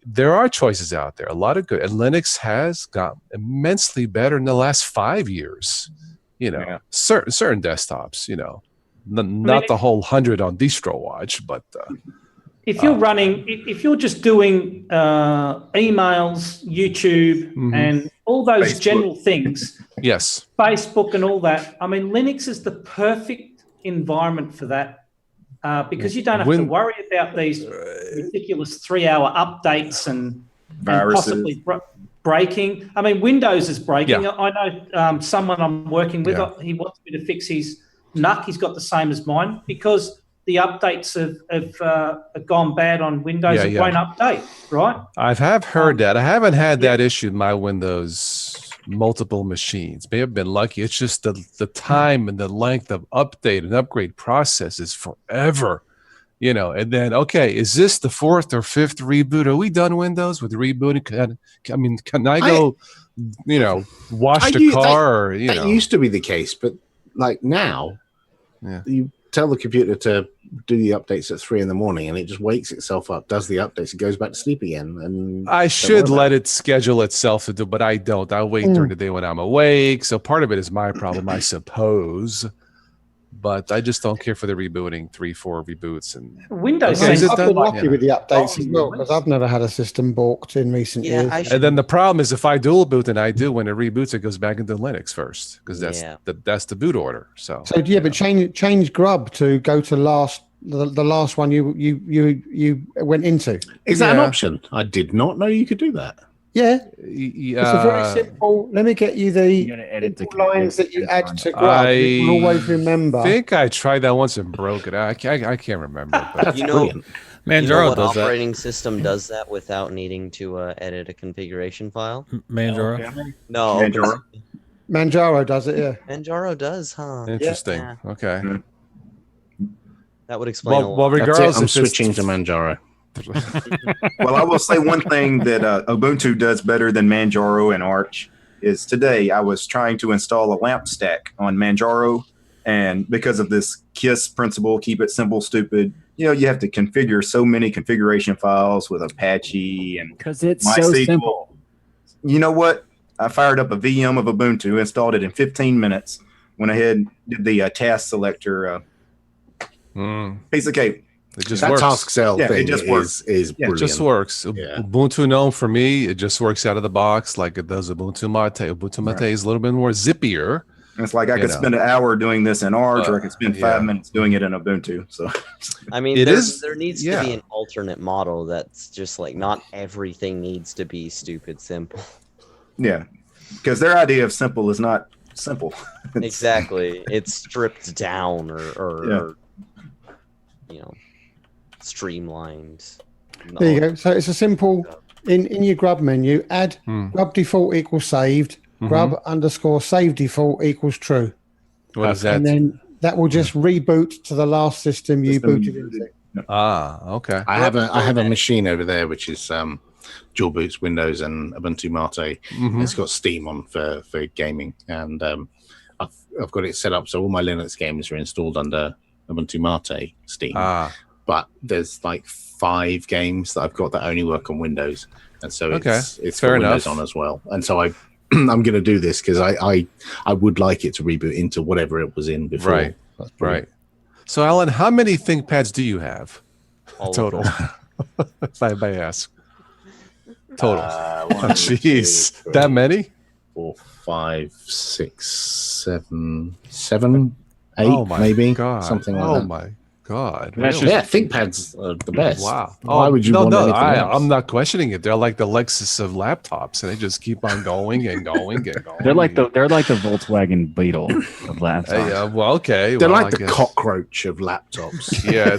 S9: there are choices out there, a lot of good. And Linux has gotten immensely better in the last 5 years. Certain desktops, not the whole 100 on DistroWatch, but
S2: if you're running, if you're just doing emails, YouTube, and all those
S5: Facebook.
S2: general things,
S9: Yes.
S2: Facebook and all that, I mean, Linux is the perfect environment for that because you don't have to worry about these ridiculous 3-hour updates and possibly breaking. I mean, Windows is breaking.
S9: Yeah.
S2: I know someone I'm working with, he wants me to fix his NUC. He's got the same as mine because the updates have gone bad on Windows and won't update, right?
S9: I have heard that. I haven't had that issue in my Windows multiple machines. May have been lucky. It's just the time and the length of update and upgrade process is forever. You know, and then, okay, is this the 4th or 5th reboot? Are we done Windows with rebooting? Can I go, wash the car?
S3: That used to be the case, but like now, you tell the computer to do the updates at 3 a.m. and it just wakes itself up, does the updates, it goes back to sleep again. And
S9: I should let it schedule itself to do, but I don't. I wait during the day when I'm awake. So part of it is my problem, I suppose. But I just don't care for the rebooting, 3-4 reboots and
S2: Windows.
S7: I've been lucky with the updates as well because I've never had a system balked in recent years.
S9: And then the problem is if I dual boot, and I do, when it reboots, it goes back into Linux first because that's the boot order. So
S7: but change grub to go to the last one you went into.
S3: Is that an option? I did not know you could do that.
S7: Yeah, it's a very simple. Let me get you the lines that you add to grub. You can always remember.
S9: I think I tried that once and broke it. I can't remember. But
S1: Manjaro does that.
S4: Operating system does that without needing to edit a configuration file?
S1: Manjaro?
S4: No.
S7: Manjaro does it, yeah.
S4: Manjaro does, huh?
S9: Interesting.
S4: Yeah.
S9: Okay.
S4: That would explain a lot.
S9: Well, regardless,
S3: I'm switching to Manjaro.
S5: Well, I will say one thing that Ubuntu does better than Manjaro and Arch is today I was trying to install a lamp stack on Manjaro, and because of this KISS principle, keep it simple, stupid, you have to configure so many configuration files with Apache and
S8: because it's
S5: MySQL.
S8: so simple.
S5: You know what? I fired up a VM of Ubuntu, installed it in 15 minutes, went ahead, did the task selector piece of cake.
S9: It just
S3: that
S9: works.
S3: task cell thing
S5: it just works.
S3: is brilliant.
S9: It just works.
S3: Yeah.
S9: Ubuntu GNOME for me, it just works out of the box like it does Ubuntu Mate. Ubuntu Mate is a little bit more zippier.
S5: And it's like I could spend an hour doing this in Arch, or I could spend 5 minutes doing it in Ubuntu. So,
S4: I mean, there needs to be an alternate model that's just like not everything needs to be stupid simple.
S5: Yeah, because their idea of simple is not simple.
S4: Exactly, it's stripped down or streamlined.
S7: There you go. So it's a simple in your grub menu, add grub default equals saved, grub _ save default equals true.
S9: What is that?
S7: And then that will just reboot to the last system you booted into.
S9: Okay.
S3: I have a machine over there which is dual boots Windows and Ubuntu Mate. It's got Steam on for gaming, and I've got it set up so all my Linux games are installed under Ubuntu Mate Steam. But there's like 5 games that I've got that only work on Windows, and so it's
S9: fair
S3: got Windows
S9: enough
S3: on as well. And so I'm going to do this because I would like it to reboot into whatever it was in before.
S9: Right. So, Alan, how many ThinkPads do you have total? If I may ask. Total. Jeez, that many?
S3: 4, 5, 6, 7, 8, maybe.
S9: God.
S3: Something like that.
S9: Oh my God!
S3: Yeah, ThinkPads are the best.
S9: Wow.
S3: Why would you want anything else?
S9: I'm not questioning it. They're like the Lexus of laptops, and they just keep on going and going and going.
S8: They're like the Volkswagen Beetle of laptops.
S9: Well, okay.
S3: They're like the cockroach of laptops.
S9: Yeah,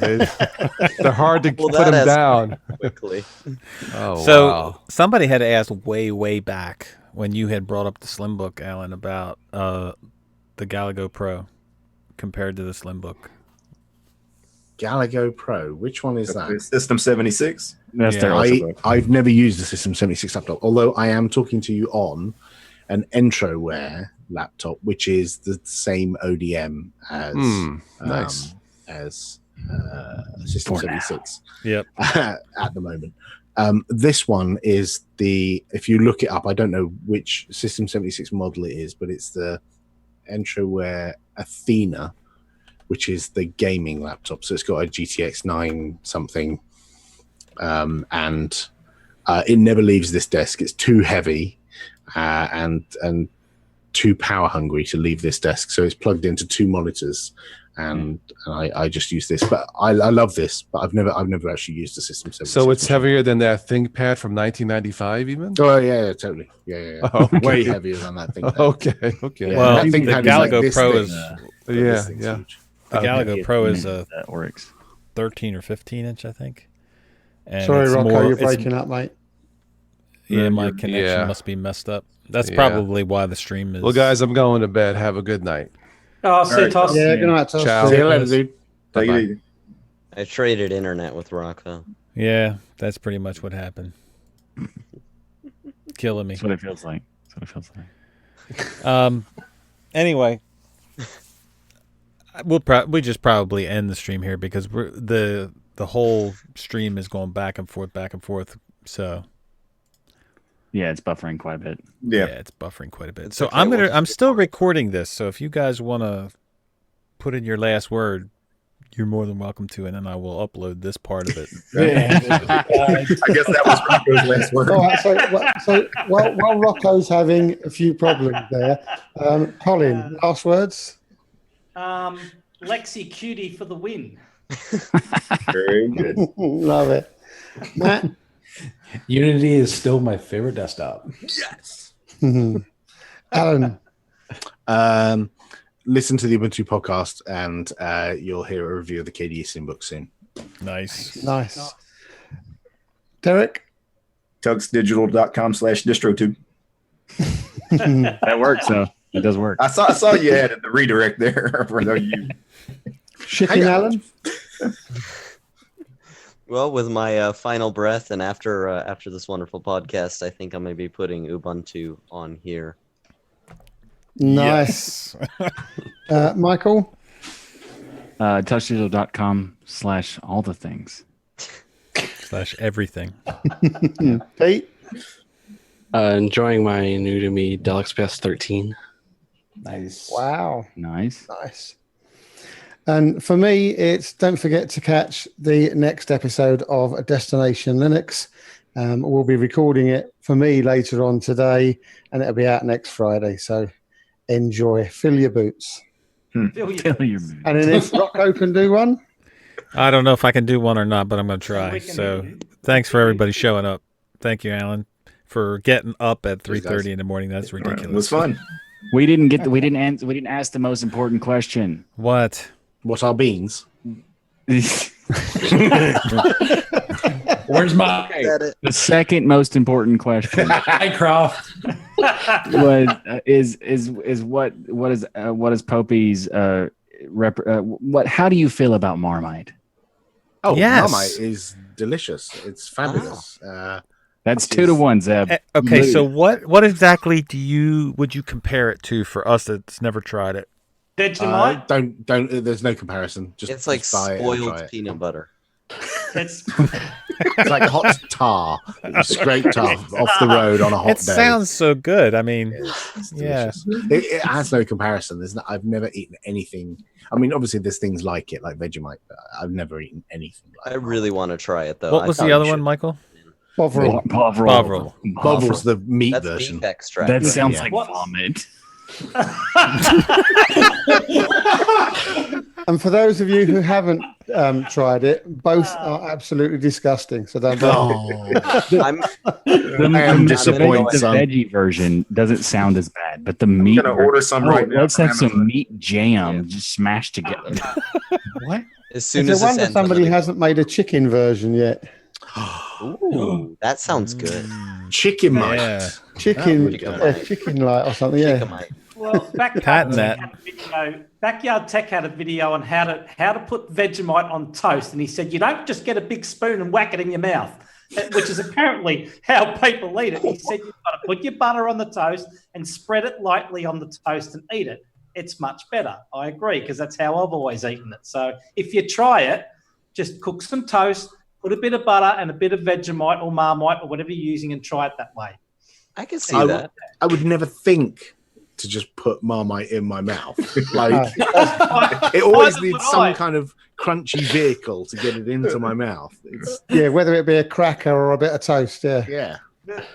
S9: they're hard to put them down
S4: quickly.
S1: So somebody had to ask way back when you had brought up the Slimbook, Alan, about the Galago Pro compared to the Slimbook.
S3: Galago Pro, which one is that?
S5: System 76.
S3: I've never used the System 76 laptop, although I am talking to you on an Entroware laptop, which is the same ODM as System 76.
S1: Yep.
S3: At the moment. This one is if you look it up, I don't know which System 76 model it is, but it's the Entroware Athena, which is the gaming laptop. So it's got a GTX 9 something and it never leaves this desk. It's too heavy and too power hungry to leave this desk. So it's plugged into 2 monitors, and I just use this. But I love this, but I've never actually used the System 76.
S9: So it's heavier than that ThinkPad from 1995, even.
S3: Oh yeah, totally. Yeah.
S9: Oh, okay.
S3: Way heavier than that ThinkPad.
S9: Okay.
S3: Yeah,
S1: Well,
S3: that
S1: the
S3: ThinkPad
S1: Galago
S3: this
S1: Pro
S3: thing,
S1: is
S3: but
S9: Yeah,
S3: this thing's
S9: yeah.
S3: huge.
S1: the Galago Pro is a
S8: that works.
S1: 13 or 15 inch, I think. And
S7: Sorry,
S1: it's
S7: Rocco,
S1: more-
S7: you're
S1: it's-
S7: breaking up, mate.
S1: Yeah, my
S9: You're-
S1: connection
S9: yeah.
S1: must be messed up. That's
S9: Yeah.
S1: probably why the stream is.
S9: Well, guys, I'm going to bed. Have a good night.
S2: Oh, see you,
S5: right.
S2: Toss.
S7: Yeah, good night, Toss.
S9: Ciao.
S3: See you later, dude.
S5: Take
S9: Bye-bye.
S5: it easy.
S4: I traded internet with Rocco.
S1: Yeah, that's pretty much what happened. Killing me.
S8: That's what it feels like. That's what it feels like.
S1: Anyway, we just probably end the stream here because the whole stream is going back and forth. So
S8: Yeah, it's buffering quite a bit.
S1: yeah,
S5: Yeah.
S1: it's buffering quite a bit.
S4: It's
S1: So
S4: okay,
S1: I'm still recording this. So if you guys want to put in your last word, you're more than welcome to, and then I will upload this part of it.
S5: I guess that was Rocco's last word.
S7: All right, so while Rocco's having a few problems there, Colin, last words?
S2: Lexi Cutie for the win.
S5: Very good.
S7: Love it. Matt?
S6: Unity is still my favorite desktop.
S5: Yes.
S7: Alan?
S3: Listen to the Ubuntu podcast, and you'll hear a review of the KDE Sim book soon.
S1: Nice.
S7: Nice. Derek?
S5: Tugsdigital.com/distrotube.
S8: That works, though. It does work.
S5: I saw you added the redirect there for the you.
S7: Shipping Alan?
S4: Well, with my final breath, and after this wonderful podcast, I think I'm going to be putting Ubuntu on here.
S7: Nice. Michael?
S8: Touchdigital.com/all the things.
S1: / everything.
S7: Pete?
S10: Enjoying my new to me Dell XPS 13.
S6: Nice.
S7: Wow.
S8: Nice.
S7: Nice. And for me, it's don't forget to catch the next episode of Destination Linux. We'll be recording it for me later on today, and it'll be out next Friday. So enjoy. Fill your boots.
S2: Fill your
S8: Fill your mood.
S7: And then if Rocco can do one,
S1: I don't know if I can do one or not, but I'm going to try.
S2: we can
S1: So
S2: do-
S1: thanks for everybody showing up. Thank you, Alan, for getting up at
S3: Cheers,
S1: 3:30 in the morning. That's ridiculous.
S5: It was fun.
S8: We didn't ask the most important question.
S1: What?
S3: What are beans?
S6: Where's my
S8: The second most important question
S6: Minecraft?
S8: is what is Popey's how do you feel about Marmite?
S3: Oh,
S1: Yes.
S3: Marmite is delicious. It's fabulous.
S8: That's 2-1, Zeb.
S1: Okay, so what exactly would you compare it to for us that's never tried it?
S2: Vegemite.
S3: Don't. There's no comparison.
S4: It's like
S3: just buy it and try
S4: spoiled
S3: it.
S4: peanut butter.
S2: It's
S3: It's like hot tar, scraped off the road on a hot
S1: It
S3: day.
S1: sounds so good. I mean,
S3: It's
S1: yeah.
S3: delicious. It has no comparison. I've never eaten anything. I mean, obviously, there's things like it, like Vegemite, but I've never eaten anything like
S4: I really want to try it though.
S1: What
S4: I
S1: was
S4: thought
S1: the
S4: you
S1: other
S4: should.
S1: one, Michael?
S7: Bovril.
S1: Bovril.
S3: Bob's the meat
S4: That's
S3: version.
S4: beef extract.
S8: That
S4: right?
S8: sounds
S3: Yeah.
S8: like
S2: What?
S8: vomit.
S7: And for those of you who haven't tried it, both are absolutely disgusting. So don't bother.
S4: I'm
S3: I am disappointed,
S8: The
S3: son.
S8: veggie version doesn't sound as bad, but the meat.
S5: gonna order some right now
S8: Let's
S5: from
S8: have some
S5: Amazon.
S8: meat jam
S4: Yeah.
S8: just smashed together. What?
S4: as soon
S7: It's
S4: as
S7: a
S4: this
S7: wonder
S4: ends,
S7: somebody
S4: I'm gonna
S7: hasn't made a chicken version yet.
S4: Ooh, that sounds good.
S3: Chicken mite.
S1: Yeah.
S7: Chicken,
S3: would go.
S7: chicken light or something. Yeah.
S4: Shikemite.
S2: well,
S1: Patent that.
S2: Backyard Tech had a video on how to put Vegemite on toast, and he said you don't just get a big spoon and whack it in your mouth, which is apparently how people eat it. He said you've got to put your butter on the toast and spread it lightly on the toast and eat it. It's much better. I agree, because that's how I've always eaten it. So if you try it, just cook some toast, put a bit of butter and a bit of Vegemite or Marmite or whatever you're using, and try it that way.
S4: I can see
S3: I
S4: that.
S3: would never think to just put Marmite in my mouth. Like it always
S2: Neither
S3: needs
S2: would
S3: some
S2: I.
S3: kind of crunchy vehicle to get it into my mouth. It's,
S7: Yeah, whether it be a cracker or a bit of toast. Yeah.
S3: yeah.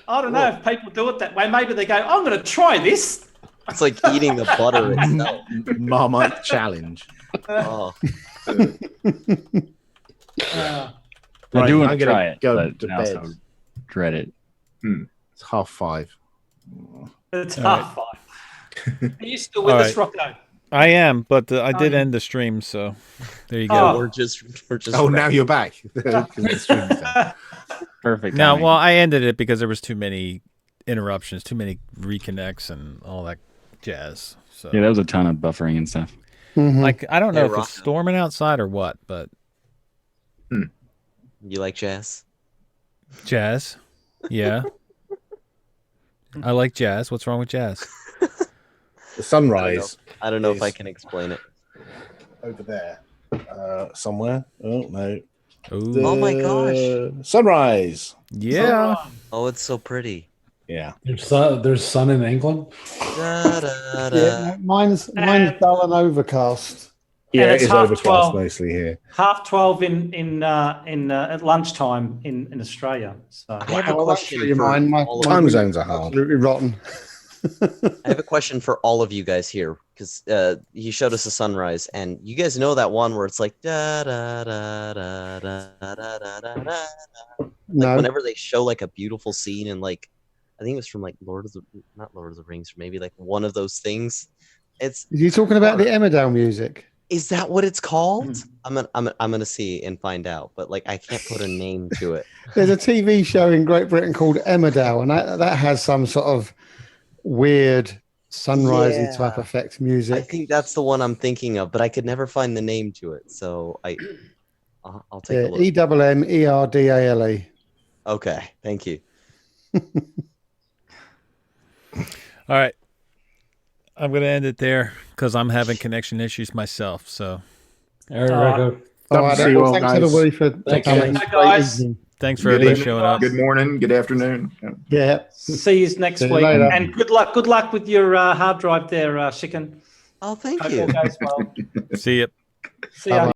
S2: I don't know if people do it that way. Maybe they go, I'm going to try this.
S4: It's like eating the butter itself.
S3: Marmite challenge.
S4: Oh,
S8: I do want
S3: I'm
S8: to
S3: gonna
S8: try it,
S3: go
S8: but
S3: to
S8: I also
S3: bed.
S8: dread it.
S3: It's 5:30.
S2: It's
S1: All
S2: half five. Are you still with
S1: All
S2: us,
S1: right.
S2: Rocco?
S1: I am, but I did
S2: yeah.
S1: end the stream, so there you
S2: Oh.
S1: go.
S4: we're just.
S3: Oh, now you're back. 'Cause the stream's down.
S8: Perfect.
S1: No,
S8: timing.
S1: well, I ended it because there was too many interruptions, too many reconnects, and all that jazz. So,
S8: Yeah, there was a ton of buffering and stuff.
S7: Mhm.
S1: like, I don't know
S4: Hey,
S1: if it's
S4: Rocco.
S1: storming outside or what, but
S4: You like jazz?
S1: jazz, yeah, I like jazz. What's wrong with jazz?
S3: The sunrise
S4: I don't know if I
S3: is-
S4: can explain it.
S3: over there somewhere. Oh, no.
S4: Oh my gosh.
S3: Sunrise.
S1: Yeah,
S4: Oh, it's so pretty.
S3: Yeah.
S6: There's sun in England.
S4: Da, da, da.
S7: Yeah, mine's dull and overcast.
S3: Yeah,
S2: it's
S3: it is
S2: half
S3: overcast
S2: 12.
S3: mostly here.
S2: 12 at lunchtime in Australia. So
S4: I have a
S7: Well,
S4: question
S7: actually,
S4: for
S7: mine- my-
S4: all of
S3: Time
S7: my-
S3: zones are hard.
S7: Absolutely rotten.
S4: I have a question for all of you guys here because he showed us a sunrise, and you guys know that one where it's like da da da da da da da da da. Like
S7: No.
S4: whenever they show like a beautiful scene, and like I think it was from like not Lord of the Rings, or maybe like one of those things. It's
S7: Are you talking about the Emmerdale music?
S4: is that what it's called? I'm gonna see and find out, but like I can't put a name to it.
S7: There's a TV show in Great Britain called Emmerdale, and that has some sort of weird sunrisey
S4: Yeah.
S7: type effect
S4: I
S7: music.
S4: think that's the one I'm thinking of, but I could never find the name to it, so I'll take a
S7: Yeah,
S4: look.
S7: EMMERDALE.
S4: Okay, thank you.
S1: all right. I'm gonna end it there because I'm having connection issues myself. So,
S6: All right, Rocco.
S7: All
S3: Love
S7: right,
S3: to see you all,
S7: thanks
S3: guys.
S7: everybody for
S6: Thanks,
S7: coming.
S2: guys. Hi, guys.
S7: Great evening.
S1: thanks for
S5: Good
S1: everybody
S5: evening,
S1: showing up.
S5: Good morning, good afternoon.
S7: Yeah.
S2: see you next
S7: See you
S2: week.
S7: later.
S2: And good luck. Good luck with your hard drive there, Chicken.
S4: Oh, thank
S2: Hope
S4: you.
S2: all goes well.
S1: See you.
S2: See ya.